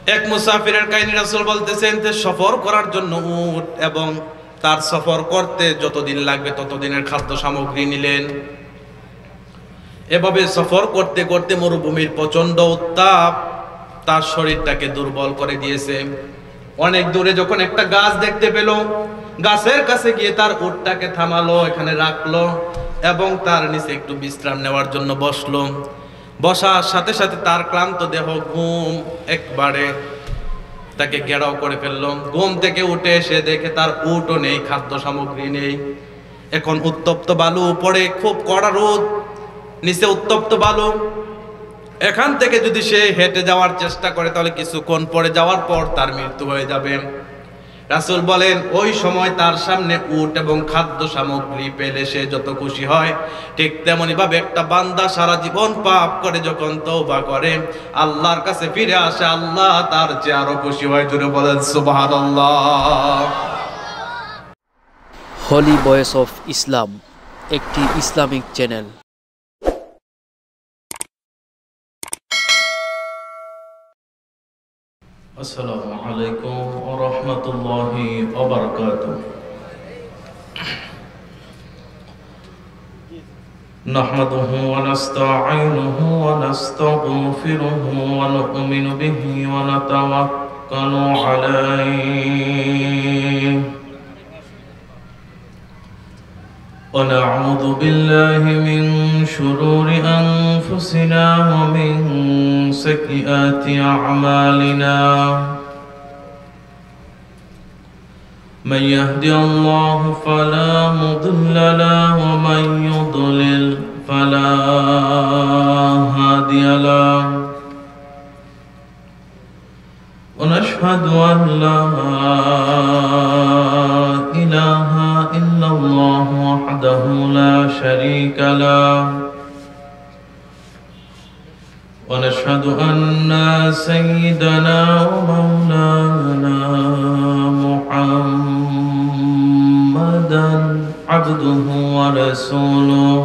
এক মুসাফিরের কাহিনী রাসূল বলতেছেন যে সফর করার জন্য উট এবং তার সফর করতে যতদিন লাগবে ততদিনের খাদ্য সামগ্রী নিলেন। এভাবে সফর করতে করতে মরুভূমির প্রচন্ড উত্তাপ তার শরীরটাকে দুর্বল করে দিয়েছে। অনেক দূরে যখন একটা গাছ দেখতে পেল, গাছের কাছে গিয়ে তার উটটাকে থামালো, এখানে রাখলো এবং তার নিচে একটু বিশ্রাম নেওয়ার জন্য বসলো। বসার সাথে সাথে তার ক্লান্ত দেহ ঘুম একবারে তাকে ঘেরাও করে ফেললো। ঘুম থেকে উঠে এসে দেখে তার উটও নেই, খাদ্য সামগ্রী নেই। এখন উত্তপ্ত বালু উপরে, খুব কড়া রোদ, নিচে উত্তপ্ত বালু। এখান থেকে যদি সে হেঁটে যাওয়ার চেষ্টা করে তাহলে কিছুক্ষণ পরে যাওয়ার পর তার মৃত্যু হয়ে যাবে। রাসূল বলেন ওই সময় তার সামনে উট এবং খাদ্য সামগ্রী পেলে সে যত খুশি হয়, ঠিক তেমনি ভাবে একটা বান্দা সারা জীবন পাপ করে যখন তওবা করে আল্লাহর কাছে ফিরে আসে, আল্লাহ তার চেয়ে আরো খুশি হয়। জোরে বলেন সুবহানাল্লাহ। হলি ভয়েস অফ ইসলাম একটি ইসলামিক চ্যানেল। আসসালামু আলাইকুম ওয়া রাহমাতুল্লাহি ওয়া বারাকাতুহু। নাহমাদুহু ওয়া নাস্তাঈনুহু ওয়া নাস্তাগফিরুহু ওয়া নু'মিনু বিহি ওয়া নাতাওয়াক্কালু আলাইহি ওয়া না'উযু বিল্লাহি মিন শুরুরি আনফুসিনা ওয়া মিন sayyiati a'malina man yahdihillahu fala mudilla lahu wa man yudlil fala hadiya lahu wa nashhadu an la ilaha illallah wahdahu la sharika lahu ونشهد أن سيدنا ومولانا محمدا عبده ورسوله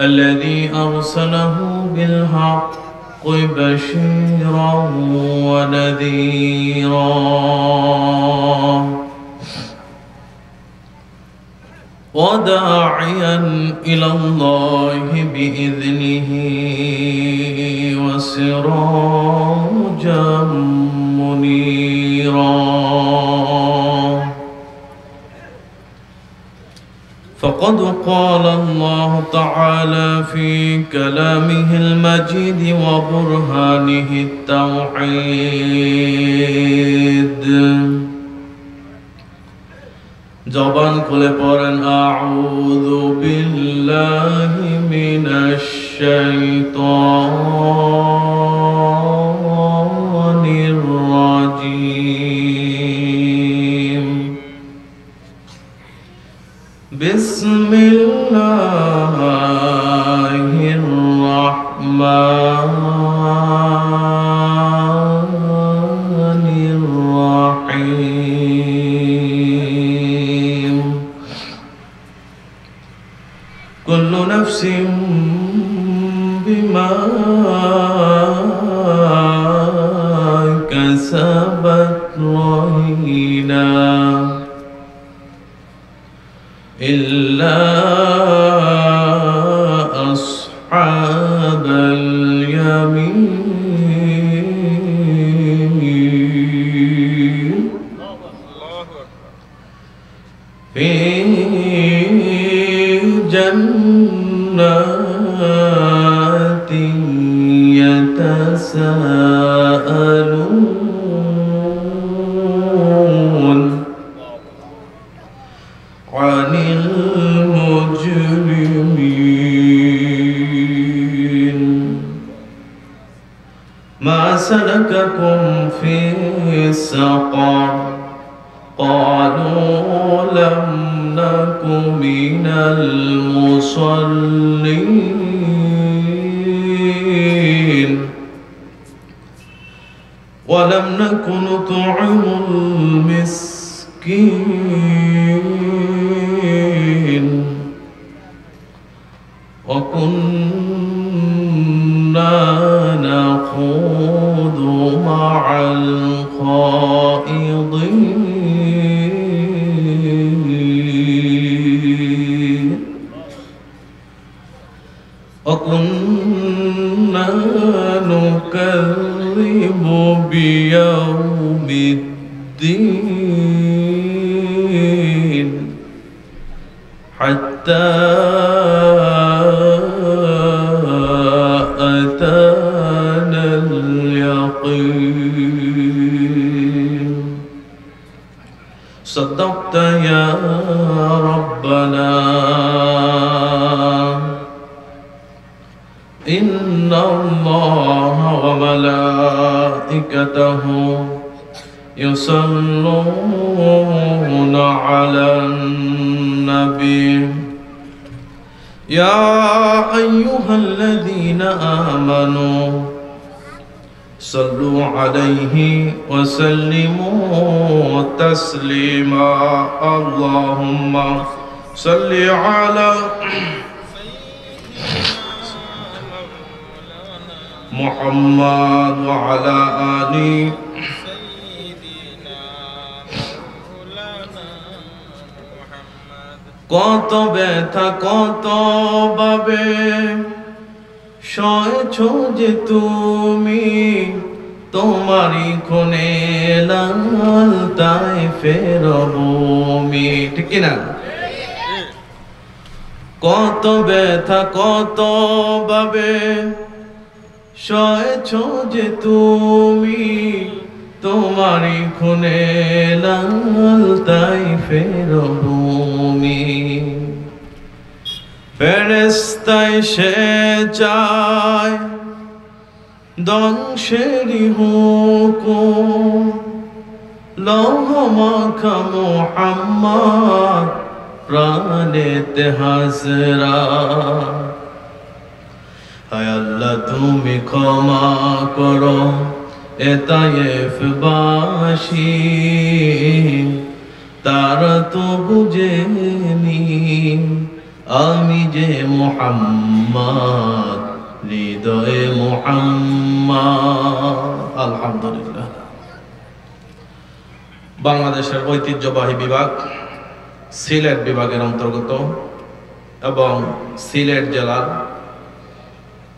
الذي أرسله بالحق بشيرا ونذيرا وداعيا إلى الله بإذنه وسراجا منيرا فقد قال الله تعالى في كلامه المجيد وبرهانه التوحيد জবান খুলে পড়েন আউযু বিল্লাহি মিনাশ শাইতানির রাজীম বিসমিল্লাহির রাহমানির রাহিম كل نفس بما كسبت رهينة إلا أصحاب اليمين في جنات يتساءلون عن المجرمين ما سلككم في سقر قالوا لم نك من المصلين ولم نك نطعم المسكين وكنا نخوض نكذب بيوم الدين حتى أتانا اليقين صدقت يا ربنا إن الله وملائكته يصلون على النبي يا أيها الذين آمنوا صلوا عليه وسلموا تسليما اللهم صل على محمد وعلى آله কত ব্যথা কত ভাবে সয়েছ যে তুমি তোমারই খুনে লাল তাই ফেরবমি ঠিক কিনা কত ব্যথা কত ভাবে সয়েছ যে তুমি তোমারই খুনে লাল তাই ফেরবমি ফেরেশতাই সে চায় ধ্বংসেরই হুকুম লৌহ মাখা মুহাম্মদ প্রাণেতে হাজরা হায় আল্লাহ তুমি ক্ষমা করো এ তায়েফবাসী তারা তো বুঝেনি আমি যে মুহাম্মদ হৃদয়ে মুহাম্মদ আলহামদুলিল্লাহ বাংলাদেশের ঐতিহ্যবাহী বিভাগ সিলেট বিভাগের অন্তর্গত এবং সিলেট জেলার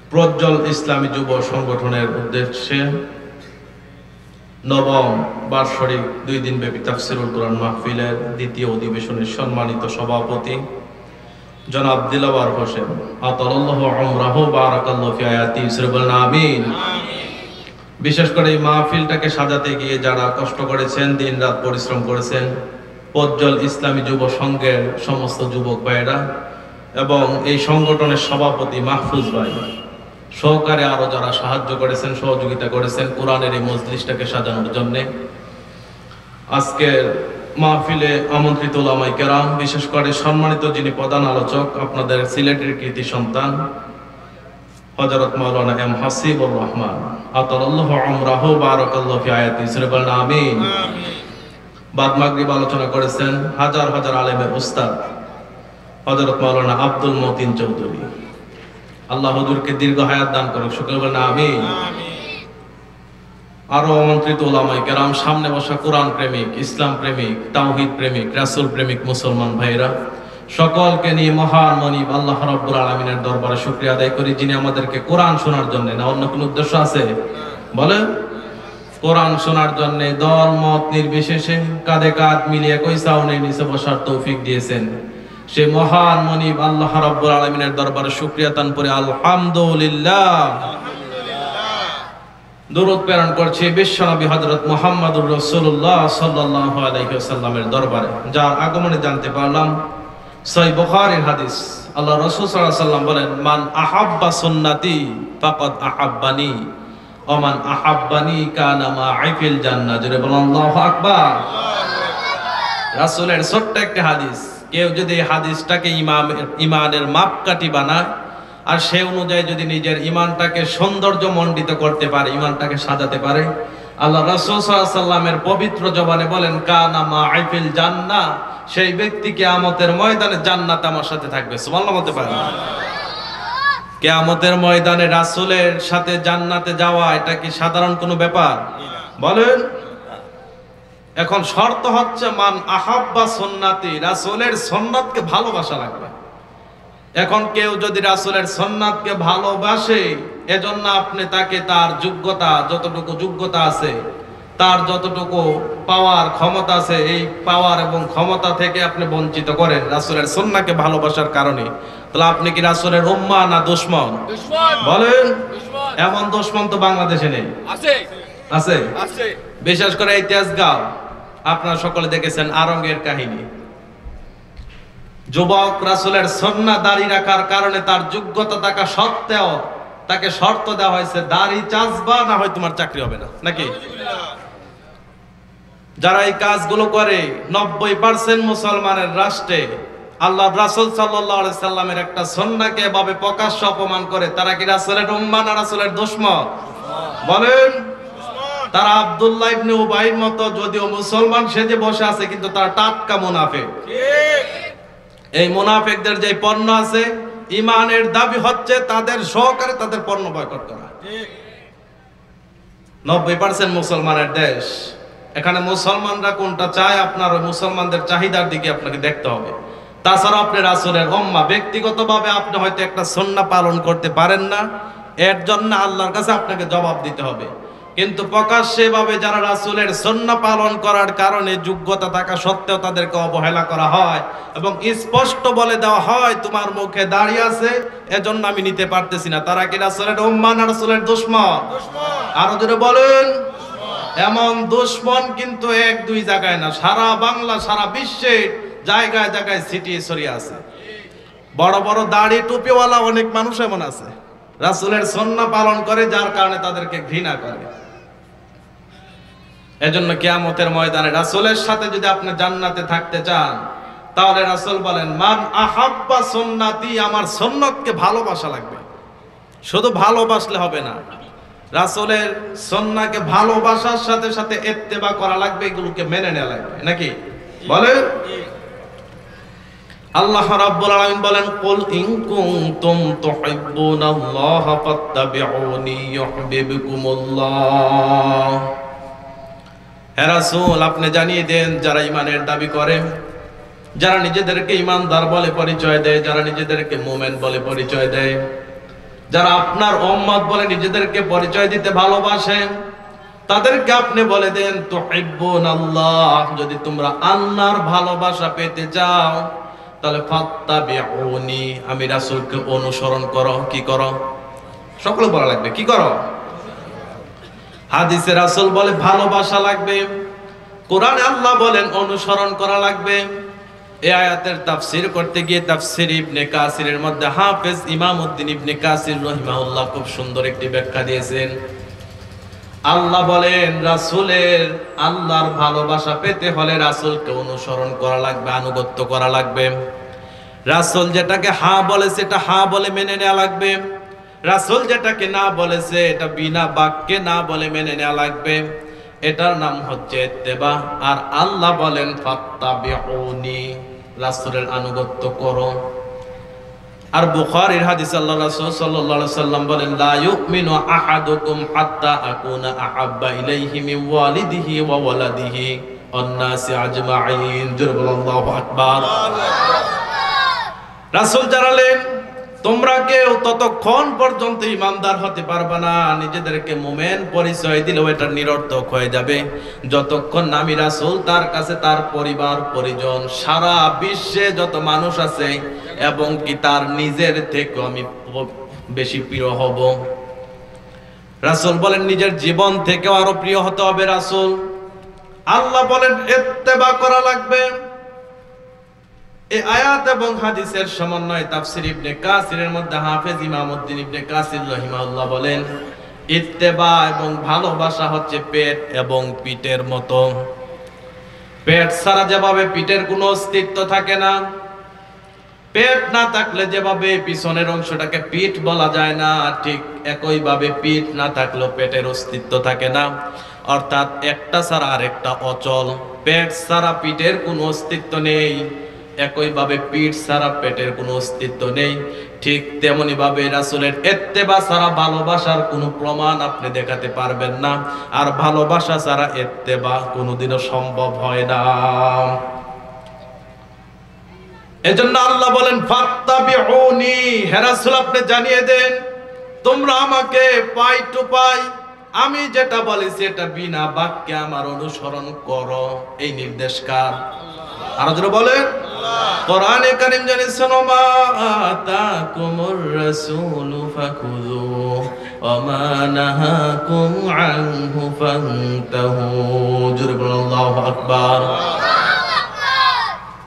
প্রজ্জ্বল ইসলামী যুব সংগঠনের উদ্দেশ্যে নবম বার্ষিক 2 দিনব্যাপী তাফসীরুল কুরআন মাহফিলের দ্বিতীয় অধিবেশনের সম্মানিত সভাপতি জনাব দিলওয়ার হোসেন আতাল্লাহু উমরাহু বারাকাল্লাহু ফি আয়াতি বলেন আমিন। বিশেষ করে এই মাহফিলটাকে সাজাতে গিয়ে যারা কষ্ট করেছেন দিনরাত পরিশ্রম করেছেন প্রজ্জ্বল ইসলামী যুব সংঘের সমস্ত যুবক ভাইয়েরা এবং এই সংগঠনের সভাপতি মাহফুজ ভাই সহকারে আরো যারা সাহায্য করেছেন সহযোগিতা করেছেন কোরআনের এই মজলিসটাকে সাজানোর জন্য আজকের মাহফিলে আমন্ত্রিত উলামায়ে কেরাম বিশেষ করে সম্মানিত যিনি প্রধান আলোচক আপনাদের সিলেটের কৃতি সন্তান হযরত মাওলানা এম হাসিবুর রহমান আতাল্লাহু উমরাহু বারাকাল্লাহু ফি আয়াতি বলেন আমিন। বাদ মাগরিব আলোচনা করেছেন হাজার হাজার আলেমের উস্তাদ হযরত মাওলানা আব্দুল মতিন চৌধুরী আল্লাহ হুজুরকে দীর্ঘ হায়াত দান করুক সকলে বলেন আমিন। আরো আমন্ত্রিত উলামায়ে কেরাম সামনে বসা কোরআন প্রেমিক ইসলাম প্রেমিক তাওহীদ প্রেমিক রাসূল প্রেমিক মুসলমান ভাইরা সকলকে নিয়ে মহান মনিব আল্লাহ রাব্বুল আলামিনের দরবারে শুকরিয়া আদায় করি যিনি আমাদেরকে কোরআন শোনার জন্য না অন্য কোনো উদ্দেশ্য আছে বলেন কোরআন শোনার জন্য দল মত নির্বিশেষে কাঁধে কাঁধ মিলিয়ে কই ছাউনির নিচে বসার তৌফিক দিয়েছেন সে মহান মনিব আল্লাহ রাব্বুল আলামিনের দরবারে শুকরিয়া তান করে আলহামদুলিল্লাহ দরুদ প্রেরণ করছি বিশ্বনবী হযরত মুহাম্মদুর রাসূলুল্লাহ সাল্লাল্লাহু আলাইহি ওয়াসাল্লামের দরবারে যার আগমনে জানতে পারলাম সহিহ বুখারীর হাদিস আল্লাহ রাসূল সাল্লাল্লাহু আলাইহি ওয়াসাল্লাম বলেন মান আহাব্বা সুন্নতি ফাকাদ আহাব্বানি ওয়া মান আহাব্বানি কানা মা'i ফিল জান্নাহ জোরে বলেন আল্লাহু আকবার। রাসূলের ছোট্ট একটা হাদিস কেউ যদি হাদিসটাকে ইমানের মাপকাঠি বানায় আর সে অনুযায়ী যদি নিজের ঈমানটাকে সৌন্দর্যমণ্ডিত করতে পারে ঈমানটাকে সাজাতে পারে আল্লাহ রাসূল সাল্লাল্লাহু আলাইহি ওয়াসাল্লামের পবিত্র জবানে বলেন কানা মা'i ফিল জান্নাহ সেই ব্যক্তি কিয়ামতের ময়দানে জান্নাত আমার সাথে থাকবে সুবহানাল্লাহ বলতে পারে কিয়ামতের ময়দানে রাসূলের সাথে জান্নাতে যাওয়া এটা কি সাধারণ কোনো ব্যাপার বলেন এখন শর্ত হচ্ছে মান আহাব্বা সুন্নতি রাসূলের সুন্নাতকে ভালোবাসা লাগবে এখন কেউ যদি রাসূলের সুন্নাতকে ভালোবাসে, এজন্য আপনি তাকে তার যোগ্যতা, যতটুকু যোগ্যতা আছে, তার যতটুকু পাওয়ার ক্ষমতা আছে, এই পাওয়ার এবং ক্ষমতা থেকে আপনি বঞ্চিত করেন রাসূলের সুন্নাহকে ভালোবাসার কারণে, তাহলে আপনি কি রাসূলের উম্মাহ না দুশমন? বলেন। এমন দুশমন তো বাংলাদেশে নেই, আছে আছে আছে। বিশেষ করে এই তেজগাঁও, আপনারা সকলে দেখেছেন আরঙ্গের কাহিনী। যুবক রাসূলের সুন্নাহ দাড়ি রাখার কারণে তার যোগ্যতা থাকা সত্ত্বেও তাকে শর্ত দেওয়া হয়েছে, দাড়ি চাচবা না হয় তোমার চাকরি হবে না, নাকি? যারা এই কাজগুলো করে 90% মুসলমানের রাষ্ট্রে আল্লাহর রাসূল সাল্লাল্লাহু আলাইহি সাল্লামের একটা সুন্নাহকে এভাবে প্রকাশ্য অপমান করে, তারা কি রাসূলের উম্মাহ না রাসূলের দুশমন? বলেন। তারা আব্দুল্লাহ ইবনে উবাইর মতো যদিও মুসলমান সেজে বসে আছে, কিন্তু তারা টাটকা মুনাফিক। ঠিক। এই মুনাফিকদের যে পণ্য আছে, ঈমানের দাবি হচ্ছে তাদের সহকারে তাদের পণ্য বয়কট করা। ঠিক। 90% মুসলমানের দেশ, এখানে মুসলমানরা কোনটা চায়, আপনার ওই মুসলমানদের চাহিদার দিকে আপনাকে দেখতে হবে। তাছাড়া আপনি রাসূলের উম্মাহ, ব্যক্তিগতভাবে আপনি হয়তো একটা সুন্নাহ পালন করতে পারেন না, এর জন্য আল্লাহর কাছে আপনাকে জবাব দিতে হবে। কিন্তু প্রকাশ্যে ভাবে যারা রাসূলের সুন্নাহ পালন করার কারণে যোগ্যতা থাকা সত্ত্বেও তাদেরকে অবহেলা করা হয় এবং স্পষ্ট বলে দেওয়া হয় তোমার মুখে দাড়ি আছে এজন্য আমি নিতে পারতেছি না, তারা কি রাসূলের উম্মাহ না রাসূলের দুশমন? আরো জোরে বলেন। এমন দুশমন কিন্তু এক দুই জায়গায় না, সারা বাংলা সারা বিশ্বে জায়গায় জায়গায় ছিটিয়ে ছড়িয়ে আছে। বড় বড় দাড়ি টুপিওয়ালা অনেক মানুষ এমন আছে, রাসূলের সুন্নাহ পালন করে, যার কারণে তাদেরকে ঘৃণা করে। এজন্য কিয়ামতের ময়দানে রাসূলের সাথে যদি আপনি জান্নাতে থাকতে চান, তাহলে রাসূল বলেন মান আহাব্বা সুন্নতি, আমার সুন্নতকে ভালোবাসা লাগবে। শুধু ভালোবাসলে হবে না, রাসূলের সুন্নাহকে ভালোবাসার সাথে সাথে ইত্তেবা করা লাগবে, এগুলোকে মেনে নেওয়া লাগবে, নাকি? বলেন। আল্লাহ রাব্বুল আলামিন বলেন কুল ইন কুনতুম তুহিব্বুনাল্লাহা ফাত্তাবিউনি ইউহিব্বুকুমুল্লাহ। হে রাসূল, আপনি জানিয়ে দেন যারা ঈমানের দাবি করে, যারা নিজেদেরকে ঈমানদার বলে পরিচয় দেয়, যারা নিজেদেরকে মুমিন বলে পরিচয় দেয়, যারা আপনার উম্মত বলে নিজেদেরকে পরিচয় দিতে ভালোবাসে, তাদেরকে আপনি বলে দেন তুহিব্বুনাল্লাহ, যদি তোমরা আল্লাহর ভালোবাসা পেতে চাও তাহলে ফাত্তাবিউনি, আমি রাসূলকে অনুসরণ করো। কি করো? সকলে বলা লাগবে, কি করো? হাদিসে রাসূল বলে ভালোবাসা লাগবে, কোরআনে আল্লাহ বলেন অনুসরণ করা লাগবে। এই আয়াতের তাফসীর করতে গিয়ে তাফসীর ইবনে কাসিরের মধ্যে হাফেজ ইমামউদ্দিন ইবনে কাসির রাহিমাহুল্লাহ খুব সুন্দর একটি ব্যাখ্যা দিয়েছেন। আল্লাহ বলেন রাসূলের আল্লাহর ভালোবাসা পেতে হলে রাসূলকে অনুসরণ করা লাগবে, আনুগত্য করা লাগবে। রাসূল যেটাকে হ্যাঁ বলেছে এটা হ্যাঁ বলে মেনে নেওয়া লাগবে, রাসূল যেটাকে না বলেছে এটা বিনা বাক্যে না বলে মেনে নেওয়া লাগবে। এটার নাম হচ্ছে ইত্তেবা। আর আল্লাহ বলেন ফাত্তাবিউনি, রাসূলের আনুগত্য করো। আর বুখারীর হাদিস আল্লাহ রাসূল সাল্লাল্লাহু আলাইহি সাল্লাম বলেন লা ইউমিনু আহাদুকুম হাত্তা আকুনা আহাব্বা ইলাইহি মিন ওয়ালিদিহি ওয়া ওয়ালাদিহি ওয়ান নাসি আজমাইন। আল্লাহু আকবার। রাসূল জানালেন তোমরা কেউ ততক্ষণ পর্যন্ত ঈমানদার হতে পারবে না, নিজেদেরকে মুমিন পরিচয় দিলেও এটা নিরর্থক হয়ে যাবে, যতক্ষণ না আমি রাসূল তার কাছে তার পরিবার পরিজন সারা বিশ্বে যত মানুষ আছে এবং কি তার নিজের থেকে আমি বেশি প্রিয় হব। রাসূল বলেন নিজের জীবন থেকেও আরো প্রিয় হতে হবে রাসূল। আল্লাহ বলেন ইত্তেবা করা লাগবে। এই আয়াত এবং হাদিসের সমন্বয় তাফসীর ইবনে কাসিরের মধ্যে হাফেজ ইমামউদ্দিন ইবনে কাসির রাহিমাহুল্লাহ বলেন ইত্তেবা এবং ভালোবাসা হচ্ছে পেট এবং পিঠের মতো। পেট ছাড়া যেভাবে পিঠের কোনো অস্তিত্ব থাকে না, পেট না থাকলে যেভাবে পিছনের অংশটাকে পিঠ বলা যায় না, ঠিক একইভাবে পিঠ না থাকলেও পেটের অস্তিত্ব থাকে না। অর্থাৎ একটা ছাড়া আরেকটা অচল। পেট ছাড়া পিঠের কোনো অস্তিত্ব নেই, একইভাবে পিঠ ছাড়া পেটের কোনো অস্তিত্ব নেই। ঠিক তেমনি ভাবে রাসূলের ইত্তেবা ছাড়া ভালোবাসার কোনো প্রমাণ আপনি দেখাতে পারবেন না, আর ভালোবাসা ছাড়া ইত্তেবা কোনোদিনও সম্ভব হয় না। এজন্য আল্লাহ বলেন ফাত্তাবিউনি, হে রাসূল আপনি জানিয়ে দেন তোমরা আমাকে পাই টু পাই আমি যেটা বলেছি এটা বিনা বাক্যে আমার অনুসরণ করো। এই নির্দেশ কার? আর যারা বলেন কোরআনে কারীম জানিয়েছেন মা আতাকুমুর রাসূলু ফাখুযু ওয়া মা নাহাকুম আনহু ফান্তাহু। জোরে বলুন আল্লাহু আকবার।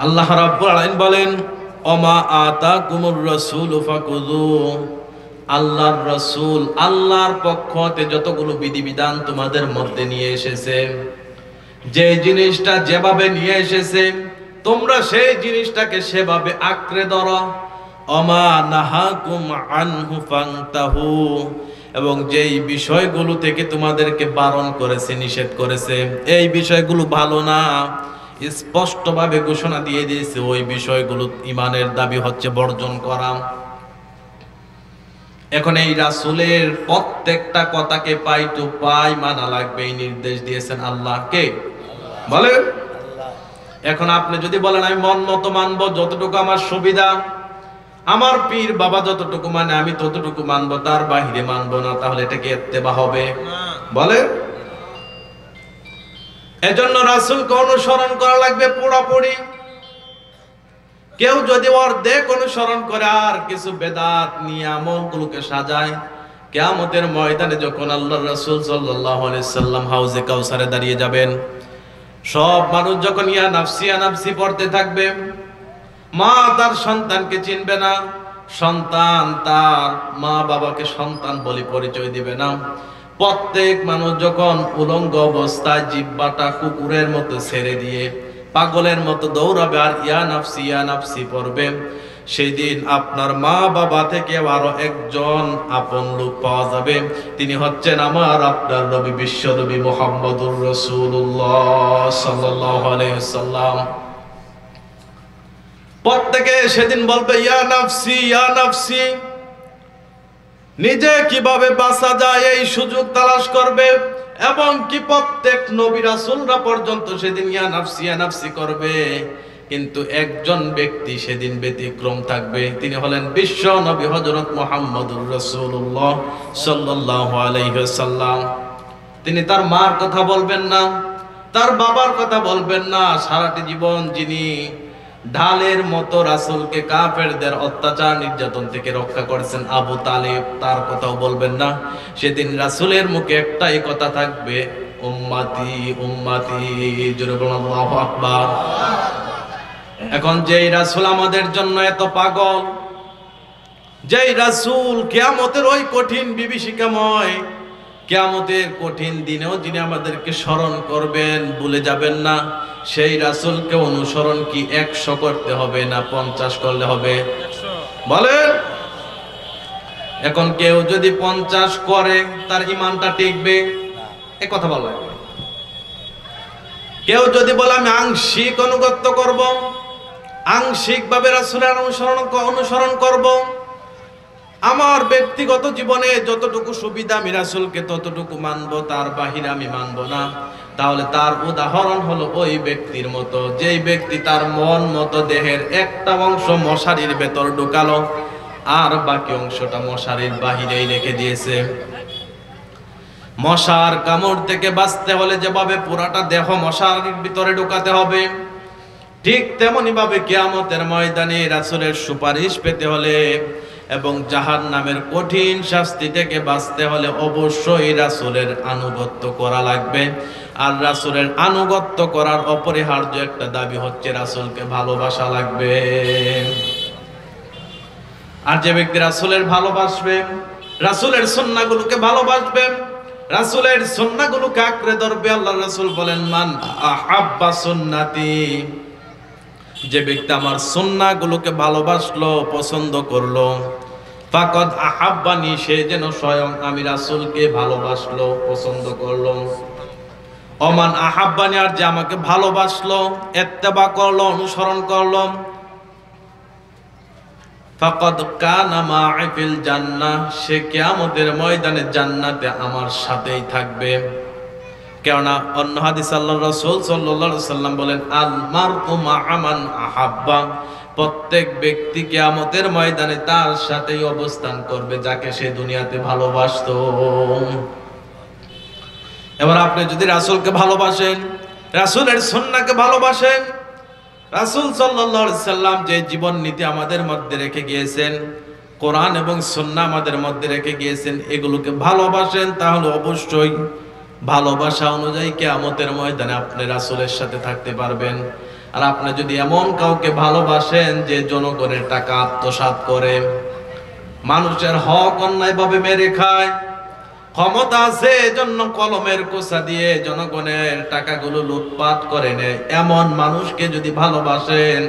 আল্লাহ রাব্বুল আলামিন বলেন ওমা আতাকুমুর রাসূলু ফাকুযু, আল্লাহর রাসূল আল্লাহর পক্ষ হতে যতগুলো বিধিবিধান তোমাদের মধ্যে নিয়ে এসেছে, যে জিনিসটা যেভাবে নিয়ে এসেছে তোমরা সেই জিনিসটাকে সেভাবে আঁকড়ে ধরো। ওমা নাহাকুম আনহু ফান্তাহু, এবং যেই বিষয়গুলো থেকে তোমাদেরকে বারণ করেছে, নিষেধ করেছে, এই বিষয়গুলো ভালো না, স্পষ্টভাবে ঘোষণা দিয়ে দিয়েছে ওই বিষয়গুলো ঈমানের দাবি হচ্ছে বর্জন করা। এখন এই রাসূলের প্রত্যেকটা কথাকে পাই টু পাই মানা লাগবে, এই নির্দেশ দিয়েছেন আল্লাহ। কে বলে? এখন আপনি যদি বলেন আমি মন মতো মানবো, যতটুকু আমার সুবিধা, আমার পীর বাবা যতটুকু মানে আমি ততটুকু মানবো, তার বাহিরে মানবো না, তাহলে এটা কি ইত্তেবা হবে? বলে এজন্য রাসূলকে অনুসরণ করা লাগবে পুরোপুরি। কেউ যদি অর্ধেক অনুসরণ করে আর কিছু বেদাত নিয়ে আমলগুলোকে সাজায়, কিয়ামতের ময়দানে যখন আল্লাহর রাসূল সাল্লাল্লাহু আলাইহি সাল্লাম হাউজে কাউসারে দাঁড়িয়ে যাবেন, সব মানুষ যখন ইয়া নাফসি পড়তে থাকবে, মা তার সন্তানকে চিনবে না, সন্তান তার মা বাবাকে সন্তান বলে পরিচয় দিবে না। প্রত্যেক মানুষ যখন উলঙ্গ অবস্থায় জিহ্বাটা কুকুরের মতো ছেড়ে দিয়ে পাগলের মতো দৌড়াবে আর ইয়া নাফসি পড়বে, সেই দিন আপনার মা বাবা থেকে আরো একজন আপন লোক পাওয়া যাবে, তিনি হচ্ছেন আমার আপনার নবী, বিশ্ব নবী মুহাম্মদুর রাসূলুল্লাহ সাল্লাল্লাহু আলাইহি ওয়াসাল্লাম। প্রত্যেকে সেদিন বলবে ইয়া নাফসি, নিজে কিভাবে বাঁচা যায় এই সুযোগ তালাশ করবে, এবং কি প্রত্যেক নবী রাসূলরা পর্যন্ত সেদিন ইয়া নাফসি করবে। কিন্তু একজন ব্যক্তি সেদিন ব্যতিক্রম থাকবে, তিনি হলেন বিশ্ব নবী হযরত মুহাম্মদুর রাসূলুল্লাহ সাল্লাল্লাহু আলাইহি ওয়াসাল্লাম। তিনি তার মার কথা বলবেন না, তার বাবার কথা বলবেন না। সারাটি জীবন যিনি ঢালের মতো রাসূলকে কাফেরদের অত্যাচার নির্যাতন থেকে রক্ষা করেছেন, আবু তালেব, তার কথাও বলবেন না। সেদিন রাসূলের মুখে একটাই কথা থাকবে, উম্মতি উম্মতি। জোরে বলুন আল্লাহু আকবার। এখন যেই রাসূল আমাদের জন্য এত পাগল, যেই রাসূল কিয়ামতের ওই কঠিন বিভীষিকাময় কিয়ামতের কঠিন দিনেও যিনি আমাদেরকে স্মরণ করবেন, ভুলে যাবেন না, সেই রাসূলকে অনুসরণ কি 100 করতে হবে না 50 করলে হবে? বলেন। এখন কেউ যদি 50 করে তার ঈমানটা টিকবে? এই কথা বলা লাগবে। কেউ যদি বলে আমি আংশিক অনুগত্য করব, আংশিক ভাবে রাসূলের অনুসরণ করব, আমার ব্যক্তিগত জীবনে যতটুকু সুবিধা আমি রাসূলকে ততটুকু মানবো, তার বাহিরে আমি মানবো না, তাহলে তার উদাহরণ হলো ওই ব্যক্তির মতো যেই ব্যক্তি তার মন মতো দেহের একটা অংশ মশারির ভেতর ঢুকালো আর বাকি অংশটা মশারির বাহিরেই রেখে দিয়েছে। মশার কামড় থেকে বাঁচতে হলে যেভাবে পুরাটা দেহ মশারির ভিতরে ঢুকাতে হবে, ঠিক তেমনি ভাবে কিয়ামতের ময়দানে রাসূলের সুপারিশ পেতে হলে এবং জাহান্নামের কঠিন শাস্তি থেকে বাঁচতে হলে অবশ্যই রাসূলের আনুগত্য করা লাগবে। আর রাসূলের আনুগত্য করার অপরিহার্য একটা দাবি হচ্ছে রাসূলকে ভালোবাসা লাগবে। আর যে ব্যক্তি রাসূলের ভালোবাসবে, রাসূলের সুন্নাহগুলোকে ভালোবাসবে, রাসূলের সুন্নাহগুলোকে আঁকড়ে ধরবে, আল্লাহর রাসূল বলেন মান আহাব্বা সুন্নতি, যে ব্যক্তি আমার সুন্নাহগুলোকে ভালোবাসলো, পছন্দ করলো, ফাকাদ আহাব্বানি, সে যেন স্বয়ং আমি রাসূলকে ভালোবাসলো, পছন্দ করলো। ওমান আহাব্বানি, আর যে আমাকে ভালোবাসলো, ইত্তেবা করলো, অনুসরণ করলো, ফাকাদ কানা মা'i ফিল জান্নাহ, সে কিয়ামতের ময়দানে জান্নাতে আমার সাথেই থাকবে। কেননা অন্য হাদিস আল্লাহর রাসূল সাল্লাল্লাহু আলাইহি ওয়াসাল্লাম বলেন আল মারউ মা'a মান আহাব্বা, প্রত্যেক ব্যক্তি কিয়ামতের ময়দানে তার সাথেই অবস্থান করবে যাকে সে দুনিয়াতে ভালোবাসতো। এবার আপনি যদি রাসূলকে ভালোবাসেন, রাসূলের সুন্নাহকে ভালোবাসেন, রাসূল সাল্লাল্লাহু আলাইহি সাল্লাম যে জীবন নীতি আমাদের মধ্যে রেখে গিয়েছেন, কোরআন এবং সুন্নাহ আমাদের মধ্যে রেখে গিয়েছেন, এগুলোকে ভালোবাসেন, তাহলে অবশ্যই ভালোবাসা অনুযায়ী কিয়ামতের ময়দানে আপনি রাসূলের সাথে থাকতে পারবেন। আর আপনি যদি এমন কাউকে ভালোবাসেন যে জনগণের টাকা আত্মসাৎ করে, মানুষের হক অন্যায়ভাবে মেরে খায়, ক্ষমতা আছে এজন্য কলমের কোসা দিয়ে জনগণের টাকাগুলো লুটপাট করে নেয়, এমন মানুষকে যদি ভালোবাসেন,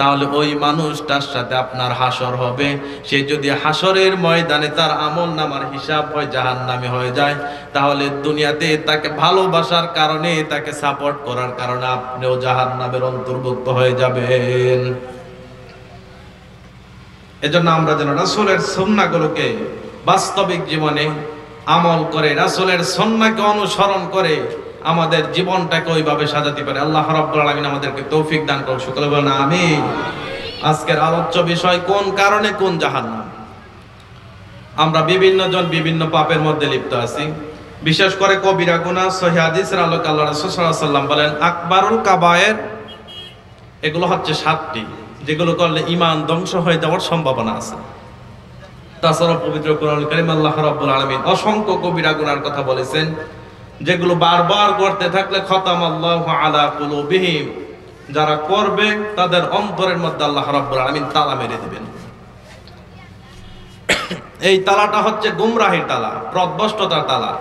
তাহলে ওই মানুষটার সাথে আপনার হাসর হবে। সে যদি হাসরের ময়দানে তার আমল নামার হিসাব হয় জাহান্নামী হয়ে যায়, তাহলে দুনিয়াতে তাকে ভালোবাসার কারণে, তাকে সাপোর্ট করার কারণে আপনিও জাহান্নামের অন্তর্ভুক্ত হয়ে যাবেন। এজন্য আমরা যেন রাসূলের সুন্নাহগুলোকে বাস্তবিক জীবনে আমল করে, রাসূলের সুন্নাহকে অনুসরণ করে আমাদের জীবনটাকে ওইভাবে সাজাতে পারে। আল্লাহ রাব্বুল আলামিন আমাদেরকে তৌফিক দান করুন, সকলে বলেন আমিন। আজকের আলোচ্য বিষয় কোন কারণে কোন জাহান্নাম। আমরা বিভিন্ন জন বিভিন্ন পাপের মধ্যে লিপ্ত আছি, বিশেষ করে কবিরা গুনাহ। সহিহ হাদিসের আলোকে আল্লাহ রাসূল সাল্লাল্লাহু আলাইহি ওয়াসাল্লাম বলেন আকবারুল কাবায়ের, এগুলো হচ্ছে 7টি, যেগুলো করলে ঈমান ধ্বংস হয়ে যাওয়ার সম্ভাবনা আছে। তাছাড়া পবিত্র কোরআনুল কারীম আল্লাহ রাব্বুল আলামিন অসংখ্য কবিরা গুনার কথা বলেছেন, যেগুলো বারবার করতে থাকলে খতামাল্লাহু আলা কুলুবিহিম, যারা করবে তাদের অন্তরের মধ্যে আল্লাহ রাব্বুল আলামিন তালা মেরে দিবেন। এই তালাটা হচ্ছে গুমরাহির তালা, পথভ্রষ্টতার তালা।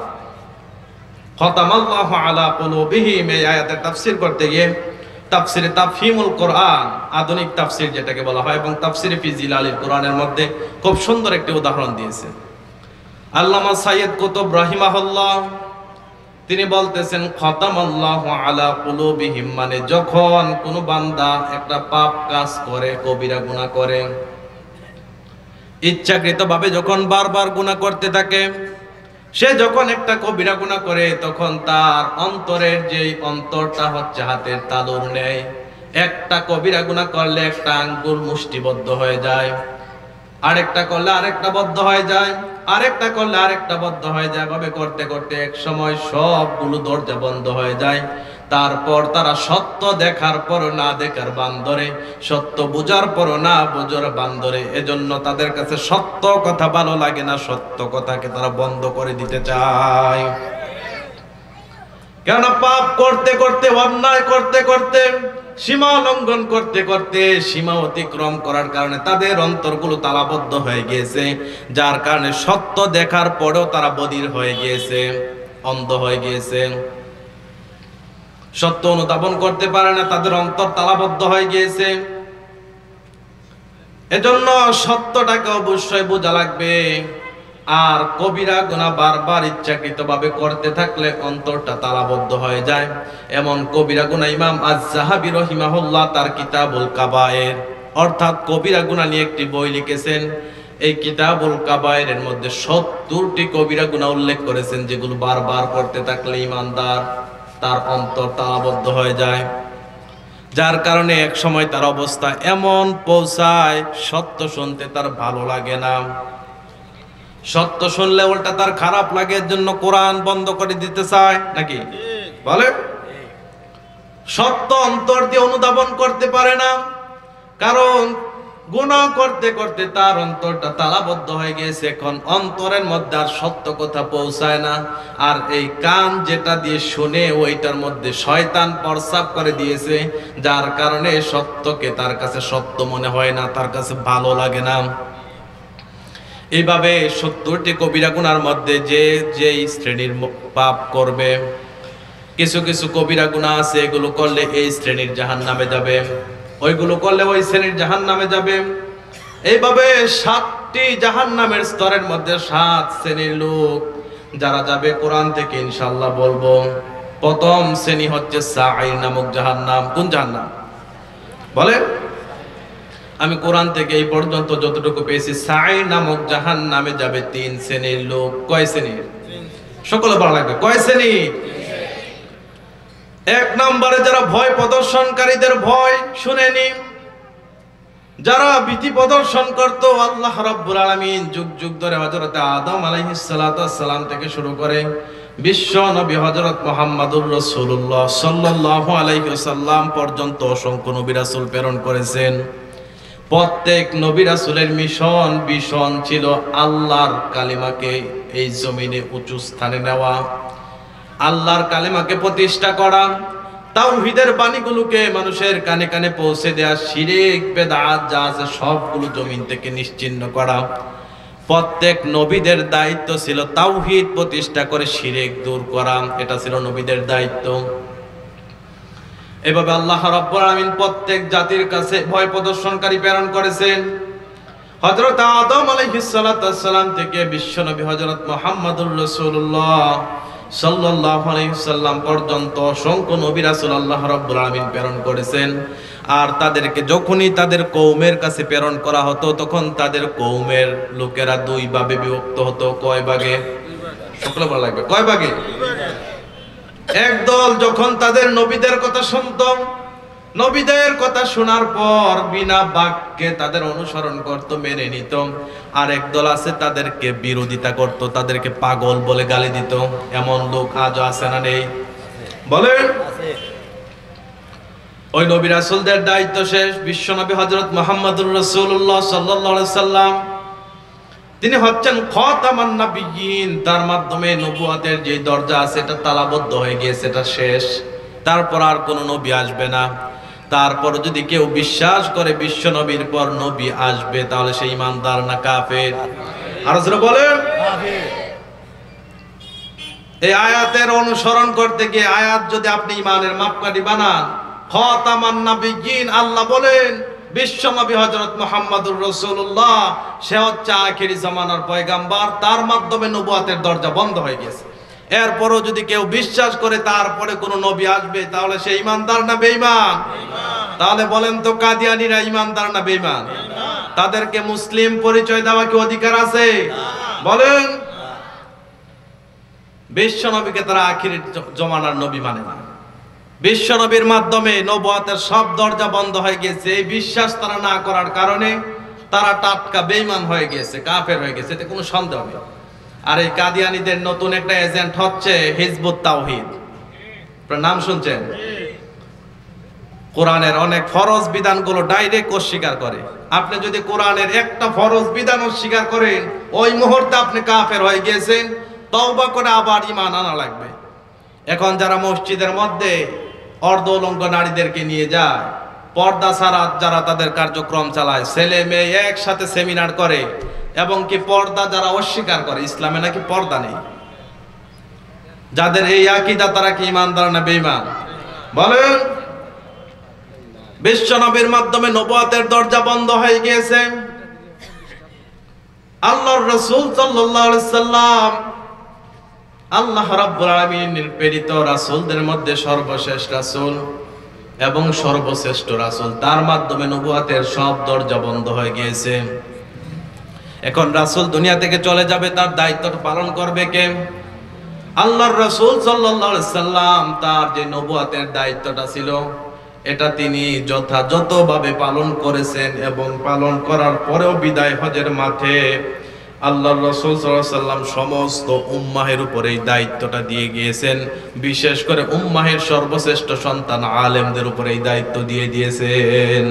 খতামাল্লাহু আলা কুলুবিহিম, এই আয়াতের তাফসীর করতে গিয়ে তাফসীরে তাফহিমুল কোরআন, আধুনিক তাফসীর যেটাকে বলা হয়, এবং তাফসীরে ফি জিলালিল কোরআনের মধ্যে খুব সুন্দর একটি উদাহরণ দিয়েছে আল্লামা সাইয়্যিদ কুতুব রাহিমাহুল্লাহ। তিনি বলতেছেন খতামাল্লাহু আলা কুলুবিহিম, মানে যখন কোনো বান্দা একটা পাপ কাজ করে, কবিরা গুনাহ করে, ইচ্ছাকৃতভাবে যখন বারবার গুনাহ করতে থাকে, সে যখন একটা কবিরা গুনাহ করে, তখন তার অন্তরের যে অন্তরটা হচ্ছে হাতের তালুর নেয়। একটা কবিরা গুনাহ করলে একটা আঙ্গুল মুষ্টিবদ্ধ হয়ে যায়, আরেকটা করলে আরেকটা বদ্ধ হয়ে যায়, আরেকটা করলে আরেকটা বদ্ধ হয়ে যায়। ভাবে করতে করতে এক সময় সবগুলো দরজা বন্ধ হয়ে যায়। তারপর তারা সত্য দেখার পর না দেখার বান্দরে, সত্য বুঝার পর না বুঝার বান্দরে। এজন্য তাদের কাছে সত্য কথা ভালো লাগে না, সত্য কথাকে তারা বন্ধ করে দিতে চায়। কেন পাপ করতে করতে, অন্যায় করতে করতে, সীমা লঙ্ঘন করতে করতে, সীমা অতিক্রম করার কারণে তাদের অন্তরগুলো তালাবদ্ধ হয়ে গিয়েছে, যার কারণে সত্য দেখার পরেও তারা বধির হয়ে গিয়েছে, অন্ধ হয়ে গিয়েছে, সত্য অনুধাবন করতে পারে না, তাদের অন্তর তালাবদ্ধ হয়ে গিয়েছে। এজন্য সত্যটাকে অবশ্যই বোঝা লাগবে। আর কবিরা গুনাহ বারবার ইচ্ছাকৃতভাবে করতে থাকলে অন্তরটা তালাবদ্ধ হয়ে যায়। এমন কবিরা গুনাহ ইমাম আয-যাহাবী রাহিমাহুল্লাহ তার কিতাবুল কাবায়ের, অর্থাৎ কবিরা গুনাহ নিয়ে একটি বই লিখেছেন। এই কিতাবুল কাবায়ের মধ্যে 70টি কবিরা গুনাহ উল্লেখ করেছেন, যেগুলো বারবার করতে থাকলে ঈমানদার তার অন্তর তালাবদ্ধ হয়ে যায়, যার কারণে এক সময় তার অবস্থা এমন পৌঁছায় সত্য শুনতে তার ভালো লাগে না, সত্য শুনলে উল্টা তার খারাপ লাগে, এর জন্য কোরআন বন্ধ করে দিতে চায় নাকি বলে। সত্য অন্তর দিয়ে অনুধাবন করতে পারে না, কারণ গুনাহ করতে করতে তার অন্তরটা তালাবদ্ধ হয়ে গিয়েছে। এখন অন্তরের মধ্যে আর সত্য কথা পৌঁছায় না। আর এই কান যেটা দিয়ে শুনে, ওইটার মধ্যে শয়তান প্রস্রাব করে দিয়েছে, যার কারণে সত্যকে তার কাছে সত্য মনে হয় না, তার কাছে ভালো লাগে না। এইভাবে 70টি কবিরা গুনার মধ্যে যে যেই শ্রেণীর পাপ করবে, কিছু কিছু কবিরা গুনাহ আছে, এগুলো করলে এই শ্রেণীর জাহান্নামে যাবে, ওইগুলো করলে ওই শ্রেণীর জাহান্নামে যাবে। এইভাবে 7টি জাহান্নামের স্তরের মধ্যে 7 শ্রেণীর লোক যারা যাবে কোরআন থেকে ইনশাআল্লাহ বলবো। প্রথম শ্রেণী হচ্ছে সাঈর নামক জাহান্নাম। কোন জাহান্নাম বলেন? আমি কোরআন থেকে এই পর্যন্ত যতটুকু পেয়েছি, সাঈর নামক জাহান্নামে যাবে 3 শ্রেণীর লোক। কয় শ্রেণীর? সকলে বলা লাগবে, কয় শ্রেণী? 1 নম্বরে যারা ভয় প্রদর্শনকারীদের ভয় শুনেনি, যারা ভীতি প্রদর্শন করত, আল্লাহ রাব্বুল আলামিন যুগ যুগ ধরে হযরত আদম আলাইহিস সালাতু ওয়াস সালাম থেকে শুরু করে বিশ্ব নবী হযরত মুহাম্মদুর রাসূলুল্লাহ সাল্লাল্লাহু আলাইহি ওয়াসাল্লাম পর্যন্ত অসংখ্য নবী রাসূল প্রেরণ করেছেন। প্রত্যেক নবী রাসূলের ভিশন ছিল আল্লাহর কালিমাকে এই জমিনে উঁচু স্থানে নেওয়া, আল্লাহর কালিমাকে প্রতিষ্ঠা করা, তাওহীদের বাণীগুলোকে মানুষের কানে কানে পৌঁছে দেওয়া, শিরক বেদাত যা আছে সবগুলো জমিন থেকে নিশ্চিহ্ন করা। প্রত্যেক নবীদের দায়িত্ব ছিল তাওহীদ প্রতিষ্ঠা করে শিরক দূর করা, এটা ছিল নবীদের দায়িত্ব। এভাবে আল্লাহ রাব্বুল আলামিন প্রত্যেক জাতির কাছে ভয় প্রদর্শনকারী প্রেরণ করেছেন। হযরত আদম আলাইহিস সালাতু ওয়াস সালাম থেকে বিশ্বনবী হযরত মুহাম্মদুর রাসূলুল্লাহ সাল্লাল্লাহু আলাইহি ওয়াসাল্লাম পর্যন্ত অসংখ্য নবী রাসূল আল্লাহ রাব্বুল আলামিন প্রেরণ করেছেন। আর তাদেরকে যখনই তাদের কওমের কাছে প্রেরণ করা হতো, তখন তাদের কওমের লোকেরা দুই ভাবে বিভক্ত হতো। কয় ভাগে? সকলে ভালো লাগবে। কয় ভাগে? একদল যখন তাদের নবীদের কথা শুনতো, নবীদের কথা শোনার পর বিনা বাক্যে তাদের অনুসরণ করত, মেনে নিত। আর একদল আছে তাদেরকে বিরোধিতা করত, তাদেরকে পাগল বলে গালি দিত। এমন লোক আজও আছে না নেই? বলেন। ওই নবী রাসূলদের দায়িত্ব শেষ। বিশ্বনবী হযরত মুহাম্মদুর রাসূলুল্লাহ সাল্লাল্লাহু আলাইহি সাল্লাম তিনি হচ্ছেন খাতামান নবিয়্যিন। তার মাধ্যমে নবুয়তের যে দরজা আছে এটা তালাবদ্ধ হয়ে গিয়েছে, এটা শেষ। তারপর আর কোনো নবী আসবে না। তারপর যদি কেউ বিশ্বাস করে বিশ্ব নবীর পর নবী আসবে, তাহলে সে ঈমানদার না কাফের? আর জোরে বলেন। এই আয়াতের অনুসরণ করতে গিয়ে আয়াত যদি আপনি ঈমানের মাপকাঠি বানান, খাতামান নবিয়্যিন, আল্লাহ বলেন বিশ্বনবী হযরত মুহাম্মদুর রাসূলুল্লাহ সে হচ্ছে আখিরি জামানার পয়গাম্বর, তার মাধ্যমে নবুয়তের দরজা বন্ধ হয়ে গেছে। এরপরও যদি কেউ বিশ্বাস করে তারপরে কোনো নবী আসবে, তাহলে সে ঈমানদার না বেঈমান? তাহলে বলেন তো, কাদিয়ানীরা ঈমানদার না বেঈমান? তাদেরকে মুসলিম পরিচয় দেওয়া কি অধিকার আছে? বলেন। বিশ্বনবীকে তারা আখিরি জামানার নবী মানে না। বিশ্বনবীর মাধ্যমে নবুয়তের সব দরজা বন্ধ হয়ে গেছে। এই বিশ্বাস তারা না করার কারণে তারা টাটকা বেঈমান হয়ে গেছে, কাফের হয়ে গেছে, এতে কোনো সন্দেহ নেই। আর এই কাদিয়ানীদের নতুন একটা এজেন্ট হচ্ছে হিজবুত তাওহীদ। আপনার নাম শুনছেন? কোরআনের অনেক ফরজ বিধানগুলো ডাইরেক্ট অস্বীকার করে। আপনি যদি কোরআনের একটা ফরজ বিধান অস্বীকার করেন, ওই মুহূর্তে আপনি কাফের হয়ে গেছেন। তওবা করে আবার ঈমান আনা লাগবে। এখন যারা মসজিদের মধ্যে অর্ধ উলঙ্গ নারীদেরকে নিয়ে যায়, পর্দা ছাড়া যারা তাদের কার্যক্রম চালায়, ছেলে মেয়ে একসাথে সেমিনার করে, এবং কি পর্দা যারা অস্বীকার করে, ইসলামে নাকি পর্দা নেই, যাদের এই আকীদা, তারা কি ঈমানদার না বেঈমান? বলেন। বিশ্বনবীর মাধ্যমে নবুয়তের দরজা বন্ধ হয়ে গিয়েছে। আল্লাহর রাসূল সাল্লাল্লাহু আলাইহি সাল্লাম আল্লাহ রাব্বুল আলামিনের প্রেরিত রাসূলদের মধ্যে সর্বশেষ রাসূল এবং সর্বশ্রেষ্ঠ রাসূল, তার মাধ্যমে নবুয়তের সব দরজা বন্ধ হয়ে গিয়েছে। এখন রাসূল দুনিয়া থেকে চলে যাবে, তার দায়িত্বটা পালন করবে কে? আল্লাহর রাসূল সাল্লাল্লাহু আলাইহি সাল্লাম তার যে নবুয়তের দায়িত্বটা ছিল, এটা তিনি যথাযথভাবে পালন করেছেন, এবং পালন করার পরেও বিদায় হজের মাঠে আল্লাহর রাসূল সাল্লাল্লাহু আলাইহি সাল্লাম সমস্ত উম্মাহের উপরে এই দায়িত্বটা দিয়ে গিয়েছেন। বিশেষ করে উম্মাহের সর্বশ্রেষ্ঠ সন্তান আলেমদের উপরে এই দায়িত্ব দিয়ে দিয়েছেন।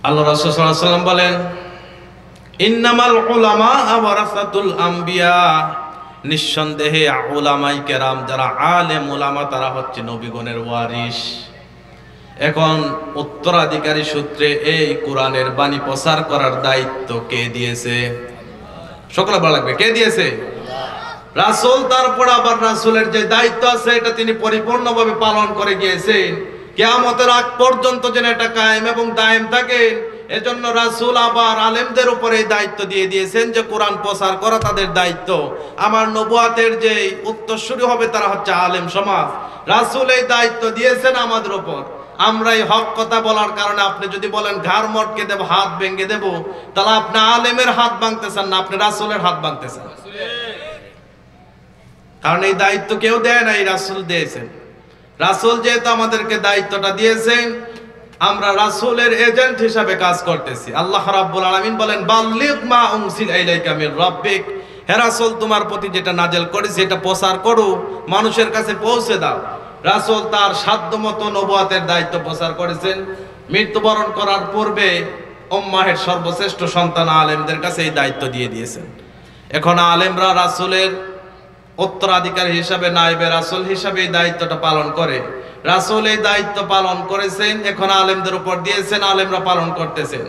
আল্লাহ রাসূল সাল্লাল্লাহু আলাইহি সাল্লাম বলেন, ইন্নামাল উলামা ওয়ারাসাতুল আম্বিয়া, নিঃসন্দেহে উলামায়ে কেরাম যারা আলেম উলামা, তারা হচ্ছে নবীগণের ওয়ারিস। এখন উত্তরাধিকারী সূত্রে এই কোরআনের বাণী প্রচার করার দায়িত্ব কে দিয়েছে? সকলে ভালো লাগবে, কে দিয়েছে? রাসূল। তারপর আবার রাসূলের যে দায়িত্ব আছে এটা তিনি পরিপূর্ণভাবে পালন করে গিয়েছেন, কিয়ামতের আগ পর্যন্ত যেন এটা কায়েম এবং দায়েম থাকে। এজন্য রাসূল আবার আলেমদের উপরে এই দায়িত্ব দিয়ে দিয়েছেন যে কোরআন প্রচার করা তাদের দায়িত্ব। আমার নবুয়তের যে উত্তরসূরি হবে তারা হচ্ছে আলেম সমাজ। রাসূল এই দায়িত্ব দিয়েছেন আমাদের উপর। আমরা এই হক কথা বলার কারণে আপনি যদি বলেন ঘাড় মটকে দেব, হাত ভেঙে দেব, তাহলে আপনি আলেমের হাত ভাঙতেছেন না, আপনি রাসূলের হাত ভাঙতেছেন। কারণ এই দায়িত্ব কেউ দেয় না, এই রাসূল দিয়েছেন। রাসূল যেহেতু আমাদেরকে দায়িত্বটা দিয়েছেন, আমরা রাসূলের এজেন্ট হিসাবে কাজ করতেছি। আল্লাহ রাব্বুল আলামিন বলেন, বাল্লিগ মা উনজিলা ইলাইকা মির রাব্বিক, হে রাসূল তোমার প্রতি যেটা নাযিল করেছি এটা প্রচার করো, মানুষের কাছে পৌঁছে দাও। রাসূল তার সাধ্যমতো নবুয়তের দায়িত্ব প্রচার করেছেন। মৃত্যুবরণ করার পূর্বে উম্মাহের সর্বশ্রেষ্ঠ সন্তান আলেমদের কাছে এই দায়িত্ব দিয়ে দিয়েছেন। এখন আলেমরা রাসূলের উত্তরাধিকারী হিসাবে, নায়েবে রাসূল হিসাবে এই দায়িত্বটা পালন করে। রাসূল এই দায়িত্ব পালন করেছেন, এখন আলেমদের উপর দিয়েছেন, আলেমরা পালন করতেছেন।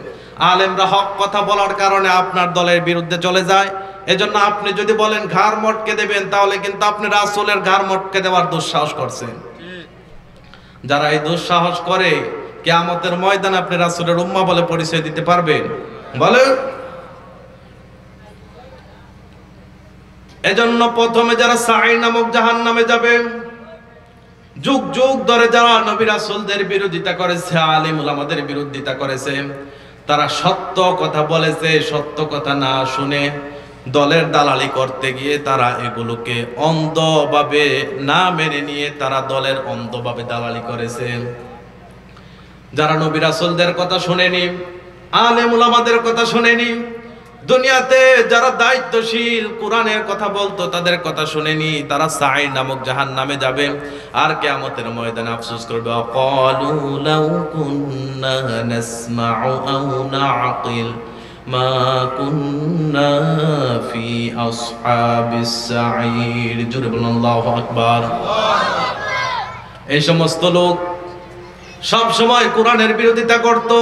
আলেমরা হক কথা বলার কারণে আপনার দলের বিরুদ্ধে চলে যায়। এজন্য আপনি যদি বলেন ঘাড় মটকে দেবেন, তাহলে কিন্তু আপনি রাসূলের ঘাড় মটকে দেওয়ার দুঃসাহস করছেন। যারা এই দুঃসাহস করে, কিয়ামতের ময়দানে আপনি রাসূলের উম্মাহ বলে পরিচয় দিতে পারবেন? বলেন। এজন্য প্রথমে যারা সাঈর নামক জাহান্নামে যাবে, যুগ যুগ ধরে যারা নবী রাসূলদের বিরোধিতা করেছে, আলেম উলামাদের বিরোধিতা করেছে, তারা সত্য কথা বলেছে, সত্য কথা না শুনে দলের দালালি করতে গিয়ে তারা এগুলোকে অন্ধভাবে না মেনে নিয়ে তারা দলের অন্ধভাবে দালালি করেছে। যারা নবী রাসূলদের কথা শুনেনি, আলেম উলামাদের কথা শুনেনি, দুনিয়াতে যারা দায়িত্বশীল কোরআনের কথা বলতো তাদের কথা শুনেনি, তারা সাঈর নামক জাহান্নামে যাবে। আর কিয়ামতের ময়দানে আফসোস করবে, ক্বালু লাউ কুন্না নাসমাউ আও নাআকিল মা কুন্না ফি আসহাবিস সাঈর। জোরে বলুন আল্লাহু আকবার। এই সমস্ত লোক সব সময় কোরআনের বিরোধিতা করত,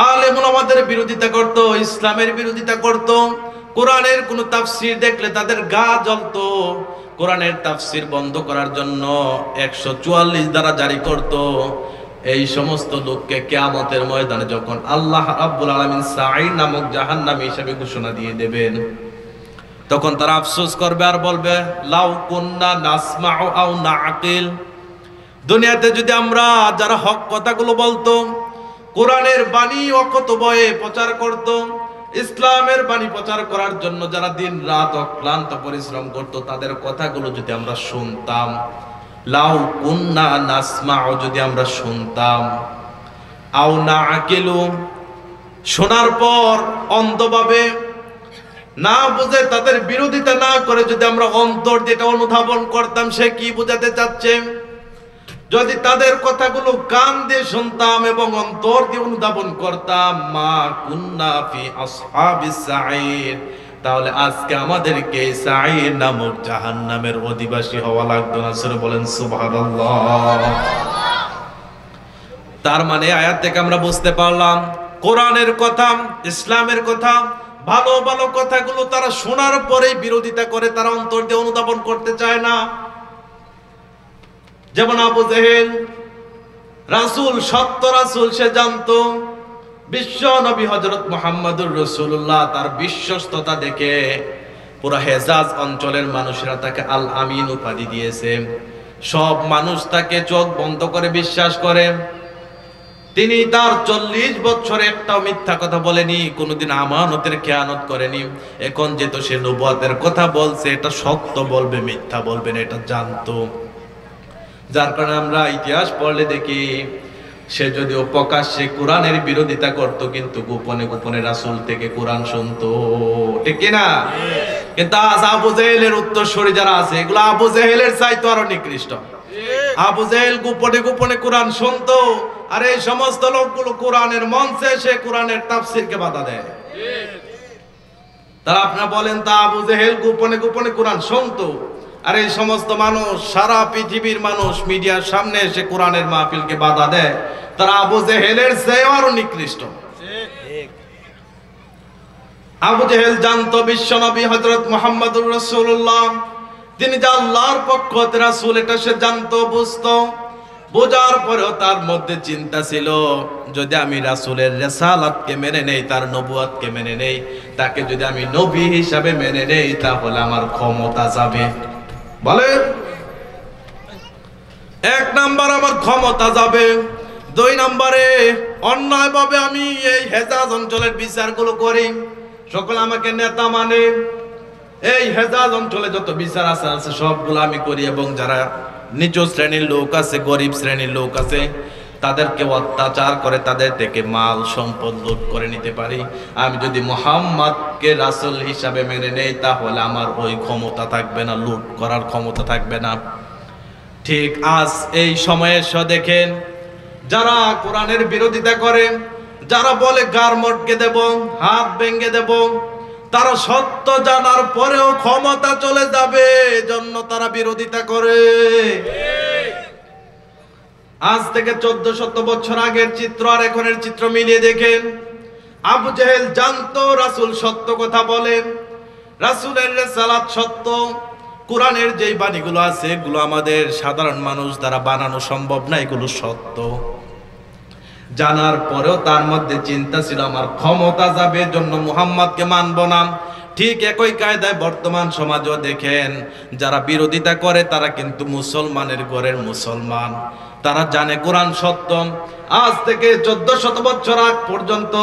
আলেম উলামাদের বিরোধিতা করত, ইসলামের বিরোধিতা করত। কোরআনের কোন তাফসীর দেখলে তাদের গা জ্বলতো। কোরআনের তাফসীর বন্ধ করার জন্য 144 ধারা জারি করত। এই সমস্ত লোককে কিয়ামতের ময়দানে যখন আল্লাহ রাব্বুল আলামিন সাঈর নামক জাহান্নামী হিসেবে ঘোষণা দিয়ে দেবেন, তখন তারা আফসোস করবে আর বলবে, লাউ কুন্না নাসমাউ আও নাআকিল। দুনিয়াতে যদি আমরা যারা হক কথাগুলো বলতো, কোরআনের বাণী অকত বয়ে প্রচার করত, ইসলামের বাণী প্রচার করার জন্য যারা দিন রাত অক্লান্ত পরিশ্রম করত, তাদের কথাগুলো যদি আমরা শুনতাম, লাউ কুন্না নাসমাউ, যদি আমরা শুনতাম, আও নাআকিলু, শোনার পর অন্ধভাবে না বুঝে তাদের বিরোধিতা না করে যদি আমরা অন্তর দিয়ে এটা অনুধাবন করতাম সে কি বোঝাতে চাচ্ছে, যদি তাদের কথাগুলো কান দিয়ে শুনতাম এবং অন্তর দিয়ে অনুধাবন করতাম, মা কুন্না ফি আসহাবিস সাঈর, তাহলে আজকে আমাদেরকে সাঈর নামক জাহান্নামের অধিবাসী হওয়া লাগতো না। সূরা বলেন সুবহানাল্লাহ। তার মানে আয়াত থেকে আমরা বুঝতে পারলাম কোরআনের কথা, ইসলামের কথা, ভালো ভালো কথাগুলো তারা শোনার পরেই বিরোধিতা করে, তারা অন্তর দিয়ে অনুধাবন করতে চায় না। যেমন আবু জেহেল, রাসূল, সত্য রাসূল সে জানতো, বিশ্ব নবী হযরত মুহাম্মদুর রাসূলুল্লাহ তার বিশ্বস্ততা দেখে পুরো হেজাজ অঞ্চলের মানুষেরা তাকে আল আমিন উপাধি দিয়েছে। সব মানুষ তাকে চোখ বন্ধ করে বিশ্বাস করে। তিনি তার 40 বছর একটাও মিথ্যা কথা বলেনি, কোনোদিন আমানতের খেয়ানত করেনি। এখন যেহেতু সে নবুয়তের কথা বলছে, এটা সত্য বলবে, মিথ্যা বলবে না, এটা জানতো। যার কারণে আমরা ইতিহাস পড়লে দেখি সে যদিও প্রকাশ্যে কোরআনের বিরোধিতা করত, কিন্তু গোপনে গোপনে রাসূল থেকে কোরআন শুনতো, ঠিক কিনা? কিন্তু আজ আবু জেহেলের উত্তরসূরি যারা আছে, এগুলো আবু জেহেলের চাইতো আরো নিকৃষ্ট। আবু জেহেল গোপনে গোপনে কোরআন শুনতো, আর এই সমস্ত লোকগুলো কোরআনের মঞ্চে সে কোরআনের তাফসীরকে বাধা দেয়। তারা আপনারা বলেন, তা আবু জেহেল গোপনে গোপনে কোরআন শুনতো, আর এই সমস্ত মানুষ, সারা পৃথিবীর মানুষ মিডিয়ার সামনে এসে কোরআনের মাহফিলকে বাধা দেয়, তারা আবু জেহেলের চেয়েও আরো নিকৃষ্ট। আবু জেহেল জানতো বিশ্বনবী হযরত মুহাম্মদুর রাসূলুল্লাহ তিনি যে আল্লাহর পক্ষ হতে রাসূল, এটা সে জানতো, বুঝতো। বোঝার পরেও তার মধ্যে চিন্তা ছিল, যদি আমি রাসূলের রিসালাতকে মেনে নেই, তার নবুয়তকে মেনে নেই, তাকে যদি আমি নবী হিসাবে মেনে নেই, তাহলে আমার ক্ষমতা যাবে। বলে, এক নাম্বার আমার ক্ষমতা যাবে, দুই নম্বরে অন্যায়ভাবে আমি এই হেজাজ অঞ্চলের বিচারগুলো করি, সকল আমাকে নেতা মানে। এই হেজাজ অঞ্চলে যত বিচার আছে সবগুলো আমি করি, এবং যারা নিচু শ্রেণীর লোক আছে, গরিব শ্রেণীর লোক আছে, তাদেরকে অত্যাচার করে তাদের থেকে মাল সম্পদ লুট করে নিতে পারি। আমি যদি মুহাম্মদকে রাসূল হিসাবে মেনে নেই তাহলে আমার ওই ক্ষমতা থাকবে না, লুট করার ক্ষমতা থাকবে না। ঠিক আজ এই সময়ে দেখেন যারা কোরআনের বিরোধিতা করে, যারা বলে গার মটকে দেব, হাত ভেঙে দেব, তারা সত্য জানার পরেও ক্ষমতা চলে যাবে জন্য তারা বিরোধিতা করে। আজ থেকে 1400 বছর আগের চিত্র আর এখনের চিত্র মিলিয়ে দেখেন। আবু জেহেল জানতো রাসূল সত্য কথা বলেন, রাসূলের রিসালাত সত্য, কোরআনের যেই বাণীগুলো আছে এগুলো আমাদের সাধারণ মানুষ দ্বারা বানানো সম্ভব না, এগুলো সত্য। জানার পরেও তার মধ্যে চিন্তা ছিল আমার ক্ষমতা যাবে জন্য মুহাম্মদকে মানব না। ঠিক একই কায়দায় বর্তমান সমাজও দেখেন যারা বিরোধিতা করে তারা কিন্তু মুসলমানের ঘরের মুসলমান, তারা জানে কোরআন সত্য। আজ থেকে 1400 বছর আগ পর্যন্ত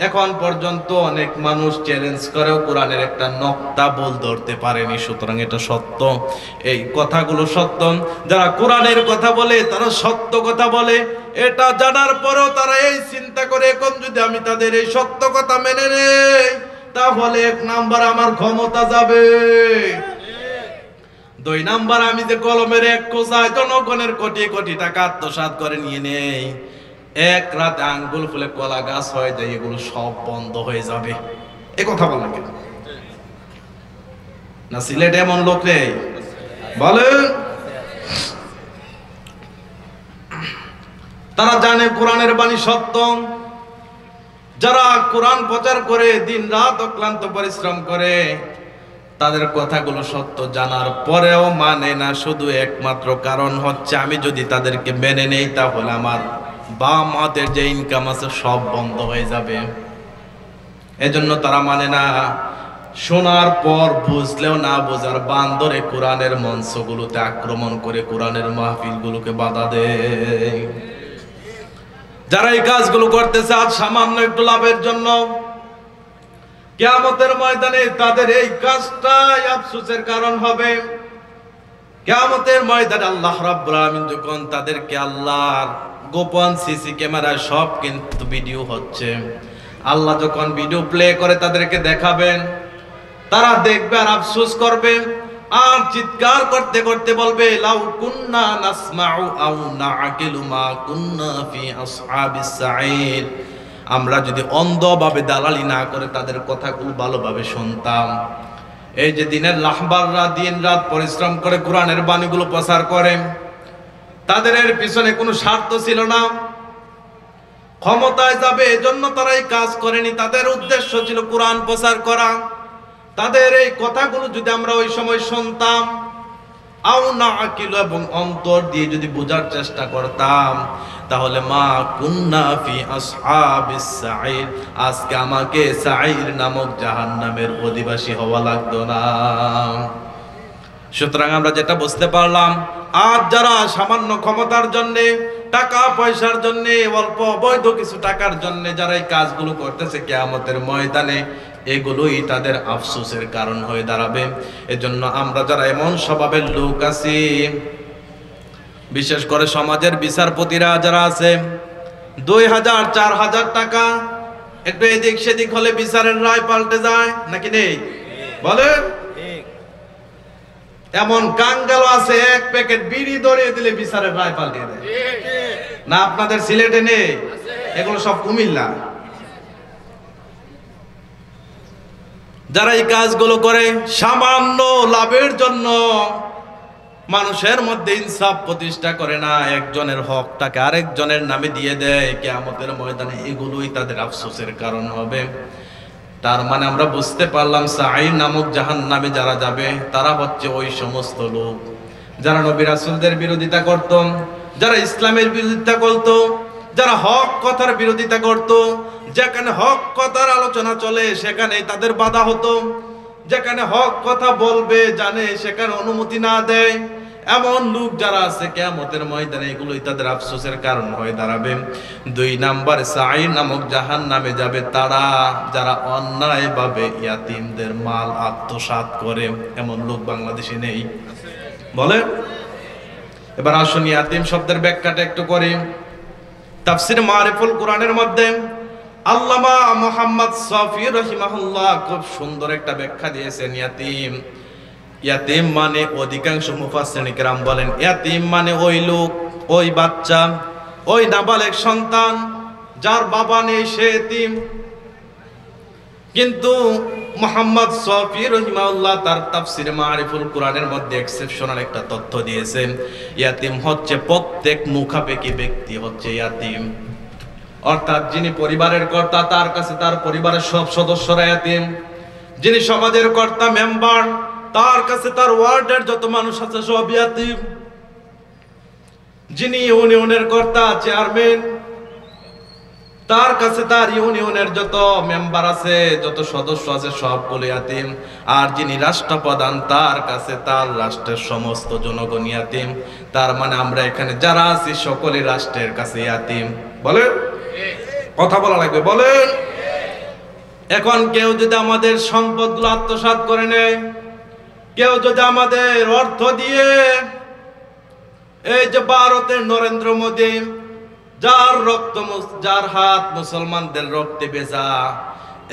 এখন পর্যন্ত অনেক মানুষ চ্যালেঞ্জ করেও কোরআনের একটা নক্তা বল ধরতে পারেনি। সুতরাং এটা সত্য, এই কথাগুলো সত্য। যারা কোরআনের কথা বলে তারা সত্য কথা বলে, এটা জানার পরেও তারা এই চিন্তা করে এখন যদি আমি তাদের এই সত্য কথা মেনে নেই তাহলে 1 নাম্বার আমার ক্ষমতা যাবে, 2 নাম্বার আমি যে কলমের এক কোচায় জনগণের কোটি কোটি টাকা আত্মসাৎ করে নিয়ে নেই, এক রাতে আঙ্গুল ফুলে কলা গাছ হয়ে যায়, এগুলো সব বন্ধ হয়ে যাবে। এ কথা বলেন কেন? না সিলেটে এমন লোক নেই? বলেন। তারা জানে কোরআনের বাণী সত্য। যারা কোরআন প্রচার করে দিন রাত অক্লান্ত পরিশ্রম করে তাদের কথাগুলো সত্য জানার পরেও মানে না, শুধু একমাত্র কারণ হচ্ছে আমি যদি তাদেরকে মেনে নেই তাহলে আমার বাম হাতের যে ইনকাম আছে সব বন্ধ হয়ে যাবে, এজন্য তারা মানে না। শোনার পর বুঝলেও না বোঝার বান্দরে কোরআনের মঞ্চগুলোতে আক্রমণ করে কোরআনের মাহফিলগুলোকে বাধা দেয়। যারা এই কাজগুলো করতেছে আজ সামান্য একটু লাভের জন্য, কিয়ামতের ময়দানে তাদের এই কাজটাই আফসোসের কারণ হবে। কিয়ামতের ময়দানে আল্লাহ রাব্বুল আলামিন যখন তাদেরকে আল্লাহর গোপন সিসি ক্যামেরায় সব কিন্তু ভিডিও হচ্ছে, আল্লাহ যখন ভিডিও প্লে করে তাদেরকে দেখাবেন, তারা দেখবে আর আফসোস করবে আর চিৎকার করতে করতে বলবে লাউ কুন্না নাসমাউ আও নাআকিলু মা কুন্না ফি আসহাবিস সাঈর। আমরা যদি অন্ধভাবে দালালি না করে তাদের কথাগুলো ভালোভাবে শুনতাম। এই যে দিনের রাহবাররা দিন রাত পরিশ্রম করে কোরআনের বাণীগুলো প্রচার করে, তাদের এর পিছনে কোনো স্বার্থ ছিল না, ক্ষমতায় যাবে এজন্য তারা এই কাজ করেনি, তাদের উদ্দেশ্য ছিল কোরআন প্রচার করা। তাদের এই কথাগুলো যদি আমরা ওই সময় শুনতাম আও নাআকিলু এবং অন্তর দিয়ে যদি বোঝার চেষ্টা করতাম তাহলে মা কুন্না ফি আসহাবিস সাঈর, আজকে আমাকে সাঈর নামক জাহান্নামের অধিবাসী হওয়া লাগতো না। সুতরাং আমরা যেটা বুঝতে পারলাম, আজ যারা সামান্য ক্ষমতার জন্যে, টাকা পয়সার জন্যে, অল্প অবৈধ কিছু টাকার জন্যে যারা এই কাজগুলো করতেছে, কিয়ামতের ময়দানে এগুলোই তাদের আফসোসের কারণ হয়ে দাঁড়াবে। এজন্য আমরা যারা এমন স্বভাবের লোক আছি, বিশেষ করে সমাজের বিচারপতিরা যারা আছে, 2000 4000 টাকা একটু এদিক সেদিক হলে বিচারের রায় পাল্টে যায় নাকি নেই? বলেন। এমন কাঙ্গাল আছে এক প্যাকেট বিড়ি ধরিয়ে দিলে বিচারের রায় পাল্টে দেয় না? আপনাদের সিলেটে নেই? এগুলো সব কুমিল্লা। যারা এই কাজগুলো করে সামান্য লাভের জন্য মানুষের মধ্যে ইনসাফ প্রতিষ্ঠা করে না, একজনের হকটাকে আরেকজনের নামে দিয়ে দেয়, কিয়ামতের ময়দানে এগুলোই তাদের আফসোসের কারণ হবে। তার মানে আমরা বুঝতে পারলাম সাঈর নামক জাহান্নামে যারা যাবে তারা হচ্ছে ওই সমস্ত লোক যারা নবী রাসূলদের বিরোধিতা করত, যারা ইসলামের বিরোধিতা করত, যারা হক কথার বিরোধিতা করত। যেখানে হক কথার আলোচনা চলে সেখানে তাদের বাধা হতো, যেখানে হক কথা বলবে জানে সেখানে অনুমতি না দেয়। এমন লোক যারা আছে কিয়ামতের ময়দানে এগুলোই তাদের আফসোসের কারণ হয়ে দাঁড়াবে। 2 নাম্বার সাঈর নামক জাহান্নামে যাবে তারা যারা অন্যায়ভাবে ইয়াতিমদের মাল আত্মসাৎ করে। এমন লোক বাংলাদেশে নেই? বলে। এবার আসুন ইয়াতিম শব্দের ব্যাখ্যাটা একটু করি। তাফসির মারিফুল কোরআনের মধ্যে আল্লামা মুহাম্মদ শফি রাহিমাহুল্লাহ খুব সুন্দর একটা ব্যাখ্যা দিয়েছেন। ইয়াতিম, ইয়াতিম মানে অধিকাংশ মুফাসসিরিন কিরাম বলেন ইয়াতিম মানে ওই লোক, ওই বাচ্চা, ওই নাবালেগ সন্তান যার বাবা নেই, সে এতিম। কিন্তু মুহাম্মদ শফি রাহিমাহুল্লাহ তার তাফসিরে মারিফুল কোরআনের মধ্যে এক্সেপশনাল একটা তথ্য দিয়েছেন। ইয়াতিম হচ্ছে প্রত্যেক মুখাপেক্ষী ব্যক্তি হচ্ছে ইয়াতিম, অর্থাৎ যিনি পরিবারের কর্তা তার কাছে তার পরিবারের সব সদস্যরা ইয়াতিম, যিনি সমাজের কর্তা মেম্বার তার কাছে তার ওয়ার্ডের যত মানুষ আছে সব ইয়াতিম, যিনি ইউনিয়নের কর্তা চেয়ারম্যান তার কাছে তার ইউনিয়নের যত মেম্বার আছে যত সদস্য আছে সবগুলো ইয়াতিম, আর যিনি রাষ্ট্রপ্রধান তার কাছে তার রাষ্ট্রের সমস্ত জনগণ ইয়াতিম। তার মানে আমরা এখানে যারা আছি সকলে রাষ্ট্রের কাছে ইয়াতিম। বলেন, কথা বলা লাগবে, বলেন। এখন কেউ যদি আমাদের সম্পদগুলো আত্মসাৎ করে নেয়, কেউ যদি আমাদের অর্থ দিয়ে, এই যে ভারতের নরেন্দ্র মোদী যার রক্ত যার হাত মুসলমানদের রক্তে ভেজা,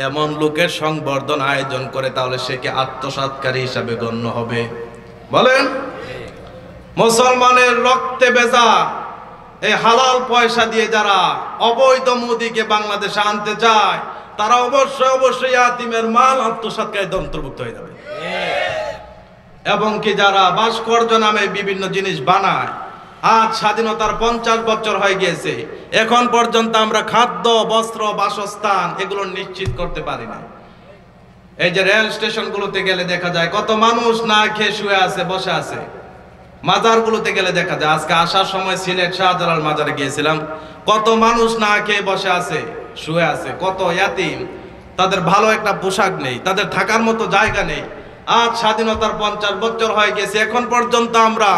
এমন লোকের সংবর্ধনা আয়োজন করে, তাহলে সে কি আত্মসাৎকারী হিসাবে গণ্য হবে? বলেন। মুসলমানের রক্তে ভেজা এই হালাল পয়সা দিয়ে যারা অবৈধ মোদীকে বাংলাদেশে আনতে চায়, তারা অবশ্যই ইয়াতিমের মাল আত্মসাৎকারীতে অন্তর্ভুক্ত হয়ে যাবে। এবং কি যারা ভাস্কর্য নামে বিভিন্ন জিনিস বানায়, আজ স্বাধীনতার 50 বছর হয়ে গিয়েছে, এখন পর্যন্ত আমরা খাদ্য, বস্ত্র, বাসস্থান এগুলো নিশ্চিত করতে পারি না। এই যে রেল স্টেশনগুলোতে গেলে দেখা যায় কত মানুষ না খেয়ে শুয়ে আছে, বসে আছে। মাজারগুলোতে গেলে দেখা যায়, আজকে আসার সময় সিলেট শাহজালাল মাজারে গিয়েছিলাম, কত মানুষ না খেয়ে বসে আছে, শুয়ে আছে, কত ইয়াতিম, তাদের ভালো একটা পোশাক নেই, তাদের থাকার মতো জায়গা নেই। আজ স্বাধীনতার 50 বছর হয়ে গেছে, এখন পর্যন্ত আমরা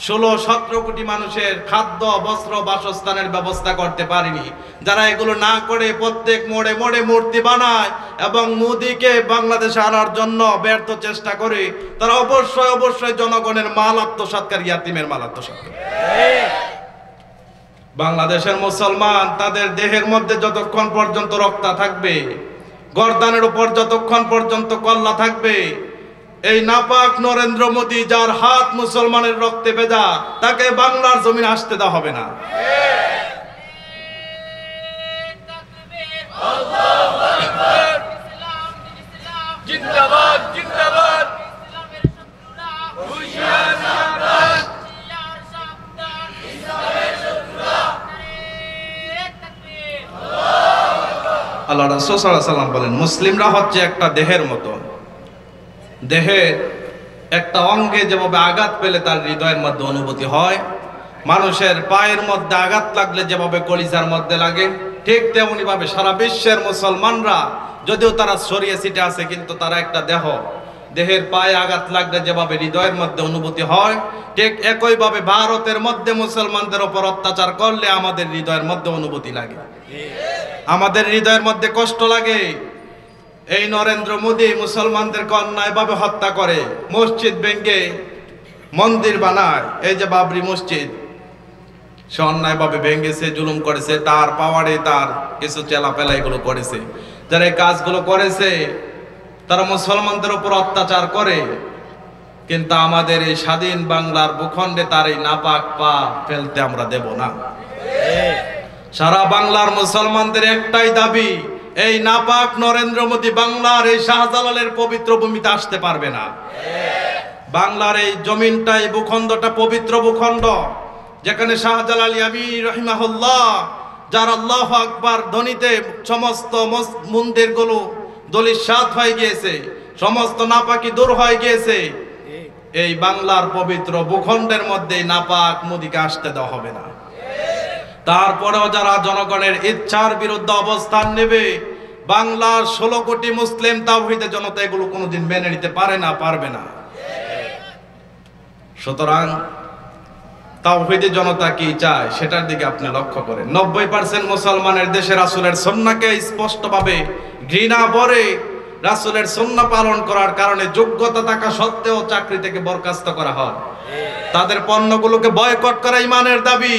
16-17 কোটি মানুষের খাদ্য, বস্ত্র, বাসস্থানের ব্যবস্থা করতে পারিনি। যারা এগুলো না করে প্রত্যেক মোড়ে মোড়ে মূর্তি বানায় এবং মোদিকে বাংলাদেশে আনার জন্য ব্যর্থ চেষ্টা করে, তারা অবশ্যই জনগণের মাল আত্মসাৎকারী, ইয়াতিমের মাল আত্মসাৎকারী। বাংলাদেশের মুসলমান তাদের দেহের মধ্যে যতক্ষণ পর্যন্ত রক্ত থাকবে, গর্দানের উপর যতক্ষণ পর্যন্ত কল্লা থাকবে, এই নাপাক নরেন্দ্র মোদী যার হাত মুসলমানের রক্তে ভেজা, তাকে বাংলার জমিন আসতে দেওয়া হবে না। আল্লাহ রাসূল সাল্লাল্লাহু আলাইহি ওয়াসাল্লাম বলেন, মুসলিমরা হচ্ছে একটা দেহের মতো। দেহে একটা অঙ্গে যেভাবে আঘাত পেলে তার হৃদয়ের মধ্যে অনুভূতি হয়, মানুষের পায়ের মধ্যে আঘাত লাগলে যেভাবে কলিজার মধ্যে লাগে, ঠিক তেমনি ভাবে সারা বিশ্বের মুসলমানরা, যদিও তারা ছড়িয়ে ছিটে আছে, কিন্তু তারা একটা দেহ। দেহের পায়ে আঘাত লাগলে যেভাবে হৃদয়ের মধ্যে অনুভূতি হয়, ঠিক একইভাবে ভারতের মধ্যে মুসলমানদের উপর অত্যাচার করলে আমাদের হৃদয়ের মধ্যে অনুভূতি লাগে, আমাদের হৃদয়ের মধ্যে কষ্ট লাগে। এই নরেন্দ্র মোদী মুসলমানদেরকে অন্যায়ভাবে হত্যা করে, মসজিদ ভেঙে মন্দির বানায়। এই যে বাবরি মসজিদ, সে অন্যায়ভাবে ভেঙেছে, জুলুম করেছে, তার পাওয়ারে তার কিছু চেলাপেলা এগুলো করেছে। যারা এই কাজগুলো করেছে তারা মুসলমানদের উপর অত্যাচার করে, কিন্তু আমাদের এই স্বাধীন বাংলার ভূখণ্ডে তার এই নাপাক পা ফেলতে আমরা দেব না। সারা বাংলার মুসলমানদের একটাই দাবি, এই নাপাক নরেন্দ্র মোদী বাংলার এই শাহজালালের পবিত্র ভূমিতে আসতে পারবে না। বাংলার এই জমিনটা, এই ভূখণ্ডটা পবিত্র ভূখণ্ড, যেখানে শাহজালাল আমির রাহিমাহুল্লাহ, যার আল্লাহু আকবার ধ্বনিতে সমস্ত মন্দিরগুলো দলিত হয়ে গিয়েছে, সমস্ত নাপাকি দূর হয়ে গিয়েছে। এই বাংলার পবিত্র ভূখণ্ডের মধ্যে নাপাক মোদীকে আসতে দেওয়া হবে না। তারপরেও যারা জনগণের ইচ্ছার বিরুদ্ধে অবস্থান নেবে, বাংলার 16 কোটি মুসলিম তাওহীদের জনতা এগুলো কোনোদিন মেনে নিতে পারে না, পারবে না। সুতরাং তাওহীদি জনতা কি চায় সেটার দিকে আপনি লক্ষ্য করেন। 90% মুসলমানের দেশে রাসূলের সুন্নাহকে স্পষ্টভাবে ঘৃণা করে, রাসূলের সুন্নাহ পালন করার কারণে যোগ্যতা থাকা সত্ত্বেও চাকরি থেকে বরখাস্ত করা হয়। তাদের পণ্যগুলোকে বয়কট করা ইমানের দাবি।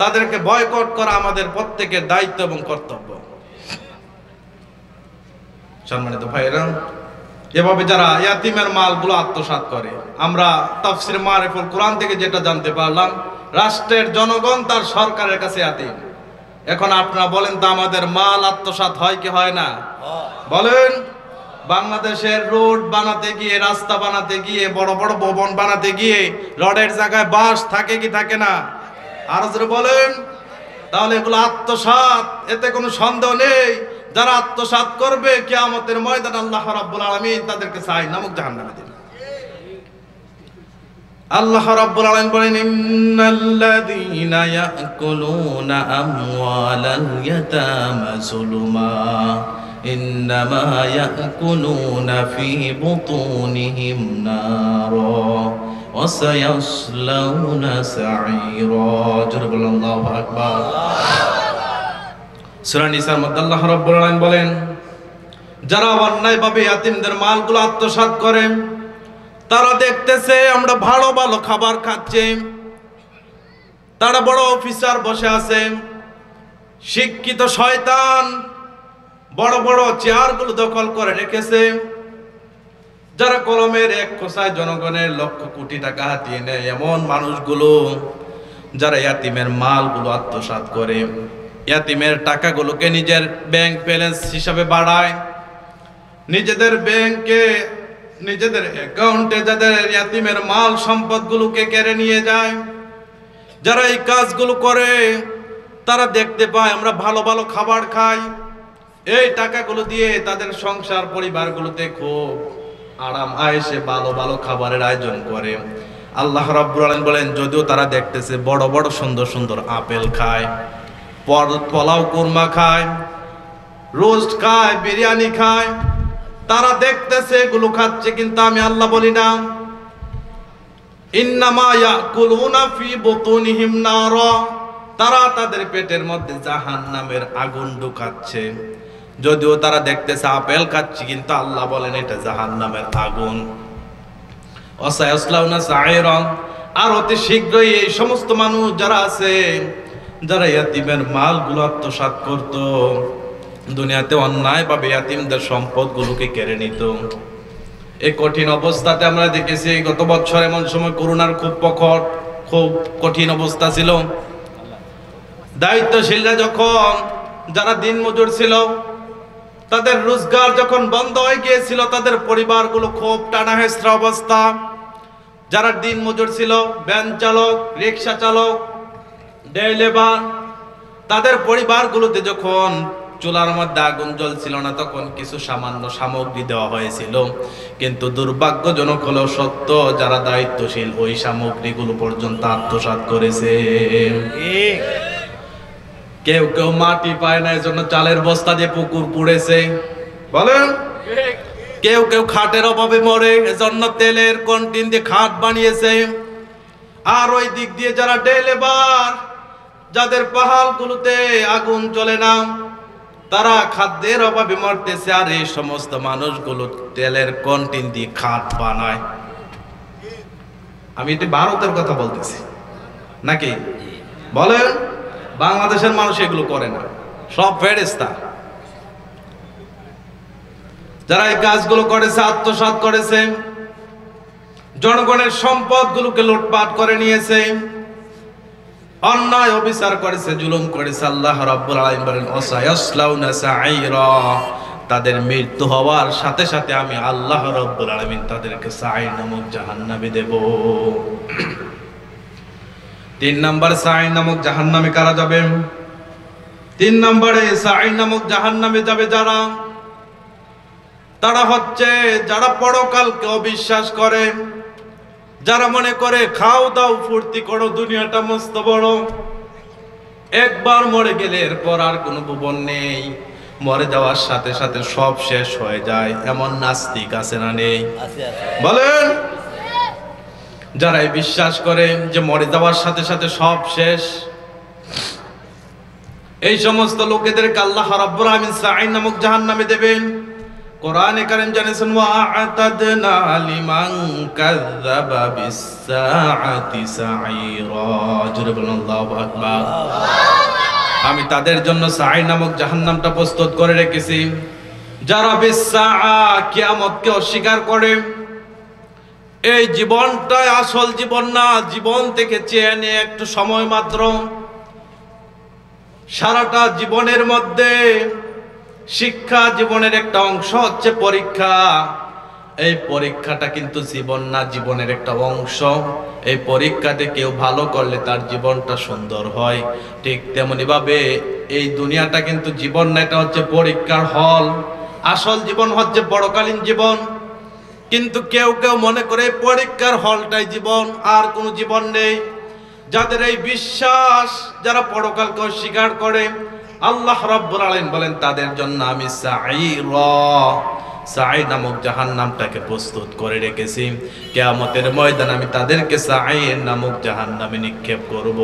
তাদেরকে বয়কট করা আমাদের প্রত্যেকের দায়িত্ব এবং কর্তব্য। সম্মানিত ভাইরা, এভাবে যারা ইয়াতিমের মালগুলো আত্মসাৎ করে, আমরা তাফসির মারিফুল কোরআন থেকে যেটা জানতে পারলাম, রাষ্ট্রের জনগণ তার সরকারের কাছে ইয়াতিম। এখন আপনারা বলেন তো, আমাদের মাল আত্মসাৎ হয় কি হয় না? বলেন। বাংলাদেশের রোড বানাতে গিয়ে, রাস্তা বানাতে গিয়ে, বড় বড় ভবন বানাতে গিয়ে রডের জায়গায় বাঁশ থাকে কি থাকে না? আরো জোরে বলেন। তাহলে এগুলো আত্মসাৎ, এতে কোনো সন্দেহ নেই। যারা আত্মসাৎ করবে কিয়ামতের ময়দানে আল্লাহ রাব্বুল আলামিন তাদেরকে ছাই নামক জাহান্নামে দিবেন। আল্লাহ রাব্বুল আলামিন বলেন, ইন্নাল্লাযীনা ইয়াকুলুনা আমওয়ালাল ইয়াতামা যুলমা ইন্নামা ইয়াকুলুনা ফী বুতুনিহিম নারা ওয়া সায়াসলাউনা সাঈরা। জোরে বলেন আল্লাহু আকবার। সূরা নিসার মধ্যে আল্লাহ রাব্বুল আলামিন বলেন, যারা অন্যায়ভাবে ইয়াতিমদের মালগুলো আত্মসাৎ করে, তারা দেখতেছে আমরা ভালো ভালো খাবার খাচ্ছি, তারা বড় অফিসার বসে আছে, শিক্ষিত শয়তান বড় বড় চেয়ারগুলো দখল করে রেখেছে, যারা কলমের এক খোসায় জনগণের লক্ষ কোটি টাকা হাতিয়ে নেয়, এমন মানুষগুলো যারা ইয়াতিমের মালগুলো আত্মসাৎ করে, ইয়াতিমের টাকাগুলোকে নিজের ব্যাংক ব্যালেন্স হিসাবে বাড়ায়, নিজেদের ব্যাংকে, নিজেদের অ্যাকাউন্টে যাদের ইয়াতিমের মাল সম্পদগুলোকে কেড়ে নিয়ে যায়, যারা এই কাজগুলো করে, তারা দেখতে পায় আমরা ভালো ভালো খাবার খাই, এই টাকাগুলো দিয়ে তাদের সংসার পরিবারগুলোতে খুব আরাম আয়েশে ভালো ভালো খাবারের আয়োজন করে। আল্লাহ রাব্বুল আলামিন বলেন, যদিও তারা দেখতেছে বড় বড় সুন্দর সুন্দর আপেল খায়, পোলাও কুরমা খায়, রোস্ট খায়, বিরিয়ানি খায়, তারা দেখতেছে এগুলো খাচ্ছে, কিন্তু আমি আল্লাহ বলি না, ইন্নামা ইয়াকুলুনা ফী বুতুনিহিম নারা, তারা তাদের পেটের মধ্যে জাহান্নামের আগুন ঢুকাচ্ছে। যদিও তারা দেখতেছে আপেল খাচ্ছে, কিন্তু আল্লাহ বলেন এটা জাহান্নামের আগুন। ওয়া সায়াসলাউনা সাঈরা, আর অতি শীঘ্রই এই সমস্ত মানুষ যারা আছে, যারা ইয়াতিমের মালগুলো আত্মসাৎ করত, দুনিয়াতে অন্যায়ভাবে ইয়াতিমদের সম্পদগুলোকে কেড়ে নিত, এই কঠিন অবস্থাতে আমরা দেখেছি গত বছর এমন সময় করোনার খুব কঠিন অবস্থা ছিল। দায়িত্বশীলরা যখন, যারা দিনমজুর ছিল, তাদের রোজগার যখন বন্ধ হয়ে গিয়েছিল, তাদের পরিবারগুলো খুব টানা হেঁচড়া অবস্থা। যারা দিনমজুর ছিল, ভ্যান চালক, রিক্সা চালক, ডে লেবার, তাদের পরিবারগুলোতে যখন চুলার মধ্যে আগুন জ্বলছিল না, তখন কিছু সামান্য সামগ্রী দেওয়া হয়েছিল, কিন্তু দুর্ভাগ্যজনক হলেও সত্য, যারা দায়িত্বশীল ওই সামগ্রীগুলো পর্যন্ত আত্মসাৎ করেছে। কেউ কেউ মাটি পায় না, এজন্য চালের বস্তা দিয়ে পুকুর পুড়েছে, বলেন। কেউ কেউ খাটের অভাবে মরে, এজন্য তেলের কন্টিন দিয়ে খাট বানিয়েছে। আর ওই দিক দিয়ে যারা ডে লেবার, যাদের পাহাড়গুলোতে আগুন চলে না, তারা খাদ্যের অভাবে মরতেছে, আর এই সমস্ত মানুষগুলো তেলের কন্টিন দিয়ে খাট বানায়। আমি এটি ভারতের কথা বলতেছি নাকি? বলেন। বাংলাদেশের মানুষ এগুলো করে না, সব ফেরেশতা। যারা এই কাজগুলো করেছে, আত্মসাৎ করেছে, জনগণের সম্পদগুলোকে লুটপাট করে নিয়েছে, অন্যায় অবিচার করেছে, জুলুম করেছে, আল্লাহ রাব্বুল আলামিন বলেন, ওয়াসায়াসলাউনা সাঈরা, তাদের মৃত্যু হওয়ার সাথে সাথে আমি আল্লাহ রাব্বুল আলামিন তাদেরকে সাঈর নামক জাহান্নামে দেব। 3 নম্বর সাঈর নামক জাহান্নামে কারা যাবে? 3 নম্বরে সাঈর নামক জাহান্নামে যাবে যারা, তারা হচ্ছে যারা পরকালকে অবিশ্বাস করে, যারা মনে করে খাও দাও ফুর্তি করো, দুনিয়াটা মস্ত বড়, একবার মরে গেলে এরপর আর কোনো ভুবন নেই, মরে যাওয়ার সাথে সাথে সব শেষ হয়ে যায়, এমন নাস্তিক আছে না নেই? বলেন। যারা বিশ্বাস করে যে মরে যাওয়ার সাথে সাথে সব শেষ, এই সমস্ত লোকেদেরকে আল্লাহ রাব্বুল আলামিন সাঈর নামক জাহান্নামে দেবেন। কোরআনে কারীম জানিয়েছেন ওয়া আ'তাদনা লিমান কাযযাবা বিস-সাআতি সাঈরা। জোরে বলুন আল্লাহু আকবার। আমি তাদের জন্য সাঈর নামক জাহান্নামটা প্রস্তুত করে রেখেছি যারা বিস-সাআ কিয়ামতকে অস্বীকার করে। এই জীবনটাই আসল জীবন না, জীবন থেকে চেয়ে নিয়ে একটু সময় মাত্র। সারাটা জীবনের মধ্যে শিক্ষা জীবনের একটা অংশ হচ্ছে পরীক্ষা। এই পরীক্ষাটা কিন্তু জীবন না, জীবনের একটা অংশ। এই পরীক্ষাতে কেউ ভালো করলে তার জীবনটা সুন্দর হয়। ঠিক তেমনি ভাবে এই দুনিয়াটা কিন্তু জীবন না, এটা হচ্ছে পরীক্ষার হল। আসল জীবন হচ্ছে পরকালীন জীবন। কিন্তু কেউ কেউ মনে করে পরীক্ষার হলটাই জীবন, আর কোনো জীবন নেই। যাদের এই বিশ্বাস, যারা পরকালকে অস্বীকার করে, আল্লাহ রাব্বুল আলামিন বলেন তাদের জন্য আমি সাঈর নামক জাহান্নামটাকে প্রস্তুত করে রেখেছি। কিয়ামতের ময়দানে আমি তাদেরকে সাঈর নামক জাহান্নামে নিক্ষেপ করব।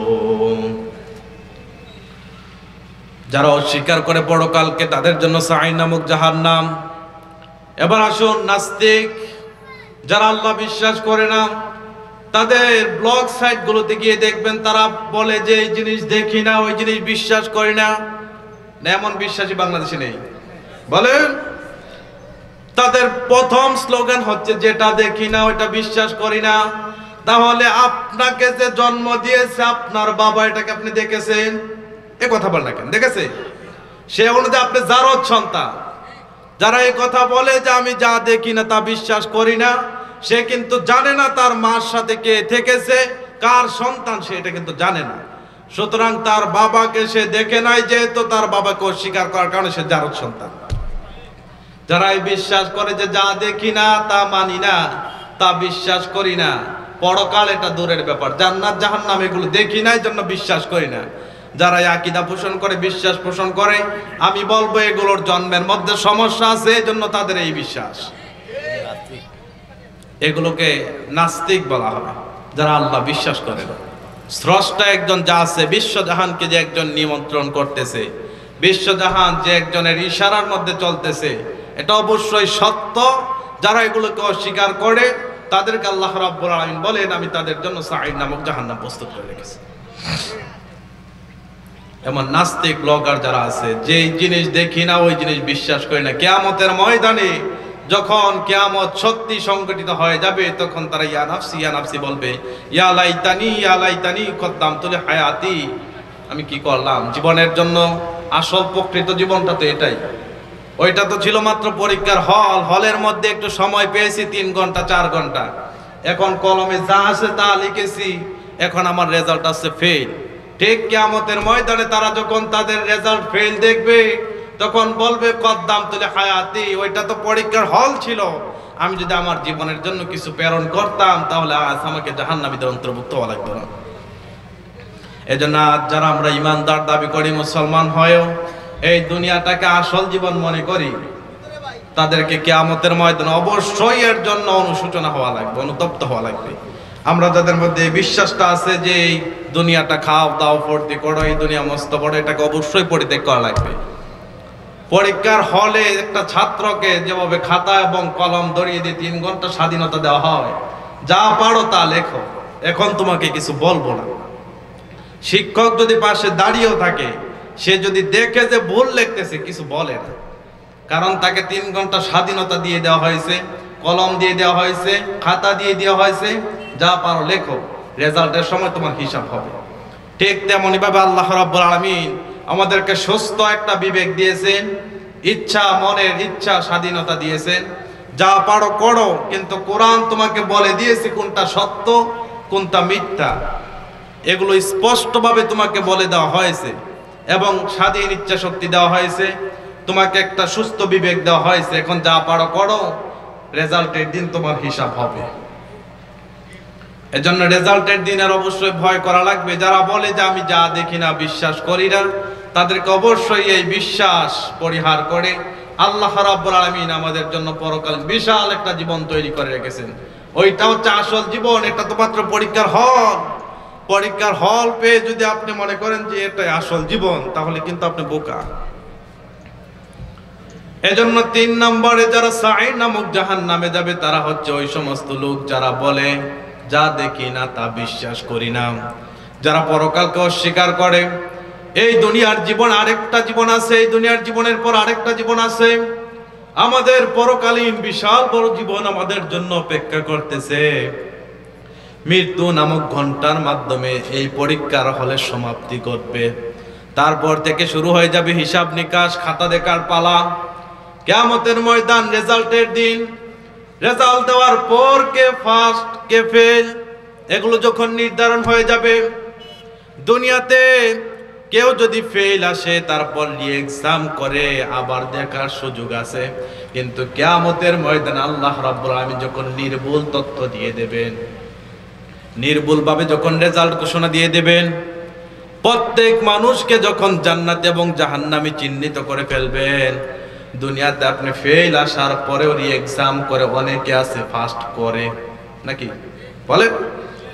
যারা অস্বীকার করে পরকালকে, তাদের জন্য সাঈর নামক জাহান্নাম। এবার আসুন নাস্তিক, যারা আল্লাহ বিশ্বাস করে না, তাদের ব্লগ সাইটগুলোতে গিয়ে দেখবেন তারা বলে যে এই জিনিস দেখি না, ওই জিনিস বিশ্বাস করি না। এমন বিশ্বাসী বাংলাদেশে নেই। বলেন, তাদের প্রথম স্লোগান হচ্ছে যেটা দেখি না ওইটা বিশ্বাস করি না। তাহলে আপনাকে যে জন্ম দিয়েছে আপনার বাবা, এটাকে আপনি দেখেছেন? এ কথা বল না কেন? দেখেছে? সে অনুযায়ী আপনি জারদ সন্তান। যারা এই কথা বলে যে আমি যা দেখি না তা বিশ্বাস করি না, সে কিন্তু জানে না তার মার সাথে কে থেকেছে, কার সন্তান সে এটা কিন্তু জানে না। সুতরাং তার বাবাকে সে দেখে নাই, যেহেতু তার বাবাকে অস্বীকার করার কারণে সে জারদ সন্তান। যারা এই বিশ্বাস করে যে যা দেখি না তা মানি না, তা বিশ্বাস করি না, পরকাল এটা দূরের ব্যাপার, জান্নাত জাহান্নাম এগুলো দেখি না, এই জন্য বিশ্বাস করি না, যারা এই আকীদা পোষণ করে, বিশ্বাস পোষণ করে, আমি বলবো এগুলোর জন্মের মধ্যে সমস্যা আছে, এই জন্য তাদের এই বিশ্বাস। এগুলোকে নাস্তিক বলা হবে, যারা আল্লাহ বিশ্বাস করে না। স্রষ্টা একজন যা আছে, বিশ্বজাহানকে যে একজন নিয়ন্ত্রণ করতেছে, বিশ্বজাহান যে একজনের ইশারার মধ্যে চলতেছে, এটা অবশ্যই সত্য। যারা এগুলোকে অস্বীকার করে তাদেরকে আল্লাহ রাব্বুল আলামিন বলেন আমি তাদের জন্য সাঈর নামক জাহান্নাম প্রস্তুত করে রেখেছি। এমন নাস্তিক ব্লগার যারা আছে, যে জিনিস দেখি না ওই জিনিস বিশ্বাস করি না, কিয়ামতের ময়দানে যখন কিয়ামত সত্যি সংগঠিত হয়ে যাবে, তখন তারা ইয়া নাফসি বলবে, ইয়া লাইতানি কদ্দামতু লি হায়াতি। আমি কি করলাম জীবনের জন্য? আসল প্রকৃত জীবনটা তো এটাই। ওইটা তো ছিল মাত্র পরীক্ষার হল। হলের মধ্যে একটু সময় পেয়েছি 3 ঘন্টা 4 ঘন্টা, এখন কলমে যা আছে তা লিখেছি, এখন আমার রেজাল্ট আসছে ফেল। ঠিক কিয়ামতের ময়দানে তারা যখন তাদের রেজাল্ট ফেল দেখবে, তখন বলবে কদ্দামতু লি হায়াতি, ওইটা তো পরীক্ষার হল ছিল। আমি যদি আমার জীবনের জন্য কিছু প্রেরণ করতাম, তাহলে আজ আমাকে জাহান্নামীদের অন্তর্ভুক্ত হওয়া লাগতো না। এজন্য আজ যারা আমরা ইমানদার দাবি করি, মুসলমান হয়েও এই দুনিয়াটাকে আসল জীবন মনে করি, তাদেরকে কিয়ামতের ময়দানে অবশ্যই এর জন্য অনুশোচনা হওয়া লাগবে, অনুতপ্ত হওয়া লাগবে। আমরা যাদের মধ্যে বিশ্বাসটা আছে যে এই দুনিয়াটা খাও দাও ফুর্তি করো, এই দুনিয়া মস্ত বড়, এটাকে অবশ্যই পরিত্যাগ করা লাগবে। পরীক্ষার হলে একটা ছাত্রকে যেভাবে খাতা এবং কলম ধরিয়ে দিয়ে 3 ঘন্টা স্বাধীনতা দেওয়া হয়, যা পারো তা লেখো, এখন তোমাকে কিছু বলবো না। শিক্ষক যদি পাশে দাঁড়িয়েও থাকে, সে যদি দেখে যে ভুল লিখতেছে, কিছু বলে না, কারণ তাকে 3 ঘন্টা স্বাধীনতা দিয়ে দেওয়া হয়েছে, কলম দিয়ে দেওয়া হয়েছে, খাতা দিয়ে দেওয়া হয়েছে, যা পারো লেখো, রেজাল্টের সময় তোমার হিসাব হবে। ঠিক তেমনি ভাবে আল্লাহ রাব্বুল আলামিন আমাদেরকে সুস্থ একটা বিবেক দিয়েছেন, ইচ্ছা, মনের ইচ্ছা স্বাধীনতা দিয়েছেন, যা পারো করো, কিন্তু কোরআন তোমাকে বলে দিয়েছে কোনটা সত্য কোনটা মিথ্যা, এগুলো স্পষ্টভাবে তোমাকে বলে দেওয়া হয়েছে, এবং স্বাধীন ইচ্ছা শক্তি দেওয়া হয়েছে, তোমাকে একটা সুস্থ বিবেক দেওয়া হয়েছে। এখন যা পারো করো, রেজাল্টের দিন তোমার হিসাব হবে। এজন্য রেজাল্টের দিনের অবশ্যই ভয় করা লাগবে। যারা বলে যে আমি যা দেখি না বিশ্বাস করি না, তাদেরকে অবশ্যই এই বিশ্বাস পরিহার করে আল্লাহ রাব্বুল আলামিন আমাদের জন্য পরকাল বিশাল একটা জীবন তৈরি করে রেখেছেন। ওইটা হচ্ছে আসল জীবন, এটা তো মাত্র পরীক্ষার হল। পরীক্ষার হল পেয়ে যদি আপনি মনে করেন যে এটাই আসল জীবন, তাহলে কিন্তু আপনি বোকা। এজন্য 3 নম্বরে যারা সাঈর নামক জাহান্নামে যাবে তারা হচ্ছে ওই সমস্ত লোক যারা বলে যা দেখি না তা বিশ্বাস করি না, যারা পরকালকে অস্বীকার করে। এই দুনিয়ার জীবন আরেকটা জীবন আছে, এই দুনিয়ার জীবনের পর আরেকটা জীবন আছে। আমাদের পরকালীন বিশাল বড় জীবন আমাদের জন্য অপেক্ষা করতেছে। মৃত্যু নামক ঘন্টার মাধ্যমে এই পরীক্ষার হলে সমাপ্তি ঘটবে। তারপর থেকে শুরু হয়ে যাবে হিসাব নিকাশ, খাতা দেখার পালা, কিয়ামতের ময়দান, রেজাল্টের দিন। রেজাল্ট দেওয়ার পর কে ফার্স্ট কে ফেল এগুলো যখন নির্ধারণ হয়ে যাবে, দুনিয়াতে কেউ যদি ফেল আসে তারপর এক্সাম করে আবার দেখার সুযোগ আছে। কিন্তু কিয়ামতের ময়দানে আল্লাহ রাব্বুল আলামিন যখন নির্ভুল তথ্য দিয়ে দেবেন, নির্ভুল ভাবে যখন রেজাল্ট ঘোষণা দিয়ে দেবেন, প্রত্যেক মানুষকে যখন জান্নাত এবং জাহান্নামে চিহ্নিত করে ফেলবেন, দুনিয়াতে আপনি ফেল আসার পরেও এক্সাম করে অনেকে আছে ফার্স্ট করে নাকি বলে,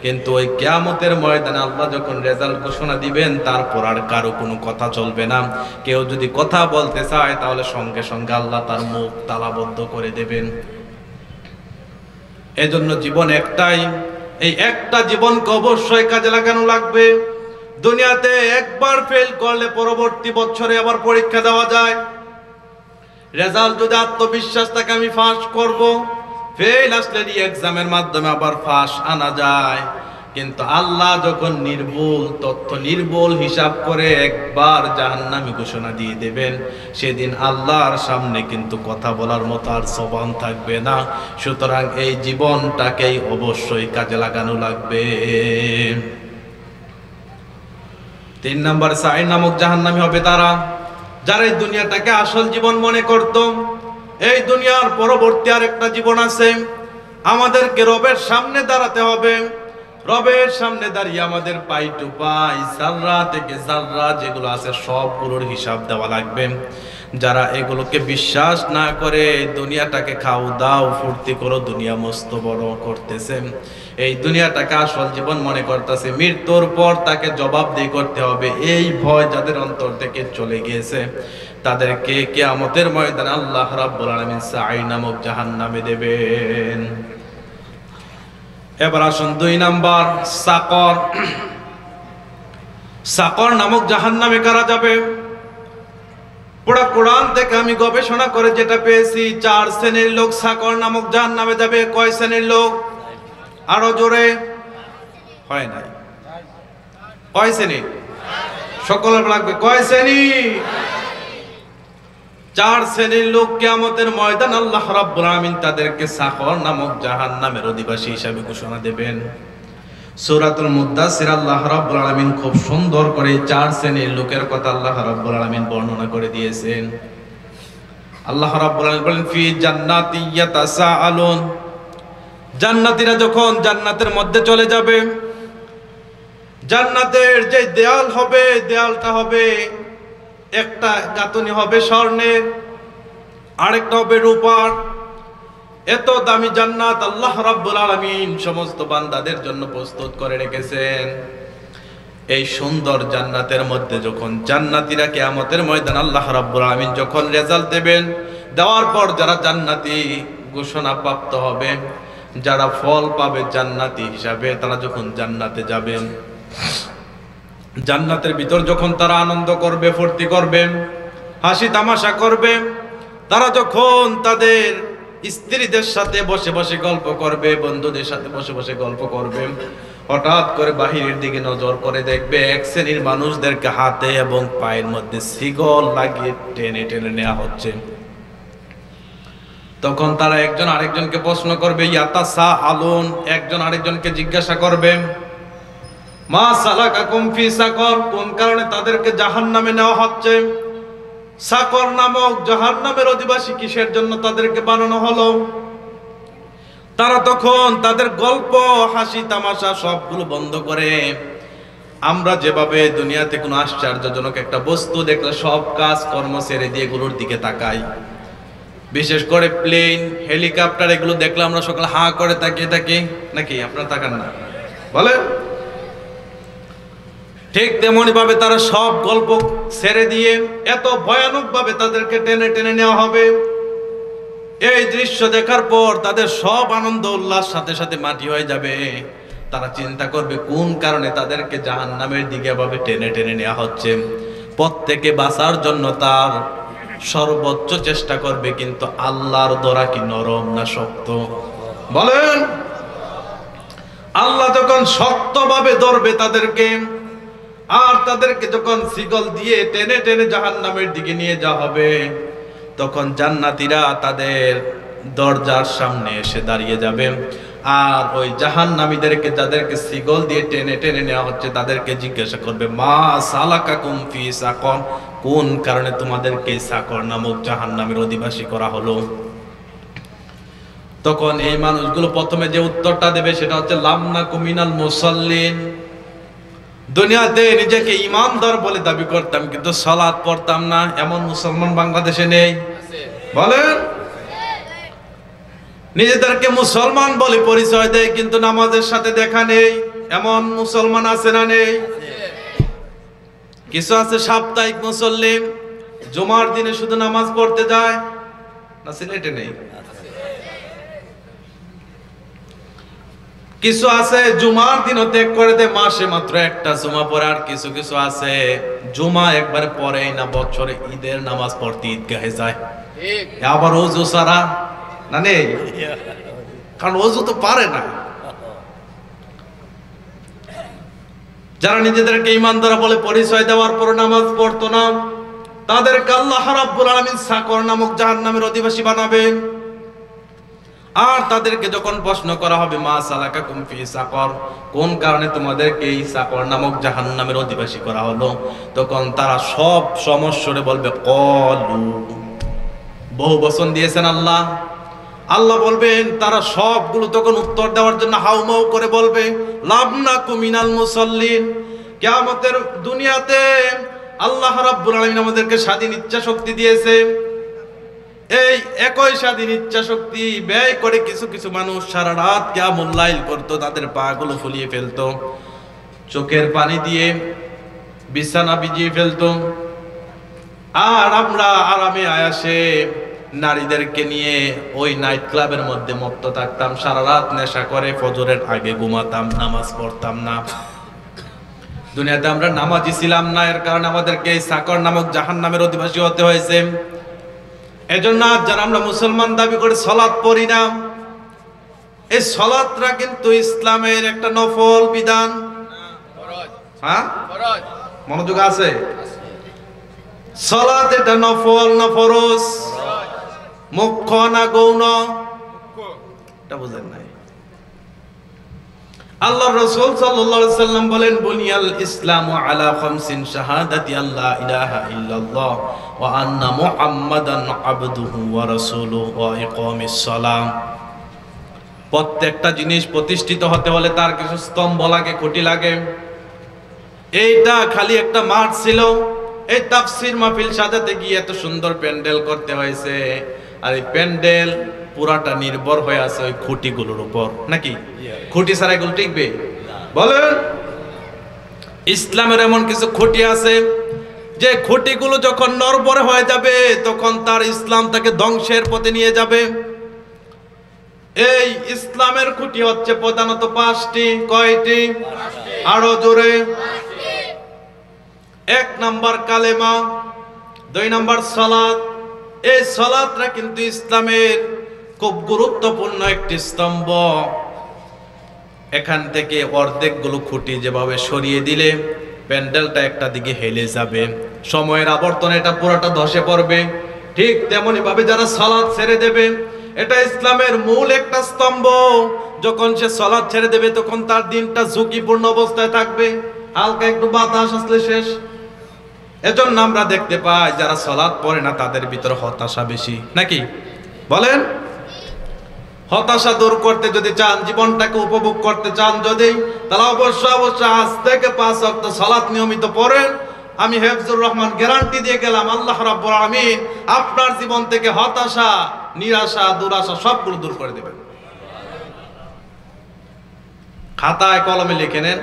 কিন্তু ওই কিয়ামতের ময়দানে আল্লাহ যখন রেজাল্ট ঘোষণা দিবেন তারপর আর কারো কোনো কথা চলবে না। কেউ যদি কথা বলতে চায় তাহলে সঙ্গে সঙ্গে আল্লাহ তার মুখ তালাবদ্ধ করে দেবেন। এজন্য জীবন একটাই, এই একটা জীবনকে অবশ্যই কাজে লাগানো লাগবে। দুনিয়াতে একবার ফেল করলে পরবর্তী বছরে আবার পরীক্ষা দেওয়া যায়। রেজাল্ট যদি আত্মবিশ্বাস থাকে আমি ফার্স্ট করব, ফেল আসলে এক্সামের মাধ্যমে আবার ফার্স্ট আনা যায়। কিন্তু আল্লাহ যখন নির্ভুল তথ্য, নির্ভুল হিসাব করে একবার জাহান্নামী ঘোষণা দিয়ে দেবেন, সেদিন আল্লাহর সামনে কিন্তু কথা বলার মতো আর জবান থাকবে না। সুতরাং এই জীবনটাকেই অবশ্যই কাজে লাগানো লাগবে। 3 নম্বর সাঈর নামক জাহান্নামী হবে তারা যারা এই দুনিয়াটাকে আসল জীবন মনে করত। এই দুনিয়ার পরবর্তী আরেকটা জীবন আছে, আমাদেরকে রবের সামনে দাঁড়াতে হবে। রবের সামনে দাঁড়িয়ে আমাদের পাই টু পাই, জাররা থেকে জাররা যেগুলো আছে সবগুলোর হিসাব দেওয়া লাগবে। যারা এগুলোকে বিশ্বাস না করে দুনিয়াটাকে খাও দাও ফুর্তি করো, দুনিয়া মস্ত বড় করতেছে, এই দুনিয়াটাকে আসল জীবন মনে করতেছে, মৃত্যুর পর তাকে জবাবদিহি করতে হবে, এই ভয় যাদের অন্তর থেকে চলে গিয়েছে তাদেরকে কিয়ামতের ময়দানে আল্লাহ রাব্বুল আলামিন সাঈর নামক জাহান্নামে দেবেন। এবার আসুন 2 নাম্বার সাকর। সাকর নামক জাহান্নামে কারা যাবে? পুরা কোরআন থেকে আমি গবেষণা করে যেটা পেয়েছি 4 শ্রেণীর লোক সাকর নামক জাহান্নামে যাবে। কয় শ্রেণীর লোক? আরো জোরে হয় নাই। কয় শ্রেণী? সকলের লাগবে। কয় শ্রেণী? 4 শ্রেণীর লোক কিয়ামতের ময়দান আল্লাহ রাব্বুল আলামিন তাদেরকে সাকর নামক জাহান্নামের অধিবাসী হিসাবে ঘোষণা দেবেন। সূরাতুল মুদ্দাসির আল্লাহ রাব্বুল আলামিন খুব সুন্দর করে 4 শ্রেণীর লোকের কথা আল্লাহ রাব্বুল আলামিন বর্ণনা করে দিয়েছেন। আল্লাহ রাব্বুল আলামিন বলেন ফি জান্নাতি ইয়াতাসাআলুন, জান্নাতীরা যখন জান্নাতের মধ্যে চলে যাবে, জান্নাতের যে দেয়াল হবে, দেয়ালটা হবে একটা গাঁথনি হবে স্বর্ণের, আরেকটা হবে রূপার। এত দামি জান্নাত আল্লাহ রাব্বুল আলামিন সমস্ত বান্দাদের জন্য প্রস্তুত করে রেখেছেন। এই সুন্দর জান্নাতের মধ্যে যখন জান্নাতীরা কিয়ামতের ময়দান আল্লাহ রাব্বুল আলামিন যখন রেজাল্ট দেবেন, দেওয়ার পর যারা জান্নাতি ঘোষণা প্রাপ্ত হবে, যারা ফল পাবে জান্নাতি হিসাবে, তারা যখন জান্নাতে যাবেন, জান্নাতের ভিতর যখন তারা আনন্দ করবে, ফুর্তি করবে, হাসি তামাশা করবে, তারা যখন তাদের স্ত্রীদের সাথে বসে বসে গল্প করবে, বন্ধুদের সাথে বসে বসে গল্প করবে, হঠাৎ করে বাহিরের দিকে নজর করে দেখবে 1 শ্রেণীর মানুষদেরকে হাতে এবং পায়ের মধ্যে শিকল লাগিয়ে টেনে টেনে নেওয়া হচ্ছে। তখন তারা একজন আরেকজনকে প্রশ্ন করবে, ইয়াতাসাআলুন, একজন আরেকজনকে জিজ্ঞাসা করবে, মা সালাকাকুম ফি সাকর, কোন কারণে তাদেরকে জাহান্নামে নেওয়া হচ্ছে? সাকর নামক জাহান্নামের অধিবাসী কিসের জন্য তাদেরকে বানানো হলো? তারা তখন তাদের গল্প, হাসি তামাশা সবগুলো বন্ধ করে, আমরা যেভাবে দুনিয়াতে কোনো আশ্চর্যজনক একটা বস্তু দেখলে সব কাজ কর্ম ছেড়ে দিয়ে এগুলোর দিকে তাকাই, বিশেষ করে প্লেন, হেলিকপ্টার, এগুলো দেখলে আমরা সকালে হাঁ করে তাকিয়ে থাকি নাকি? আপনারা তাকান না? বলে ঠিক তেমনি ভাবে তারা সব গল্প ছেড়ে দিয়ে এত ভয়ানক ভাবে তাদেরকে টেনে টেনে নেওয়া হবে। এই দৃশ্য দেখার পর তাদের সব আনন্দ উল্লাস সাথে সাথে মাটি হয়ে যাবে। তারা চিন্তা করবে কোন কারণে তাদেরকে জাহান্নামের দিকে ভাবে টেনে টেনে নেওয়া হচ্ছে। প্রত্যেকে বাঁচার জন্য তার সর্বোচ্চ চেষ্টা করবে, কিন্তু আল্লাহর দরা কি নরম না শক্ত? বলেন। আল্লাহ যখন শক্তভাবে ধরবে তাদেরকে, আর তাদেরকে যখন শিকল দিয়ে টেনে টেনে জাহান্নামের দিকে নিয়ে যাওয়া হবে, তখন জান্নাতীরা তাদের দরজার সামনে এসে দাঁড়িয়ে যাবে। আর ওই জাহান্নামীদেরকে যাদেরকে শিকল দিয়ে টেনে টেনে নেওয়া হচ্ছে তাদেরকে জিজ্ঞাসা করবে, মা সালাকাকুম ফি সাকর, কোন কারণে তোমাদেরকে সাকর নামক জাহান্নামের অধিবাসী করা হলো? তখন এই মানুষগুলো প্রথমে যে উত্তরটা দেবে সেটা হচ্ছে লামনাকু মিনাল মুসাল্লিন। দুনিয়াতে নিজেকে ইমানদার বলে দাবি করতাম, কিন্তু সালাত পড়তাম না, এমন মুসলমান বাংলাদেশে নেই? বলেন। নিজেদেরকে মুসলমান বলে পরিচয় দেয়, কিন্তু নামাজের সাথে দেখা নেই, এমন মুসলমান আছে না নেই? কিছু আছে সাপ্তাহিক মুসল্লি, জুমার দিনে শুধু নামাজ পড়তে যায়, না সিলেটে নেই? কিছু আছে জুমার দিনও ত্যাগ করে দেয়, মাসে মাত্র একটা জুমা পড়ে। আর কিছু কিছু আছে জুমা একবারে পড়েই না, বছরে ঈদের নামাজ পড়তে ঈদগাহে যায়। আবার ওযু ছাড়া না নেই, কারণ ওযু তো পারে না। যারা নিজেদেরকে ইমানদার বলে পরিচয় দেওয়ার পর নামাজ পড়তো না, তাদেরকে আল্লাহ রাব্বুল আলামিন সাকর নামক জাহান্নামের অধিবাসী বানাবেন। আর তাদেরকে যখন প্রশ্ন করা হবে, মা সালাকাকুম ফি সাকর, কোন কারণে তোমাদেরকে এই সাকর নামক জাহান্নামের অধিবাসী করা হলো, তখন তারা সব সমস্যরে বলবে ক্বালু। বহু বচন দিয়েছেন আল্লাহ। আল্লাহ বলবেন, তারা সবগুলো তখন উত্তর দেওয়ার জন্য হাউমাউ করে বলবে, লামনাকু মিনাল মুসাল্লিন। কিয়ামতের দুনিয়াতে আল্লাহ রাব্বুল আলামিন আমাদেরকে স্বাধীন ইচ্ছা শক্তি দিয়েছে। এই একই স্বাধীন ইচ্ছা শক্তি ব্যয় করে কিছু কিছু মানুষ সারা রাত কিয়ামুল লাইল করতো, তাদের পা গুলো ফুলিয়ে ফেলতো, চোখের পানি দিয়ে বিছানা ভিজিয়ে ফেলতো। আর আমরা আরামে আয়াসে নারীদেরকে নিয়ে ওই নাইট ক্লাবের মধ্যে মত্ত থাকতাম, সারা রাত নেশা করে ফজরের আগে ঘুমাতাম, নামাজ পড়তাম না। দুনিয়াতে আমরা নামাজি ছিলাম না, এর কারণে আমাদেরকে এই সাকর নামক জাহান্নামের অধিবাসী হতে হয়েছে। এজন্য যারা আমরা মুসলমান দাবি করে সালাত পড়ি না, এই সালাতটা কিন্তু ইসলামের একটা নফল বিধান। হ্যাঁ, মনোযোগ আছে? সালাত এটা নফল না ফরজ? মুখ্য না গৌণ? এটা বুঝেন নাই। আল্লাহর রাসূল সাল্লাল্লাহু আলাইহি সাল্লাম বলেন, বুনিয়াল ইসলামু আলা খামসিন শাহাদাতি আল্লা ইলাহা ইল্লাল্লাহ ওয়া আন্না মুহাম্মাদান আবদুহু ওয়া রাসূলুহু ওয়া ইকামিস সালাম। প্রত্যেকটা জিনিস প্রতিষ্ঠিত হতে হলে তার কিছু স্তম্ভ লাগে, খুঁটি লাগে। এইটা খালি একটা মাঠ ছিল, এই তাফসীর মাহফিল সাজাতে গিয়ে এত সুন্দর প্যান্ডেল করতে হয়েছে। আর এই প্যান্ডেল পুরাটা নির্ভর হয়ে আছে ওই খুঁটিগুলোর উপর, নাকি? খুঁটি ছাড়া এগুলো টিকবে? বলেন। ইসলামের এমন কিছু খুঁটি আছে যে খুঁটিগুলো যখন নড়বড়ে হয়ে যাবে তখন তার ইসলাম তাকে ধ্বংসের পথে নিয়ে যাবে। এই ইসলামের খুঁটি হচ্ছে প্রধানত 5টি। কয়টি? আরো জোরে। 1 নাম্বার কালেমা, 2 নাম্বার সালাত। এই সালাতটা কিন্তু ইসলামের খুব গুরুত্বপূর্ণ একটি স্তম্ভ। এখান থেকে অর্ধেকগুলো খুঁটি যেভাবে সরিয়ে দিলে প্যান্ডেলটা একটা দিকে হেলে যাবে, সময়ের আবর্তনে এটা পুরোটা ধসে পড়বে, ঠিক তেমনি ভাবে যারা সালাত ছেড়ে দেবে, এটা ইসলামের মূল একটা স্তম্ভ। যখন সে সালাত ছেড়ে দেবে তখন তার দিনটা ঝুঁকিপূর্ণ অবস্থায় থাকবে, হালকা একটু বাতাস আসলে শেষ। এজন্য আমরা দেখতে পাই যারা সালাত পড়ে না তাদের ভিতরে হতাশা বেশি, নাকি? বলেন। হতাশা দূর করতে যদি চান, জীবনটাকে উপভোগ করতে চান যদি, তাহলে অবশ্যই আজ থেকে 5 ওয়াক্ত সালাত নিয়মিত পড়েন। আমি হেফজুর রহমান গ্যারান্টি দিয়ে গেলাম, আল্লাহ রাব্বুল আলামিন আপনার জীবন থেকে হতাশা, নিরাশা, দুরাশা সবগুলো দূর করে দেবেন। খাতায় কলমে লিখে নেন,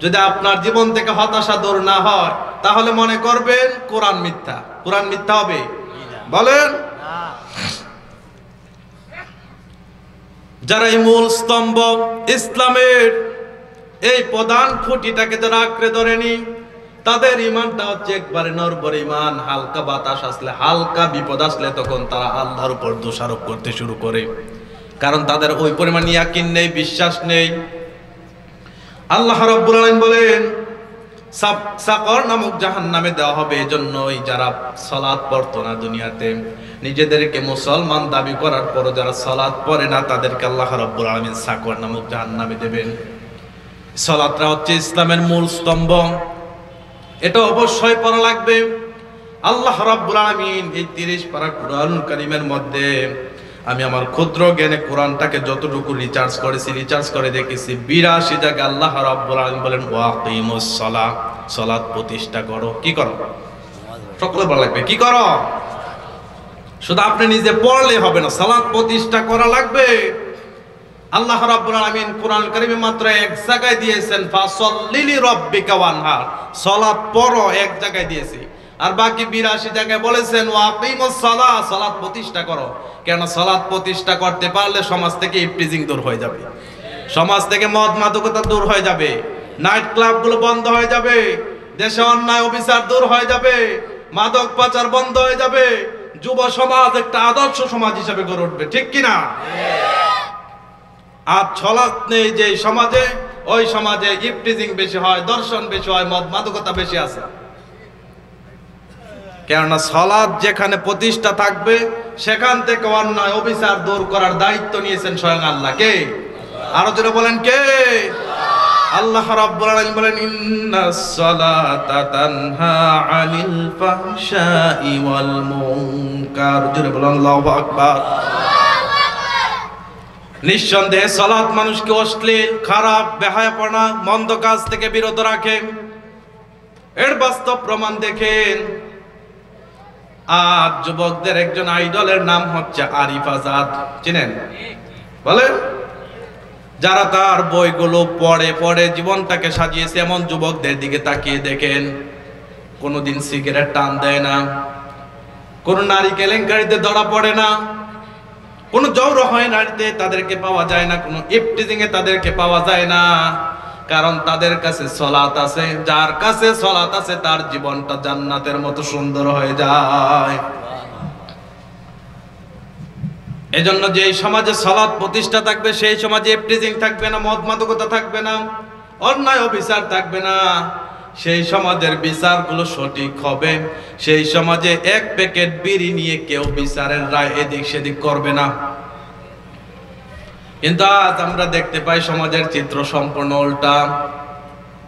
যদি আপনার জীবন থেকে হতাশা দূর না হয় তাহলে মনে করবেন কোরআন মিথ্যা। কোরআন মিথ্যা হবে? বলেন। যারা এই মূল স্তম্ভ ইসলামের এই প্রধান খুঁটিটাকে যারা আঁকড়ে ধরেনি, তাদের ইমানটা হচ্ছে একবারে নরবর ইমান। হালকা বাতাস আসলে, হালকা বিপদ আসলে তখন তারা আল্লাহর উপর দোষারোপ করতে শুরু করে, কারণ তাদের ওই পরিমাণ ইয়াকিন নেই, বিশ্বাস নেই। আল্লাহ রাব্বুল আলামিন বলেন সাকর নামক জাহান্নামে দেওয়া হবে এজন্যই যারা সালাত পড়তো না দুনিয়াতে, নিজেদেরকে মুসলমান দাবি করার পর যারা সালাত পড়ে না, তাদেরকে আল্লাহ রাব্বুল আলামিন সাকর নামক জাহান্নামে দেবেন। সালাতটা হচ্ছে ইসলামের মূল স্তম্ভ, এটা অবশ্যই পড়া লাগবে। আল্লাহ রাব্বুল আলামিন এই 30 পারা কুরআনুল কারীমের মধ্যে আমি আমার ক্ষুদ্র জ্ঞানে কোরআনটাকে যতটুকু রিচার্জ করে দেখেছি 82 জায়গায় আল্লাহ রাব্বুল আলামিন বলেন ওয়াকিমুস সালাহ, সালাত প্রতিষ্ঠা করো। কি করো? সকলে বলা লাগবে কি করো? শুধু আপনি নিজে পড়লে হবে না, সালাত প্রতিষ্ঠা করা লাগবে। আল্লাহ রাব্বুল আলামিন কোরআন কারীমে মাত্র এক জায়গায় দিয়েছেন ফাসাল্লি লিরাব্বিকা ওয়ানহার, সালাত পড়ো, এক জায়গায় দিয়েছি। আর বাকি 82 জায়গায় বলেছেন ওয়াকিমুস সালাহ, সালাত প্রতিষ্ঠা করো। কেন? সালাত প্রতিষ্ঠা করতে পারলে সমাজ থেকে ইফটিজিং দূর হয়ে যাবে, সমাজ থেকে মদ মাদকতা দূর হয়ে যাবে, নাইট ক্লাবগুলো বন্ধ হয়ে যাবে, দেশে অন্যায় অবিচার দূর হয়ে যাবে, মাদক পাচার বন্ধ হয়ে যাবে, যুব সমাজ একটা আদর্শ সমাজ হিসেবে গড়ে উঠবে। ঠিক কিনা? আর সালাত নেই যে সমাজে, ওই সমাজে ইফটিজিং বেশি হয়, দর্শন বেশি হয়, মদ মাদকতা বেশি আছে। কেননা সালাত যেখানে প্রতিষ্ঠা থাকবে সেখান থেকে অন্যায় অবিচার দূর করার দায়িত্ব নিয়েছেন স্বয়ং আল্লাহ। কে? আরো জোরে বলেন কে? আল্লাহ রাব্বুল আলামিন বলেন ইন্নাস সালাতা তানহা আনিল ফাহশাই ওয়াল মুনকার। জোরে বলেন আল্লাহু আকবার। নিঃসন্দেহে সালাত মানুষকে অশ্লীল, খারাপ, বেহায়াপনা, মন্দ কাজ থেকে বিরত রাখে। এর বাস্তব প্রমাণ দেখেন। আর যুবকদের একজন আইডলের নাম হচ্ছে আরিফ আজাদ, চিনেন? বলেন। যারা তার বইগুলো পড়ে পড়ে জীবনটাকে সাজিয়েছে, এমন যুবকদের দিকে তাকিয়ে দেখেন কোনোদিন সিগারেট টান দেয় না, কোন নারী কেলেঙ্কারিতে ধরা পড়ে না, কোন জৌর হয় নারীতে তাদেরকে পাওয়া যায় না, কোন ইফটিজিং এ তাদেরকে পাওয়া যায় না। কারণ তাদের কাছে সালাত আছে। যার কাছে সালাত আছে তার জীবনটা জান্নাতের মতো সুন্দর হয়ে যায়। এজন্য যে সমাজে সালাত প্রতিষ্ঠা থাকবে সেই সমাজে ইফটিজিং থাকবে না, মদ মাদকতা থাকবে না, অন্যায় অবিচার থাকবে না, সেই সমাজের বিচারগুলো সঠিক হবে। সেই সমাজে এক প্যাকেট বিড়ি নিয়ে কেউ বিচারের রায় এদিক সেদিক করবে না। কিন্তু আজ আমরা দেখতে পাই সমাজের চিত্র সম্পূর্ণ উল্টা।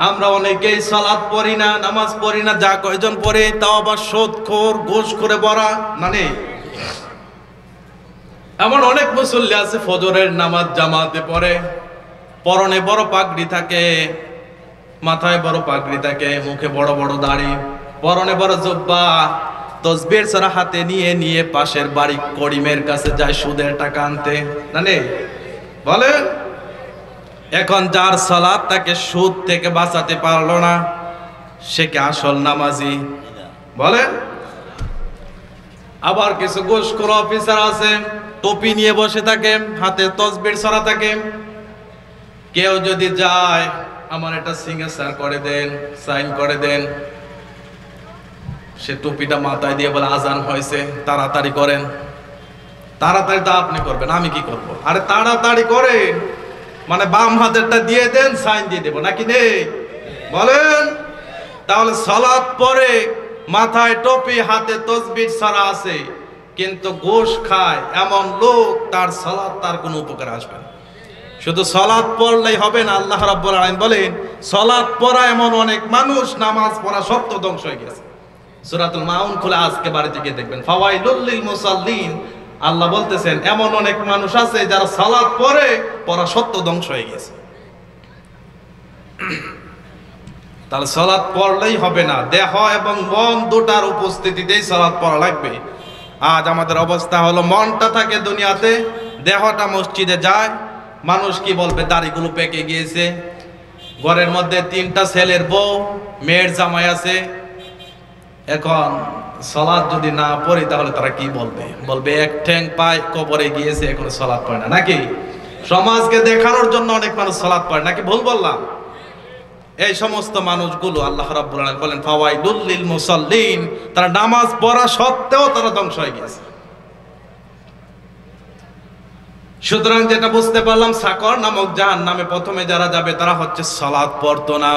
আমরা অনেকেই সালাত পড়ি না, নামাজ পড়ি না, যা কয়জন পড়ে তাও আবার সুদখোর, ঘুষ করে ভরা। মানে এমন অনেক মুসল্লি আছে ফজরের নামাজ জামাতে পড়ে, পরনে বড় পাগড়ি থাকে, মাথায় বড় পাগড়ি থাকে, মুখে বড় বড় দাড়ি, পরনে বড় জুব্বা, তসবির ছাড়া হাতে নিয়ে নিয়ে পাশের বাড়ি করিমের কাছে যায় সুদের টাকা আনতে। জানে? বলেন। এখন যার সালাত তাকে সুদ থেকে বাঁচাতে পারলো না, সে কি আসল নামাজি? বলেন। আবার কিছু ঘুষখোর অফিসার আছে, টুপি নিয়ে বসে থাকে, হাতে তসবির ছড়া থাকে। কেউ যদি যায় আমার এটা সিগনেচার করে দেন, সাইন করে দেন, সে টুপিটা মাথায় দিয়ে বলে আজান হয়েছে, তাড়াতাড়ি করেন। তাড়াতাড়ি তা আপনি করবেন, আমি কি করব? আরে তাড়াতাড়ি করেন, মানে বাম হাতেরটা দিয়ে দেন, সাইন দিয়ে দেব নাকি নেই? বলেন। তাহলে সালাত পড়ে, মাথায় টুপি, হাতে তসবির ছড়া আছে, কিন্তু ঘুষ খায় এমন লোক, তার সালাত তার কোনো উপকার আসবে না। শুধু সালাত পড়লেই হবে না। আল্লাহ রাব্বুল আলামিন বলেন সালাত পড়া এমন অনেক মানুষ নামাজ পড়া সত্য ধ্বংস হয়ে গেছে। সূরাতুল মাউন খুলে আজকে বাড়িতে গিয়ে দেখবেন ফাওয়াইলুল লিল মুসাল্লিন। আল্লাহ বলতেছেন এমন অনেক মানুষ আছে যারা সালাত পড়ে পড়া সত্য ধ্বংস হয়ে গেছে। তাহলে সালাত পড়লেই হবে না, দেহ এবং মন দুটার উপস্থিতিতেই সালাত পড়া লাগবে। আজ আমাদের অবস্থা হলো মনটা থাকে দুনিয়াতে, দেহটা মসজিদে যায়। মানুষ কি বলবে? দাড়িগুলো পেকে গিয়েছে, ঘরের মধ্যে 3টা ছেলের বউ, মেয়ের জামাই আছে। এখন সালাত যদি না পড়ি তাহলে তারা কি বলবে? বলবে এক ঠ্যাং পায় কবরে গিয়েছে, এখন সালাত পড়ে না। নাকি সমাজকে দেখানোর জন্য অনেক মানুষ সালাত পড়ে, নাকি ভুল বললাম? এই সমস্ত মানুষগুলো আল্লাহ রাব্বুল আলামিন বলেন ফাওয়াইলুল লিল মুসাল্লিন, তারা নামাজ পড়া সত্ত্বেও তারা ধ্বংস হয়ে গেছে। সুতরাং যেটা বুঝতে পারলাম, সাকর নামক জাহান্নামে প্রথমে যারা যাবে তারা হচ্ছে সালাত পড়তো না।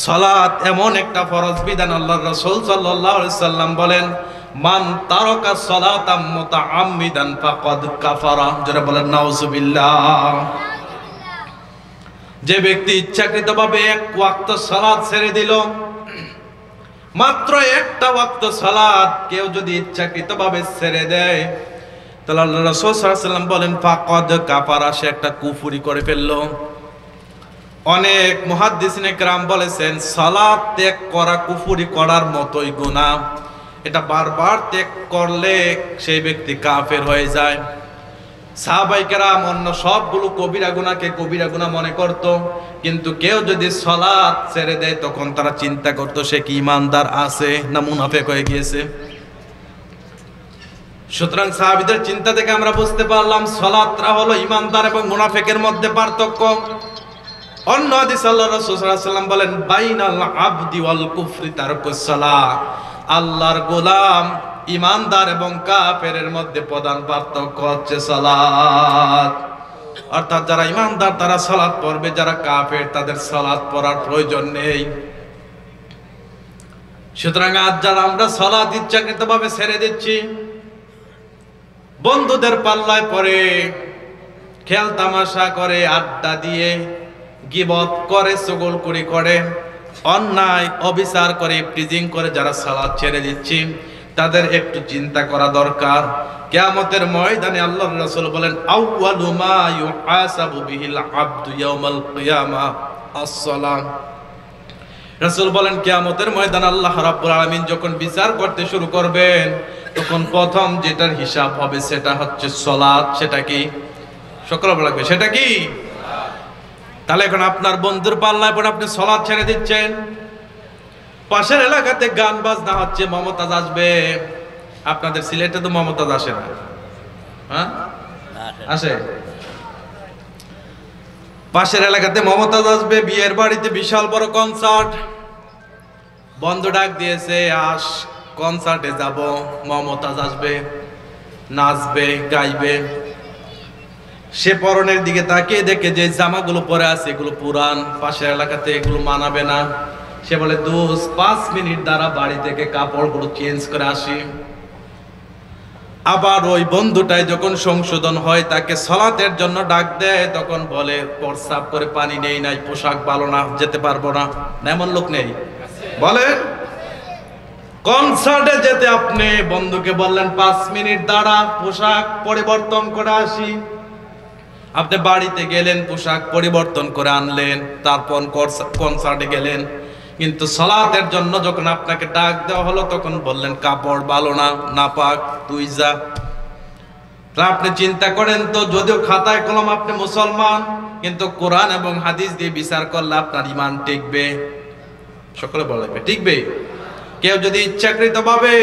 সালাত এমন একটা ফরজ বিধান, আল্লাহর রাসূল সাল্লাল্লাহু আলাইহি সাল্লাম বলেন মান তারাকা সালাতাম মুতাআম্মিদান ফাকাদ কাফারা। যারা বলেন নাউজুবিল্লাহ। যে ব্যক্তি ইচ্ছাকৃতভাবে এক ওয়াক্ত সালাত ছেড়ে দিল, মাত্র একটা ওয়াক্ত সালাত কেউ যদি ইচ্ছাকৃতভাবে ছেড়ে দেয়, তাহলে আল্লাহর রাসূল সাল্লাল্লাহু আলাইহি ওয়াসাল্লাম বলেন ফাকাদ কাফারা, সে একটা কুফরি করে ফেললো। অনেক মুহাদ্দিসিনে কেরাম বলেছেন সালাত ত্যাগ করা কুফরি করার মতোই গুনাহ। এটা বারবার ত্যাগ করলে সেই ব্যক্তি কাফের হয়ে যায়। সাহাবায়ে কেরাম অন্য সবগুলো কবিরা গুনাহকে কবিরা গুনাহ মনে করত, কিন্তু কেউ যদি সালাত ছেড়ে দেয় তখন তারা চিন্তা করত সে কি ঈমানদার আছে না মুনাফিক হয়ে গিয়েছে। সুতরাং সাহাবীদের চিন্তা থেকে আমরা বুঝতে পারলাম সালাতটা হলো ঈমানদার এবং মুনাফিকের মধ্যে পার্থক্য। অন্য হাদিসে আল্লাহর রাসূল সাল্লাল্লাহু আলাইহি ওয়াসাল্লাম বলেন বাইনাল আবদি ওয়াল কুফরি তারকুস সালাহ, আল্লাহর গোলাম ঈমানদার এবং কাফেরের মধ্যে প্রধান পার্থক্য হচ্ছে সালাত। অর্থাৎ যারা ঈমানদার তারা সালাত পড়বে, যারা কাফের তাদের সালাত পড়ার প্রয়োজন নেই। সুতরাং আজ যারা আমরা সালাত ইচ্ছাকৃতভাবে ছেড়ে দিচ্ছি, বন্ধুদের পাল্লায় পড়ে খেল তামাশা করে, আড্ডা দিয়ে গীবত করে, চগলখড়ি করে, অন্যায় অবিচার করে, প্রিজিং করে যারা সালাত ছেড়ে দিচ্ছি, তাদের একটু চিন্তা করা দরকার। কিয়ামতের ময়দানে আল্লাহর রাসূল বলেন আউয়ালু মা ইউহাসাবু বিহিল আবদু ইয়াউমাল কিয়ামাহ আস-সালাম। রাসূল বলেন কিয়ামতের ময়দানে আল্লাহ রাব্বুল আলামিন যখন বিচার করতে শুরু করবেন, তখন প্রথম যেটার হিসাব হবে সেটা হচ্ছে সালাত। সেটা কি? সকলে বলবে সেটা কি? তাহলে এখন আপনার বন্ধুর পাল্লায় পড়ে আপনি সালাত ছেড়ে দিচ্ছেন, পাশের এলাকাতে গান বাজনা হচ্ছে, মমতাজ আসবে। আপনাদের সিলেটে তো মমতাজ আসে না, হ্যাঁ আসে? পাশের এলাকাতে মমতাজ আসবে, বিয়ের বাড়িতে বিশাল বড় কনসার্ট, বন্ধু ডাক দিয়েছে আস কনসার্টে যাব, মমতাজ আসবে, নাচবে, গাইবে। সে পরনের দিকে তাকিয়ে দেখে যে জামাগুলো পরে আছে এগুলো পুরান, পাশের এলাকাতে এগুলো মানাবে না। সে বলে দোস্ত 5 মিনিট দ্বারা বাড়ি থেকে কাপড়গুলো চেঞ্জ করে আসি। আবার ওই বন্ধুটাই যখন সংশোধন হয়, তাকে সালাতের জন্য ডাক দেয়, তখন বলে প্রস্রাব করে পানি নেই নাই, পোশাক ভালো না, যেতে পারবো না। এমন লোক নেই? বলে কনসার্টে যেতে আপনি বন্ধুকে বললেন 5 মিনিট দ্বারা পোশাক পরিবর্তন করে আসি, আপনি বাড়িতে গেলেন, পোশাক পরিবর্তন করে আনলেন, তারপর কনসার্টে গেলেন, কিন্তু সালাতের জন্য যখন আপনাকে ডাক দেওয়া হলো তখন বললেন কাপড় ভালো না, নাপাক, তুই যা। আপনি চিন্তা করেন তো, যদিও খাতায় কলম আপনি মুসলমান, কিন্তু কোরআন এবং হাদিস দিয়ে বিচার করলে আপনার ঈমান টিকবে? সকলে বলবে টিকবে? কেউ যদি ইচ্ছাকৃতভাবে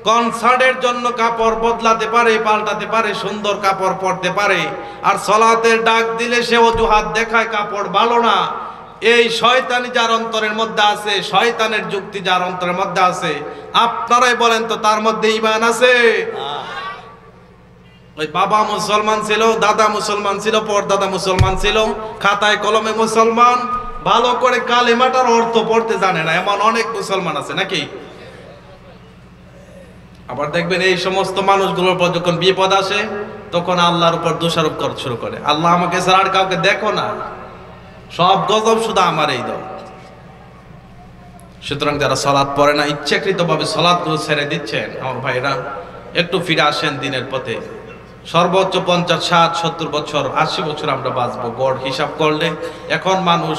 কনসার্টের জন্য কাপড় বদলাতে পারে, পাল্টাতে পারে, সুন্দর কাপড় পরতে পারে, আর সালাতের ডাক দিলে সে অজুহাত দেখায় কাপড় ভালো না, এই শয়তানি যার অন্তরের মধ্যে আছে, শয়তানের যুক্তি যার অন্তরের মধ্যে আছে, আপনারাই বলেন তো তার মধ্যে ঈমান আছে? ওই বাবা মুসলমান ছিল, দাদা মুসলমান ছিল, পরদাদা মুসলমান ছিল, খাতায় কলমে মুসলমান, ভালো করে কালেমাটার অর্থ পড়তে জানে না, এমন অনেক মুসলমান আছে নাকি? আবার দেখবেন এই সমস্ত মানুষগুলোর উপর যখন বিপদ আসে তখন আল্লাহর উপর দোষারোপ করা শুরু করে, আল্লাহ আমাকে ছাড়া আর কাউকে দেখো না, সব গজব শুধু আমার এই দল। সুতরাং যারা সালাত পড়ে না, ইচ্ছাকৃতভাবে সালাতগুলো ছেড়ে দিচ্ছেন, আমার ভাইরা একটু ফিরে আসেন দিনের পথে। সর্বোচ্চ 50, 60, 70 বছর, 80 বছর আমরা বাঁচবো গড় হিসাব করলে। এখন মানুষ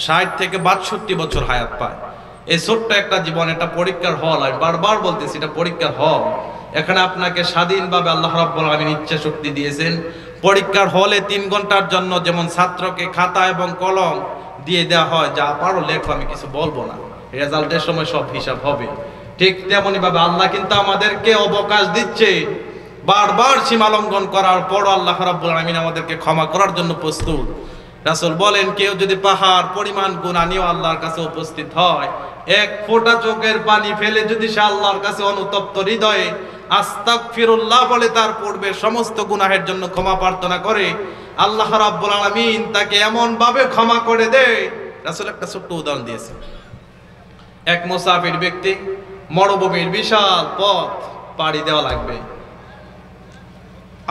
60 থেকে 62 বছর হায়াত পায়। এই ছোট্ট একটা জীবন, এটা পরীক্ষার হল। আমি বারবার বলতেছি এটা পরীক্ষার হল। এখানে আপনাকে স্বাধীনভাবে আল্লাহ রাব্বুল আলামিন ইচ্ছা শক্তি দিয়েছেন, পরীক্ষার হলে 3 ঘন্টার জন্য যেমন ছাত্রকে খাতা এবং কলম দিয়ে দেওয়া হয়, যা পারো লেখো, আমি কিছু বলবো না, রেজাল্টের সময় সব হিসাব হবে, ঠিক তেমনি ভাবে আল্লাহ কিন্তু আমাদেরকে অবকাশ দিচ্ছে। বারবার সীমা লঙ্ঘন করার পরও আল্লাহ রাব্বুল আলামিন আমাদেরকে ক্ষমা করার জন্য প্রস্তুত। রাসূল বলেন, কেউ যদি পাহাড় পরিমাণ গুনাহ নিয়ে আল্লাহর কাছে উপস্থিত হয়, এক ফোঁটা চোখের পানি ফেলে যদি সে আল্লাহর কাছে অনুতপ্ত হৃদয়ে আস্তাগফিরুল্লাহ বলে তার পূর্বের সমস্ত গুনাহের জন্য ক্ষমা প্রার্থনা করে, আল্লাহ রাব্বুল আলামিন তাকে এমন ভাবে ক্ষমা করে দেয়। রাসূল একটা ছোট্ট উদাহরণ দিয়েছে। এক মুসাফির ব্যক্তি, মরুভূমির বিশাল পথ পাড়ি দেওয়া লাগবে।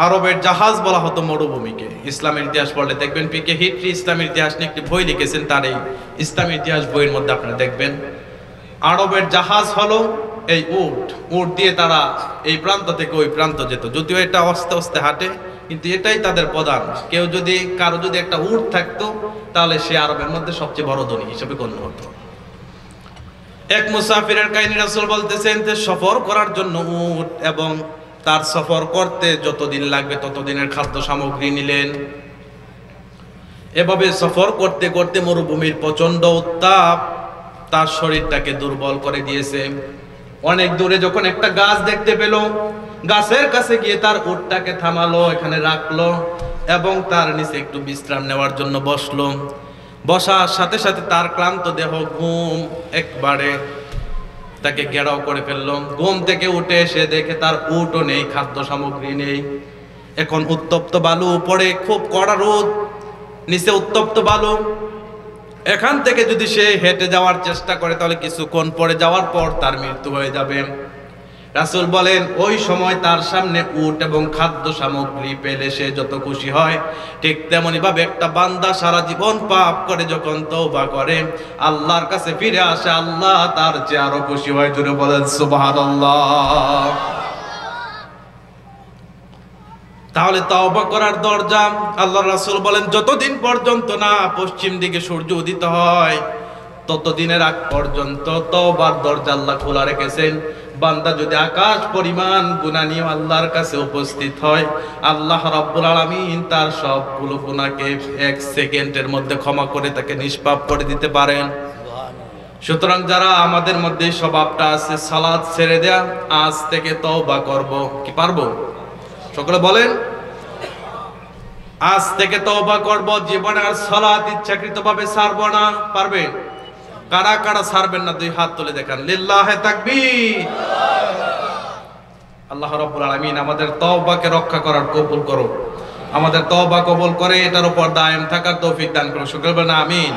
আরবের জাহাজ বলা হতো মরুভূমিকে। ইসলামের ইতিহাস পড়লে দেখবেন, পিকে হিটরি ইসলামের ইতিহাস নিয়ে একটি বই লিখেছেন, তার এই ইসলামের ইতিহাস বইয়ের মধ্যে আপনারা দেখবেন আরবের জাহাজ হলো এই উট। উট দিয়ে তারা এই প্রান্ত থেকে ওই প্রান্ত যেত, যদিও এটা আস্তে আস্তে হাঁটে, কিন্তু এটাই তাদের প্রধান। কারো যদি একটা উট থাকতো, তাহলে সে আরবের মধ্যে সবচেয়ে বড় ধনী হিসেবে গণ্য হতো। এক মুসাফিরের কাহিনী রাসূল বলতেছেন, সফর করার জন্য উট এবং তার সফর করতে যতদিন লাগবে ততদিনের খাদ্য সামগ্রী নিলেন। এভাবে সফর করতে করতে মরুভূমির প্রচন্ড উত্তাপ তার শরীরটাকে দুর্বল করে দিয়েছে। অনেক দূরে যখন একটা গাছ দেখতে পেল, গাছের কাছে গিয়ে তার উটটাকে থামালো, এখানে রাখলো এবং তার নিচে একটু বিশ্রাম নেওয়ার জন্য বসলো। বসার সাথে সাথে তার ক্লান্ত দেহ ঘুম একবারে তাকে ঘেরাও করে ফেললো। ঘুম থেকে উঠে এসে দেখে তার উটও নেই, খাদ্য সামগ্রী নেই। এখন উত্তপ্ত বালু, উপরে খুব কড়া রোদ, নিচে উত্তপ্ত বালু। এখান থেকে যদি সে হেঁটে যাওয়ার চেষ্টা করে, তাহলে কিছুক্ষণ পরে যাওয়ার পর তার মৃত্যু হয়ে যাবে। রাসূল বলেন, ওই সময় তার সামনে উট এবং খাদ্য সামগ্রী পেলে সে যত খুশি হয়, ঠিক তেমনি ভাবে একটা বান্দা সারা জীবন পাপ করে যখন তওবা করে, আল্লাহর কাছে ফিরে আসে, আল্লাহ তার চেয়ে আরো খুশি হয়। জোরে বলেন সুবহানাল্লাহ। তাহলে তওবা করার দরজা, আল্লাহর রাসূল বলেন, যতদিন পর্যন্ত না পশ্চিম দিকে সূর্য উদিত হয়, ততদিনের আগ পর্যন্ত তওবার দরজা আল্লাহ খোলা রেখেছেন। বান্দা যদি আকাশ পরিমাণ গুনাহ নিয়ে আল্লাহর কাছে উপস্থিত হয়, আল্লাহ রাব্বুল আলামিন তার সবগুলো গুনাহকে 1 সেকেন্ডের মধ্যে ক্ষমা করে তাকে নিষ্পাপ করে দিতে পারেন। সুতরাং যারা আমাদের মধ্যে স্বভাবটা আছে সালাত ছেড়ে দেয়া, আজ থেকে তওবা করব, কি পারবো? সকলে বলেন, আজ থেকে তওবা করব, জীবনে আর সালাত ইচ্ছাকৃতভাবে ছাড়ব না। পারবেন? কারা কারা ছাড়বেন না, দুই হাত তুলে দেখান। লিল্লাহে তাকবীর। আল্লাহ রাব্বুল আলামিন আমাদের তওবাকে রক্ষা করার কবুল করো, আমাদের তওবা কবুল করে এটার উপর দায়েম থাকার তৌফিক দান করো। সকলে বলেন আমিন।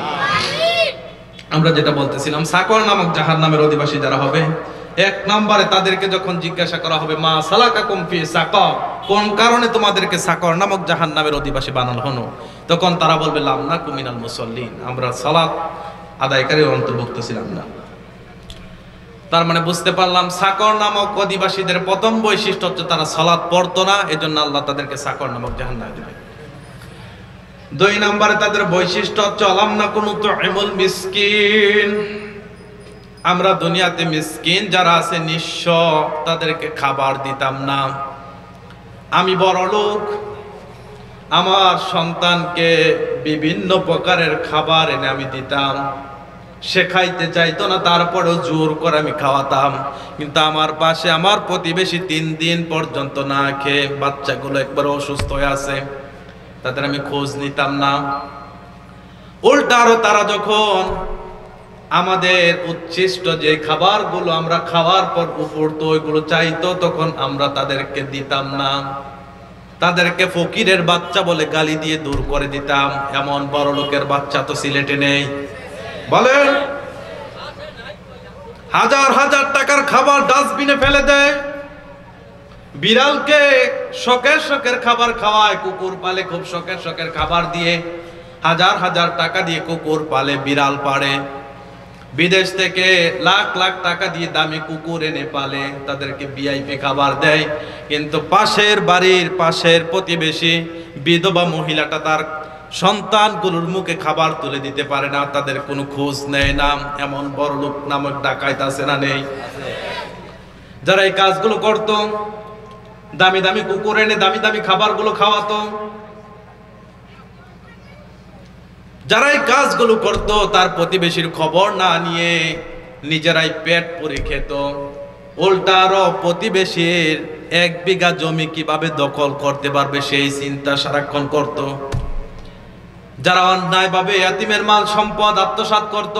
আমরা যেটা বলতেছিলাম, সাকর নামক জাহান্নামের অধিবাসী যারা হবে, 1 নম্বরে তাদেরকে যখন জিজ্ঞাসা করা হবে, মা সালাকাকুম ফি সাকর, কোন কারণে তোমাদেরকে সাকর নামক জাহান্নামের অধিবাসী বানানো হলো, তখন তারা বলবে, লাম নাকু মিনাল মুসাল্লিন, আমরা সালাত আদায়কারীর অন্তর্ভুক্ত ছিলাম না। তার মানে বুঝতে পারলাম, সাকর নামক অধিবাসীদের প্রথম বৈশিষ্ট্য হচ্ছে তারা সালাত পড়তো না, এজন্য আল্লাহ তাদেরকে সাকর নামক জাহান্নামে দেবে। 2 নম্বরে তাদের বৈশিষ্ট্য হচ্ছে আলাম নাকুন তুইমুল মিসকিন, আমরা দুনিয়াতে মিসকিন যারা আছে নিঃস্ব, তাদেরকে খাবার দিতাম না। আমি বড় লোক, আমার সন্তানকে বিভিন্ন প্রকারের খাবার এনে আমি দিতাম, সে খাইতে চাইতো না, তারপরেও জোর করে আমি খাওয়াতাম। কিন্তু আমার পাশে আমার প্রতিবেশী 3 দিন পর্যন্ত না খেয়ে, বাচ্চাগুলো একবার অসুস্থ হয়ে আছে, তাদের আমি খোঁজ নিতাম না। উল্টা আরো তারা যখন আমাদের উচ্ছিষ্ট যে খাবারগুলো আমরা খাওয়ার পর উপরতো ওইগুলো চাইতো, তখন আমরা তাদেরকে দিতাম না, তাদেরকে ফকিরের বাচ্চা বলে গালি দিয়ে দূর করে দিতাম। এমন বড় লোকের বাচ্চা তো সিলেটে নেই, বলেন? হাজার হাজার টাকার খাবার ডাস্টবিনে ফেলে দেয়, বিড়ালকে শখের শখের খাবার খাওয়ায়, কুকুর পালে খুব শখের শখের খাবার দিয়ে, হাজার হাজার টাকা দিয়ে কুকুর পালে, বিড়াল পাড়ে, বিদেশ থেকে লাখ লাখ টাকা দিয়ে দামি কুকুর এনে পালে, তাদেরকে ভিআইপি খাবার দেয়। কিন্তু পাশের বাড়ির পাশের প্রতিবেশী বিধবা মহিলাটা তার সন্তানগুলোর মুখে খাবার তুলে দিতে পারে না, তাদের কোনো খোঁজ নেয় না। এমন বড় লোক নামক ডাকাইত আছে না নেই? যারা এই কাজগুলো করতো, দামি দামি কুকুর এনে দামি দামি খাবারগুলো খাওয়াতো, যারা এই কাজগুলো করত তার প্রতিবেশীর খবর না নিয়ে নিজেরাই পেট পুরে খেত, উল্টা আরো প্রতিবেশীর 1 বিঘা জমি কিভাবে দখল করতে পারবে সেই চিন্তা সারাক্ষণ করত। যারা অন্যায়ভাবে ইয়াতিমের মাল সম্পদ আত্মসাৎ করত,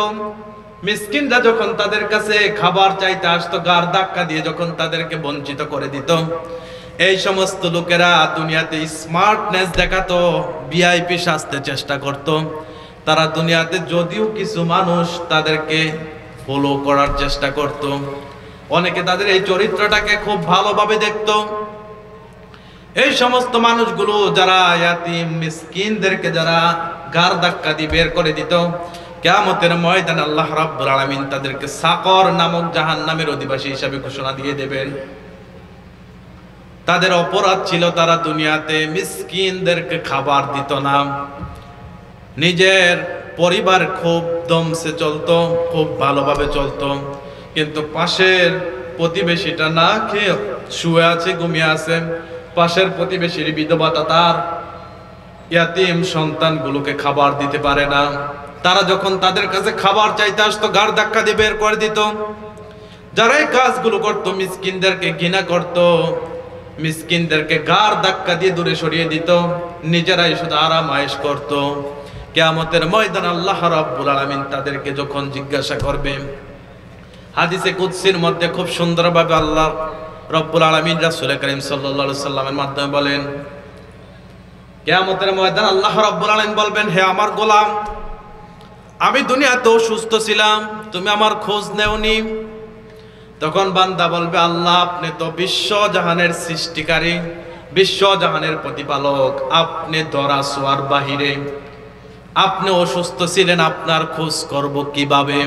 মিসকিনরা যখন তাদের কাছে খাবার চাইতে আসতো গার ধাক্কা দিয়ে যখন তাদেরকে বঞ্চিত করে দিত, এই সমস্ত লোকেরা দুনিয়াতে স্মার্টনেস দেখাতো, ভিআইপি সাজতে চেষ্টা করত। তারা দুনিয়াতে যদিও কিছু মানুষ তাদেরকে ফলো করার চেষ্টা করত, অনেকে তাদের এই চরিত্রটাকে খুব ভালোভাবে দেখতো। এই সমস্ত মানুষগুলো যারা ইয়াতিম মিসকিনদেরকে যারা গার ধাক্কা দিয়ে বের করে দিত, কিয়ামতের ময়দানে আল্লাহ রাব্বুল আলামিন তাদেরকে সাকর নামক জাহান্নামের অধিবাসী হিসেবে ঘোষণা দিয়ে দেবেন। তাদের অপরাধ ছিল তারা দুনিয়াতে মিসকিনদেরকে খাবার দিত না, নিজের পরিবার খুব দমসে চলতো, খুব ভালোভাবে চলতো, কিন্তু পাশের প্রতিবেশীটা না খেয়ে শুয়ে আছে, ঘুমিয়ে আছে, পাশের প্রতিবেশীর বিধবাটা তার ইয়াতিম সন্তানগুলোকে খাবার দিতে পারে না। তারা যখন তাদের কাছে খাবার চাইতে আসতো গাড় ধাক্কা দিয়ে বের করে দিত। যারা এই কাজগুলো করতো মিসকিনদেরকে ঘৃণা করত, মিসকিনদেরকে গাড় ধাক্কা দিয়ে দূরে সরিয়ে দিত, নিজেরাই শুধু আরাম আয়েশ করত। কিয়ামতের ময়দানে আল্লাহ রাব্বুল আলামিন তাদেরকে যখন জিজ্ঞাসা করবে, হাদিসে কুদসির মধ্যে খুব সুন্দরভাবে আল্লাহ রব্বুল আলামিন রাসূল করিম সাল্লাল্লাহু আলাইহি সাল্লামের মাধ্যমে বলেন, কিয়ামতের ময়দানে আল্লাহ রাব্বুল আলামিন বলবেন, হে আমার গোলাম, আমি দুনিয়াতে অসুস্থ ছিলাম, তুমি আমার খোঁজ নেওনি। তখন বান্দা বলবে, আল্লাহ আপনি তো বিশ্বজাহানের সৃষ্টিকারী, বিশ্বজাহানের প্রতিপালক, আপনি ধরা ছোঁয়ার বাহিরে, আপনি অসুস্থ ছিলেন, আপনার খোঁজ করব কিভাবে?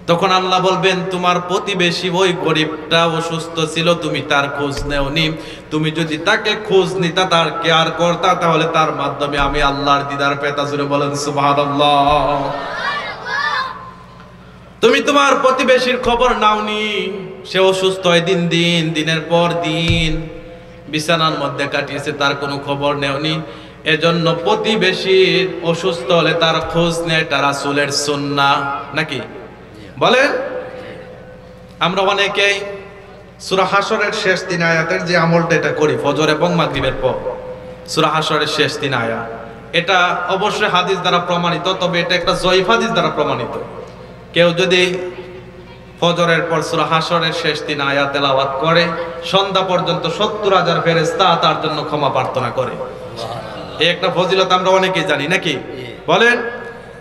তখন আল্লাহ বলবেন, তোমার প্রতিবেশী ওই গরিবটা অসুস্থ ছিল, তুমি তার খোঁজ নেওনি। তুমি যদি তাকে খোঁজ নিতা, তার কেয়ার করতা, তাহলে তার মাধ্যমে আমি আল্লাহর দিদার পেতা। জুড়ে বলেন সুবহানাল্লাহ। তুমি তোমার প্রতিবেশীর খবর নাওনি, সে অসুস্থ হয় দিন দিন, দিনের পর দিন বিছানার মধ্যে কাটিয়েছে, তার কোনো খবর নেওনি। এজন্য প্রতিবেশীর অসুস্থ হলে তার খোঁজ নেয়, এটা রাসূলের সুন্নাহ নাকি বলেন? আমরা অনেকেই সূরা হাশরের শেষ 3 আয়াতের যে আমলটা এটা করি ফজর এবং মাগরিবের পর, সূরা হাশরের শেষ 3 আয়াত, এটা অবশ্যই হাদিস দ্বারা প্রমাণিত, তবে এটা একটা জয়ীফ হাদিস দ্বারা প্রমাণিত। কেউ যদি ফজরের পর সূরা হাশরের শেষ 3 আয়াত তেলাওয়াত করে, সন্ধ্যা পর্যন্ত 70,000 ফেরেশতা তার জন্য ক্ষমা প্রার্থনা করে। এই একটা ফজিলত আমরা অনেকেই জানি নাকি বলেন?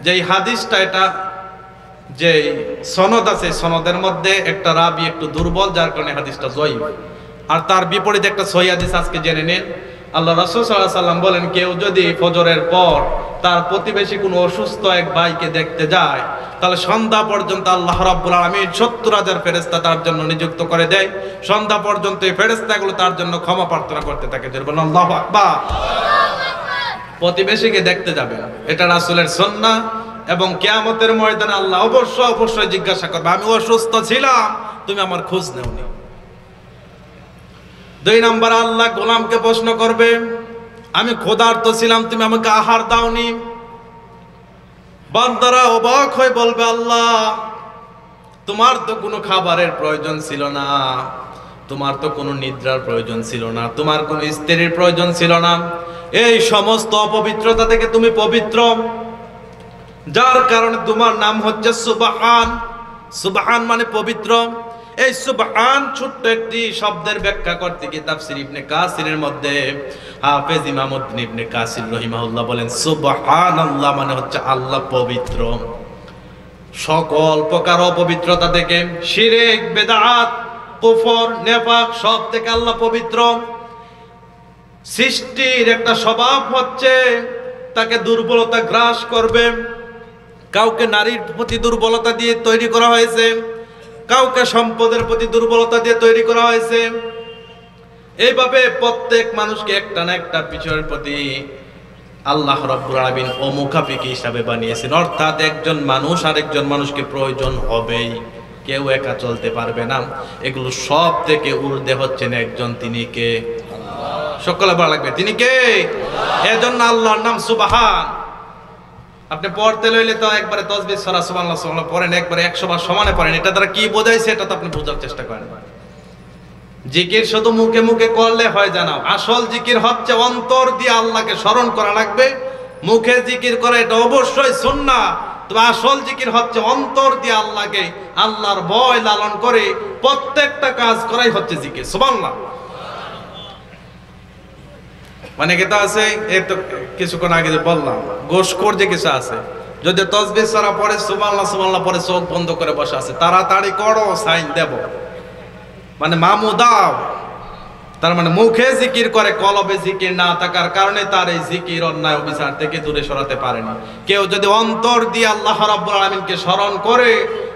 যে এই হাদিসটা, এটা যে সনদ আছে, সনদের মধ্যে একটা রাবি একটু দুর্বল, যার কারণে হাদিসটা জয়ীফ। আর তার বিপরীতে একটা সহিহ হাদিস আজকে জেনে নেন। আল্লাহ রাসূল সাল্লাল্লাহু আলাইহি সাল্লাম বলেন, কেউ যদি ফজরের পর তার প্রতিবেশী কোনো অসুস্থ এক ভাইকে দেখতে যায়, তাহলে সন্ধ্যা পর্যন্ত আল্লাহ রাব্বুল আলামিন 70,000 ফেরেশতা তার জন্য নিযুক্ত করে দেয়। সন্ধ্যা পর্যন্ত এই ফেরেশতাগুলো তার জন্য ক্ষমা প্রার্থনা করতে থাকে। বলুন আল্লাহু আকবার। প্রতিবেশীকে দেখতে যাবেন, এটা রাসূলের সুন্নাহ। এবং কিয়ামতের ময়দানে আল্লাহ অবশ্যই জিজ্ঞাসা করবে, আমি অসুস্থ ছিলাম, তুমি আমার খোঁজ নেওনি। 2 নম্বর, আল্লাহ গোলামকে প্রশ্ন করবে, আমি ক্ষুধার্ত ছিলাম, তুমি আমাকে আহার দাওনি। বান্দারা অবাক হয়ে বলবে, আল্লাহ তোমার তো কোনো খাবারের প্রয়োজন ছিল না, তোমার তো কোনো নিদ্রার প্রয়োজন ছিল না, তোমার কোনো স্ত্রীর প্রয়োজন ছিল না, এই সমস্ত অপবিত্রতা থেকে তুমি পবিত্র, যার কারণে তোমার নাম হচ্ছে সুবহান। সুবহান মানে পবিত্র। এই সুবহান ছোট্ট একটি শব্দের ব্যাখ্যা করতে গিয়ে তাফসীর ইবনে কাসিরের মধ্যে হাফেজ ইমামউদ্দিন ইবনে কাসির রাহিমাহুল্লাহ বলেন, সুবহানাল্লাহ মানে হচ্ছে আল্লাহ পবিত্র সকল প্রকার অপবিত্রতা থেকে, শিরক, বেদাত, কুফর, নেফাক সব থেকে আল্লাহ পবিত্র। সৃষ্টির একটা স্বভাব হচ্ছে তাকে দুর্বলতা গ্রাস করবে। কাউকে নারীর প্রতি দুর্বলতা দিয়ে তৈরি করা হয়েছে, কাউকে সম্পদের প্রতি দুর্বলতা দিয়ে তৈরি করা হয়েছে। এইভাবে প্রত্যেক মানুষকে একটা না একটা বিষয়ের প্রতি আল্লাহ রাব্বুল আলামিন অমুখাপেক্ষী হিসাবে বানিয়েছেন। অর্থাৎ একজন মানুষ আরেকজন মানুষকে প্রয়োজন হবেই, কেউ একা চলতে পারবে না। এগুলো সব থেকে ঊর্ধ্বে হচ্ছেন একজন, তিনি কে? সকলে ভালো লাগবে, তিনি কে? এজন্য আল্লাহর নাম সুবহান। আপনি পড়তে লইলে তো একবারে তসবিহ সূরা সুবহানাল্লাহ সুবহানাল্লাহ পড়েন, একবারে 100 বার সমানে পড়েন, এটা দ্বারা কি বোঝাইছে এটা তো আপনি বোঝার চেষ্টা করেন। জিকির শুধু মুখে মুখে করলে হয় জানা, আসল জিকির হচ্ছে অন্তর দিয়ে আল্লাহকে স্মরণ করা লাগবে। মুখে জিকির করা এটা অবশ্যই সুন্নাহ, তবে আসল জিকির হচ্ছে অন্তর দিয়ে আল্লাহকে, আল্লাহর ভয় লালন করে প্রত্যেকটা কাজ করাই হচ্ছে জিকির। সুবহানাল্লাহ। মানে কি তা আছে, এই তো কিছুক্ষণ আগে যে বললাম গোশখোর যে কিছু আছে, যদি তাসবিহ ছাড়া পড়ে সুবহানাল্লাহ সুবহানাল্লাহ পড়ে চোখ বন্ধ করে বসে আছে, তাড়াতাড়ি করো সাইন দেব, মানে মামু দাও। তার মানে মুখে জিকির করে কলবে জিকির না থাকার কারণে তার এই জিকির অন্যায় অবিচার থেকে দূরে সরাতে পারেনি। কেউ যদি অন্তর দিয়ে আল্লাহ রাব্বুল আলামিনকে স্মরণ করে,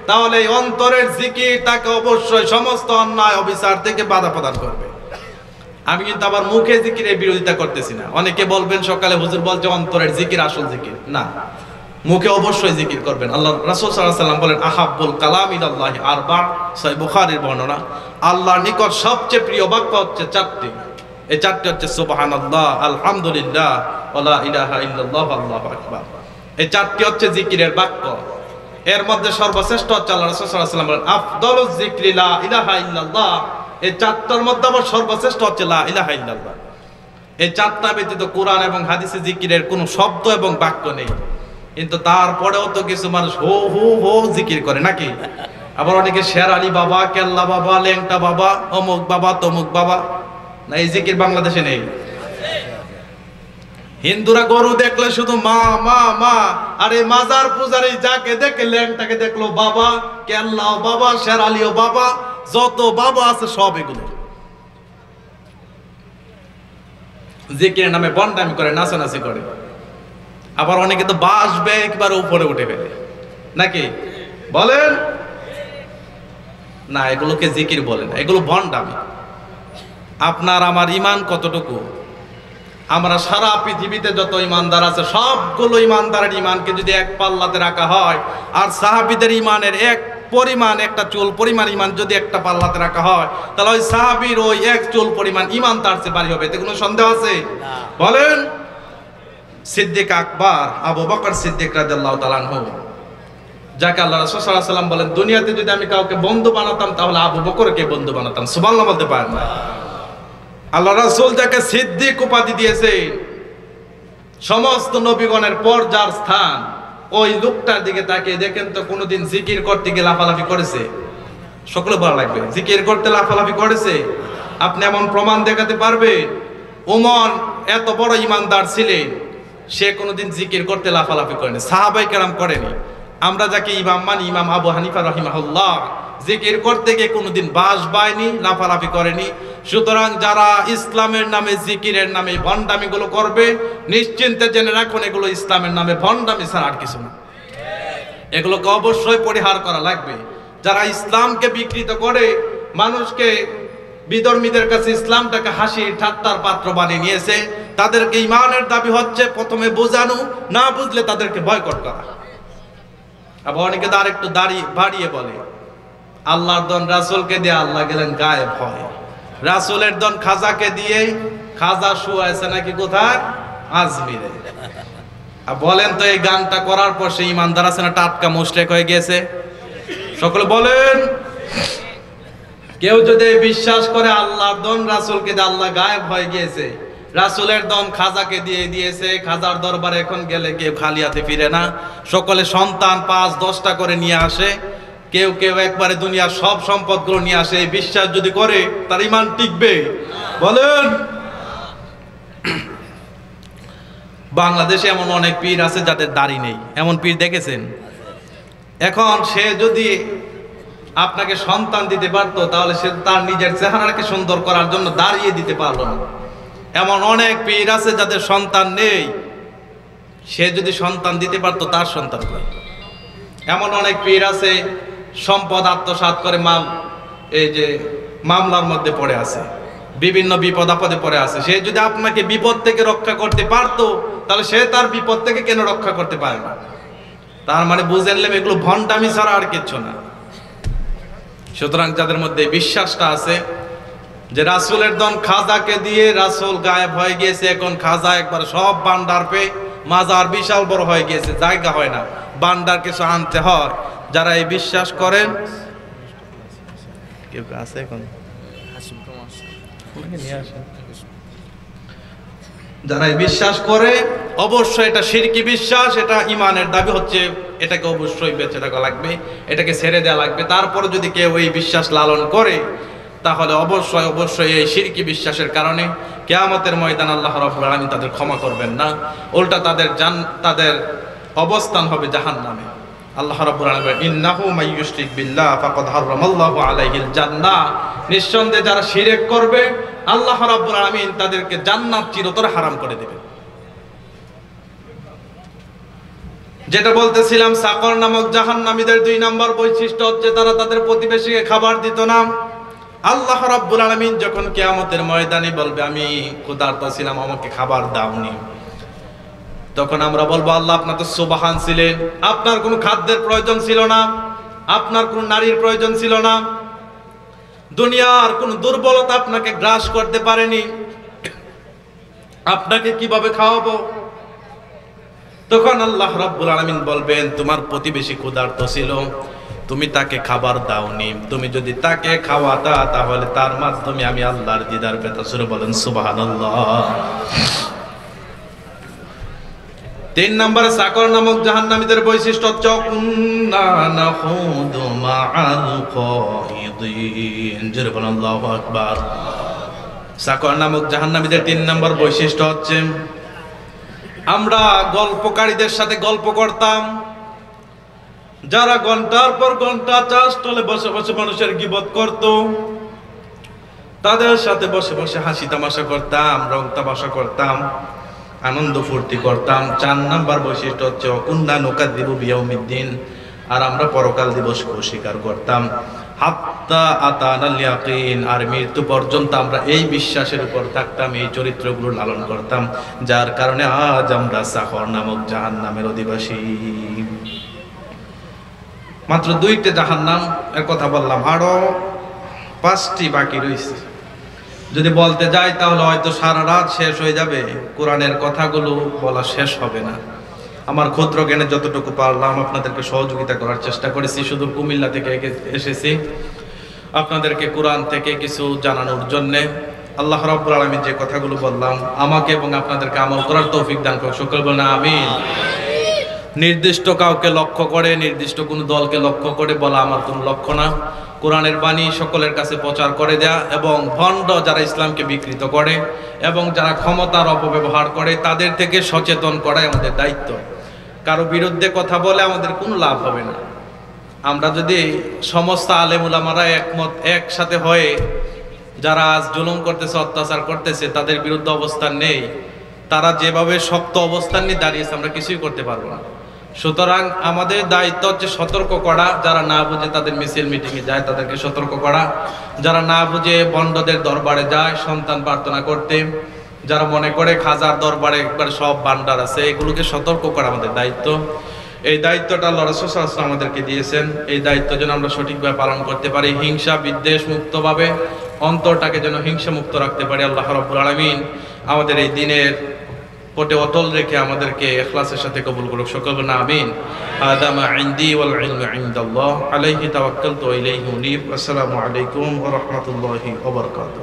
তাহলে এই অন্তরের জিকির তাকে অবশ্যই সমস্ত অন্যায় অবিচার থেকে বাধা প্রদান করবে। আমি কিন্তু আবার মুখে জিকিরের বিরোধিতা করতেছি না। অনেকে বলবেন সকালে হুজুর বলছে অন্তরের জিকির আসল জিকির না, মুখে অবশ্যই জিকির করবেন। আল্লাহ রাসূল সাল্লাল্লাহু আলাইহি ওয়াসাল্লাম বলেন আহাব্বুল কালাম ইলাল্লাহি আরবা, সহিহ বুখারীর বর্ণনা। আল্লাহর নিকট সবচেয়ে প্রিয় বাক্য হচ্ছে চারটি। এই চারটি হচ্ছে সুবহানাল্লাহ, আলহামদুলিল্লাহ, ওয়া ইলাহা ইল্লাল্লাহ, আল্লাহু আকবার। এই চারটি হচ্ছে জিকিরের বাক্য। এর মধ্যে সর্বশ্রেষ্ঠ হচ্ছে আল্লাহ রাসূল সাল্লাল্লাহু আলাইহি ওয়াসাল্লাম বলেন আফদালুজ যিকরি লা ইলাহা ইল্লাল্লাহ। এই চারটার মধ্যে আবার সর্বশ্রেষ্ঠ হচ্ছে লা ইলাহা ইল্লাল্লাহ। এই চারটা ব্যতীত কোরআন এবং হাদিসে জিকিরের কোনো শব্দ এবং বাক্য নেই, কিন্তু তারপরেও তো কিছু মানুষ হো হো হো জিকির করে নাকি। আবার অনেকে শের আলী বাবা, কেল্লা বাবা, লেংটা বাবা, অমুক বাবা, তমুক বাবা। না, এই জিকির বাংলাদেশে নেই। হিন্দুরা গরু দেখলে শুধু মা মা মা, আর এই মাজার পূজারি যাকে দেখে ল্যাংটাকে দেখলো বাবা, কেল্লাও বাবা, শের আলীও বাবা, যত বাবা আছে সব এগুলো জিকিরের নামে বন্ডামি করে, নাচানাচি করে। আবার অনেকে তো বাসবে একবারে উপরে উঠে ফেলে নাকি বলেন না, এগুলোকে জিকির বলে না, এগুলো ভন্ডামি। আপনার আমার ঈমান কতটুকু? আমরা সারা পৃথিবীতে যত ঈমানদার আছে সবগুলো ঈমানদারের ঈমানকে যদি এক পাল্লাতে রাখা হয়, আর সাহাবীদের ঈমানের এক পরিমাণ, একটা চুল পরিমাণ ঈমান যদি একটা পাল্লাতে রাখা হয়, তাহলে ওই সাহাবীর ওই এক চুল পরিমাণ ঈমান তার চেয়ে ভারী হবে, এতে কোনো সন্দেহ আছে? বলেন। সিদ্দিক আকবর আবু বকর সিদ্দিক রাদিয়াল্লাহু তাআলা আনহু, যাকে আল্লাহ রাসূল সাল্লাল্লাহু আলাইহি ওয়াসাল্লাম বলেন দুনিয়াতে যদি আমি কাউকে বন্ধু বানাতাম তাহলে আবু বকরকে বন্ধু বানাতাম। সুবহানাল্লাহ বলতে পারেন না? আল্লাহ রাসূল যাকে সিদ্দিক উপাধি দিয়েছে, সমস্ত নবীগণের পর যার স্থান, ওই লোকটার দিকে তাকিয়ে দেখেন তো কোনোদিন জিকির করতে গিয়ে লাফালাফি করেছে? সকলে ভালো লাগবে, জিকির করতে লাফালাফি করেছে? আপনি এমন প্রমাণ দেখাতে পারবেন? ওমর এত বড় ঈমানদার ছিলেন, সে কোনোদিন জিকির করতে লাফালাফি করেনি, সাহাবায়ে কেরাম করেনি। আমরা যাকে ইমাম মানি, ইমাম আবু হানিফা রাহিমাহুল্লাহ, জিকির করতে গিয়ে কোনোদিন বাস বাইনি, লাফালাফি করেনি। সুতরাং যারা ইসলামের নামে, জিকিরের নামে ভণ্ডামিগুলো করবে, নিশ্চিন্তে জেনে রাখুন এগুলো ইসলামের নামে ভণ্ডামি ছাড়া আর কিছু না। এগুলোকে অবশ্যই পরিহার করা লাগবে। যারা ইসলামকে বিকৃত করে, মানুষকে, বিধর্মীদের কাছে ইসলামটাকে হাসি ঠাট্টার পাত্র বানিয়ে নিয়েছে, তাদেরকে ঈমানের দাবি হচ্ছে প্রথমে বোঝানো, না বুঝলে তাদেরকে বয়কট করা। আবার অনেকে তার একটু দাড়ি বাড়িয়ে বলে আল্লাহর দন রাসূলকে দিয়ে আল্লাহ গেলেন গায়েব হয়, রাসূলের দন খাজাকে দিয়ে খাজা শুয়াইছে নাকি কোথায়? আজমিরে। আর বলেন তো এই গানটা করার পর সেই ইমানদার আছে না টাটকা মুশরিক হয়ে গেছে? সকলে বলেন। কেউ যদি বিশ্বাস করে আল্লাহর দন রাসূলকে দিয়ে আল্লাহ গায়েব হয়ে গিয়েছে, রাসূলের দন খাজাকে দিয়ে দিয়েছে, খাজার দরবারে এখন গেলে কেউ খালি হাতে ফিরে না, সকলে সন্তান 5-10টা করে নিয়ে আসে, কেউ কেউ একবারে দুনিয়ার সব সম্পদগুলো নিয়ে আসে। এই বিশ্বাস যদি করে তার ঈমান টিকবে? বলেন। বাংলাদেশে এমন অনেক পীর আছে যাদের দাড়ি নেই, এমন পীর দেখেছেন? এখন সে যদি আপনাকে সন্তান দিতে পারতো, তাহলে সে তার নিজের চেহারাকে সুন্দর করার জন্য দাঁড়িয়ে দিতে পারলো না। এমন অনেক পীর আছে যাদের সন্তান নেই, সে যদি সন্তান দিতে পারতো তার সন্তান কই? এমন অনেক পীর আছে সম্পদ আত্মসাৎ করে এই যে মামলার মধ্যে পড়ে আছে, বিভিন্ন বিপদ আপদে পড়ে আছে। সে যদি আপনাকে বিপদ থেকে রক্ষা করতে পারতো, তাহলে সে তার বিপদ থেকে কেন রক্ষা করতে পারে না? তার মানে বুঝে নিলাম এগুলো ভণ্ডামি ছাড়া আর কিচ্ছু না। সুতরাং যাদের মধ্যে বিশ্বাসটা আছে যে রাসূলের দন খাজাকে দিয়ে রাসূল গায়েব হয়ে গিয়েছে, এখন খাজা একবার সব ভান্ডার পেয়ে মাজার বিশাল বড় হয়ে গিয়েছে, জায়গা হয় না, বান্দার কিছু আনতে হয়। যারা এই বিশ্বাস করেন, কেউ আছে এখন যারা এই বিশ্বাস করে, অবশ্যই এটা শিরকি বিশ্বাস, এটা ইমানের দাবি হচ্ছে, এটাকে অবশ্যই বেঁচে থাকা লাগবে, এটাকে ছেড়ে দেওয়া লাগবে। তারপরে যদি কেউ এই বিশ্বাস লালন করে, তাহলে অবশ্যই অবশ্যই এই শিরকি বিশ্বাসের কারণে কিয়ামতের ময়দান আল্লাহ রাব্বুল আলামিন তাদের ক্ষমা করবেন না, উল্টা তাদের অবস্থান হবে জাহান্নামে। আল্লাহ রাব্বুল আলামিন বলেন, ইন্নাহু মাইয়ুশরিক বিল্লাহ ফাকাদ হারামাল্লাহু আলাইহিল জান্নাহ, নিঃসন্দেহে যারা শিরক করবে আল্লাহ রাব্বুল আলামিন তাদেরকে জান্নাত চিরতরে হারাম করে দেবেন। যেটা বলতেছিলাম, সাকর নামক জাহান্নামীদের 2 নম্বর বৈশিষ্ট্য হচ্ছে তারা তাদের প্রতিবেশীকে খাবার দিত না। আল্লাহ রাব্বুল আলামিন যখন কিয়ামতের ময়দানে বলবে, আমি ক্ষুধার্ত ছিলাম, আমাকে খাবার দাওনি, তখন আমরা বলবো, আল্লাহ আপনার তো সুবহান ছিলেন, আপনার কোনো খাদ্যের প্রয়োজন ছিল না, আপনার কোনো নারীর প্রয়োজন ছিল না, দুনিয়ার কোনো দুর্বলতা আপনাকে গ্রাস করতে পারেনি, আপনাকে কিভাবে খাওয়াবো? তখন আল্লাহ রাব্বুল আলামিন বলবেন, তোমার প্রতিবেশী ক্ষুধার্ত ছিল, তুমি তাকে খাবার দাওনি, তুমি যদি তাকে খাওয়াতা তাহলে তার মাধ্যমে আমি আল্লাহর দিদার পেতা। সুরে বলেন সুবহানাল্লাহ। 3 নম্বরে সাকর নামক জাহান্নামীদের বৈশিষ্ট্য হচ্ছে কুন্না নাখুদু মাআল খাইদিন। জোরে বলেন আল্লাহু আকবার। সাকর নামক জাহান্নামীদের 3 নম্বর বৈশিষ্ট্য হচ্ছে, আমরা গল্পকারীদের সাথে গল্প করতাম, যারা ঘন্টার পর ঘন্টা চা স্টলে বসে বসে মানুষের গীবত করত, তাদের সাথে বসে বসে হাসি তামাশা করতাম, রং তামাশা করতাম, আনন্দ ফুর্তি করতাম। 4 নম্বর বৈশিষ্ট্য হচ্ছে কুন্না নুকাযযিবু বিয়াউমিদ্দিন, আর আমরা পরকাল দিবসকে অস্বীকার করতাম। হাত্তা আতানাল ইয়াকিন, আর মৃত্যু পর্যন্ত আমরা এই বিশ্বাসের উপর থাকতাম, এই চরিত্রগুলো লালন করতাম, যার কারণে আজ আমরা সাকর নামক জাহান্নামের অধিবাসী। মাত্র 2টা জাহান্নাম এর কথা বললাম, আরো 5টি বাকি রয়েছে। যদি বলতে যাই তাহলে হয়তো সারা রাত শেষ হয়ে যাবে, কোরআনের কথাগুলো বলা শেষ হবে না। আমার ক্ষুদ্র জ্ঞানে যতটুকু পারলাম আপনাদেরকে সহযোগিতা করার চেষ্টা করেছি। শুধু কুমিল্লা থেকে এসেছি আপনাদেরকে কোরআন থেকে কিছু জানানোর জন্যে। আল্লাহ রাব্বুল আলামিন যে কথাগুলো বললাম আমাকে এবং আপনাদেরকে আমল করার তৌফিক দান করুন। সকলে বলেন আমিন। নির্দিষ্ট কাউকে লক্ষ্য করে, নির্দিষ্ট কোনো দলকে লক্ষ্য করে বলা আমার কোনো লক্ষ্য না। কোরআনের বাণী সকলের কাছে প্রচার করে দেয়া এবং ভণ্ড যারা ইসলামকে বিকৃত করে এবং যারা ক্ষমতার অপব্যবহার করে তাদের থেকে সচেতন করাই আমাদের দায়িত্ব। কারো বিরুদ্ধে কথা বলে আমাদের কোনো লাভ হবে না। আমরা যদি সমস্ত আলেম উলামারা একসাথে হয়ে যারা আজ জুলুম করতেছে, অত্যাচার করতেছে, তাদের বিরুদ্ধে অবস্থান নেই, তারা যেভাবে শক্ত অবস্থান নিয়ে দাঁড়িয়েছে আমরা কিছুই করতে পারবো না। সুতরাং আমাদের দায়িত্ব হচ্ছে সতর্ক করা, যারা না বুঝে তাদের মিছিল মিটিংয়ে যায় তাদেরকে সতর্ক করা, যারা না বুঝে বন্ডদের দরবারে যায় সন্তান প্রার্থনা করতে, যারা মনে করে খাজার দরবারে একবার সব ভান্ডার আছে, এগুলোকে সতর্ক করা আমাদের দায়িত্ব। এই দায়িত্বটা আল্লাহ রাসূল সাল্লাল্লাহু আলাইহি ওয়াসাল্লাম আমাদেরকে দিয়েছেন। এই দায়িত্ব যেন আমরা সঠিকভাবে পালন করতে পারি, হিংসা বিদ্বেষ মুক্তভাবে অন্তরটাকে যেন হিংসা মুক্ত রাখতে পারি। আল্লাহ রাব্বুল আলামিন আমাদের এই দিনের পটে অটল রেখে আমাদেরকে ইখলাসের সাথে কবুল করুক। সকল বলেন আমিন। হাদা মা ইনদি ওয়াল ইলমু ইনদাল্লাহ আলাইহি তাওয়াক্কালতু ওয়া ইলাইহি উনীব। আসসালামু আলাইকুম ওয়া রাহমাতুল্লাহি ওয়া বারাকাতুহু।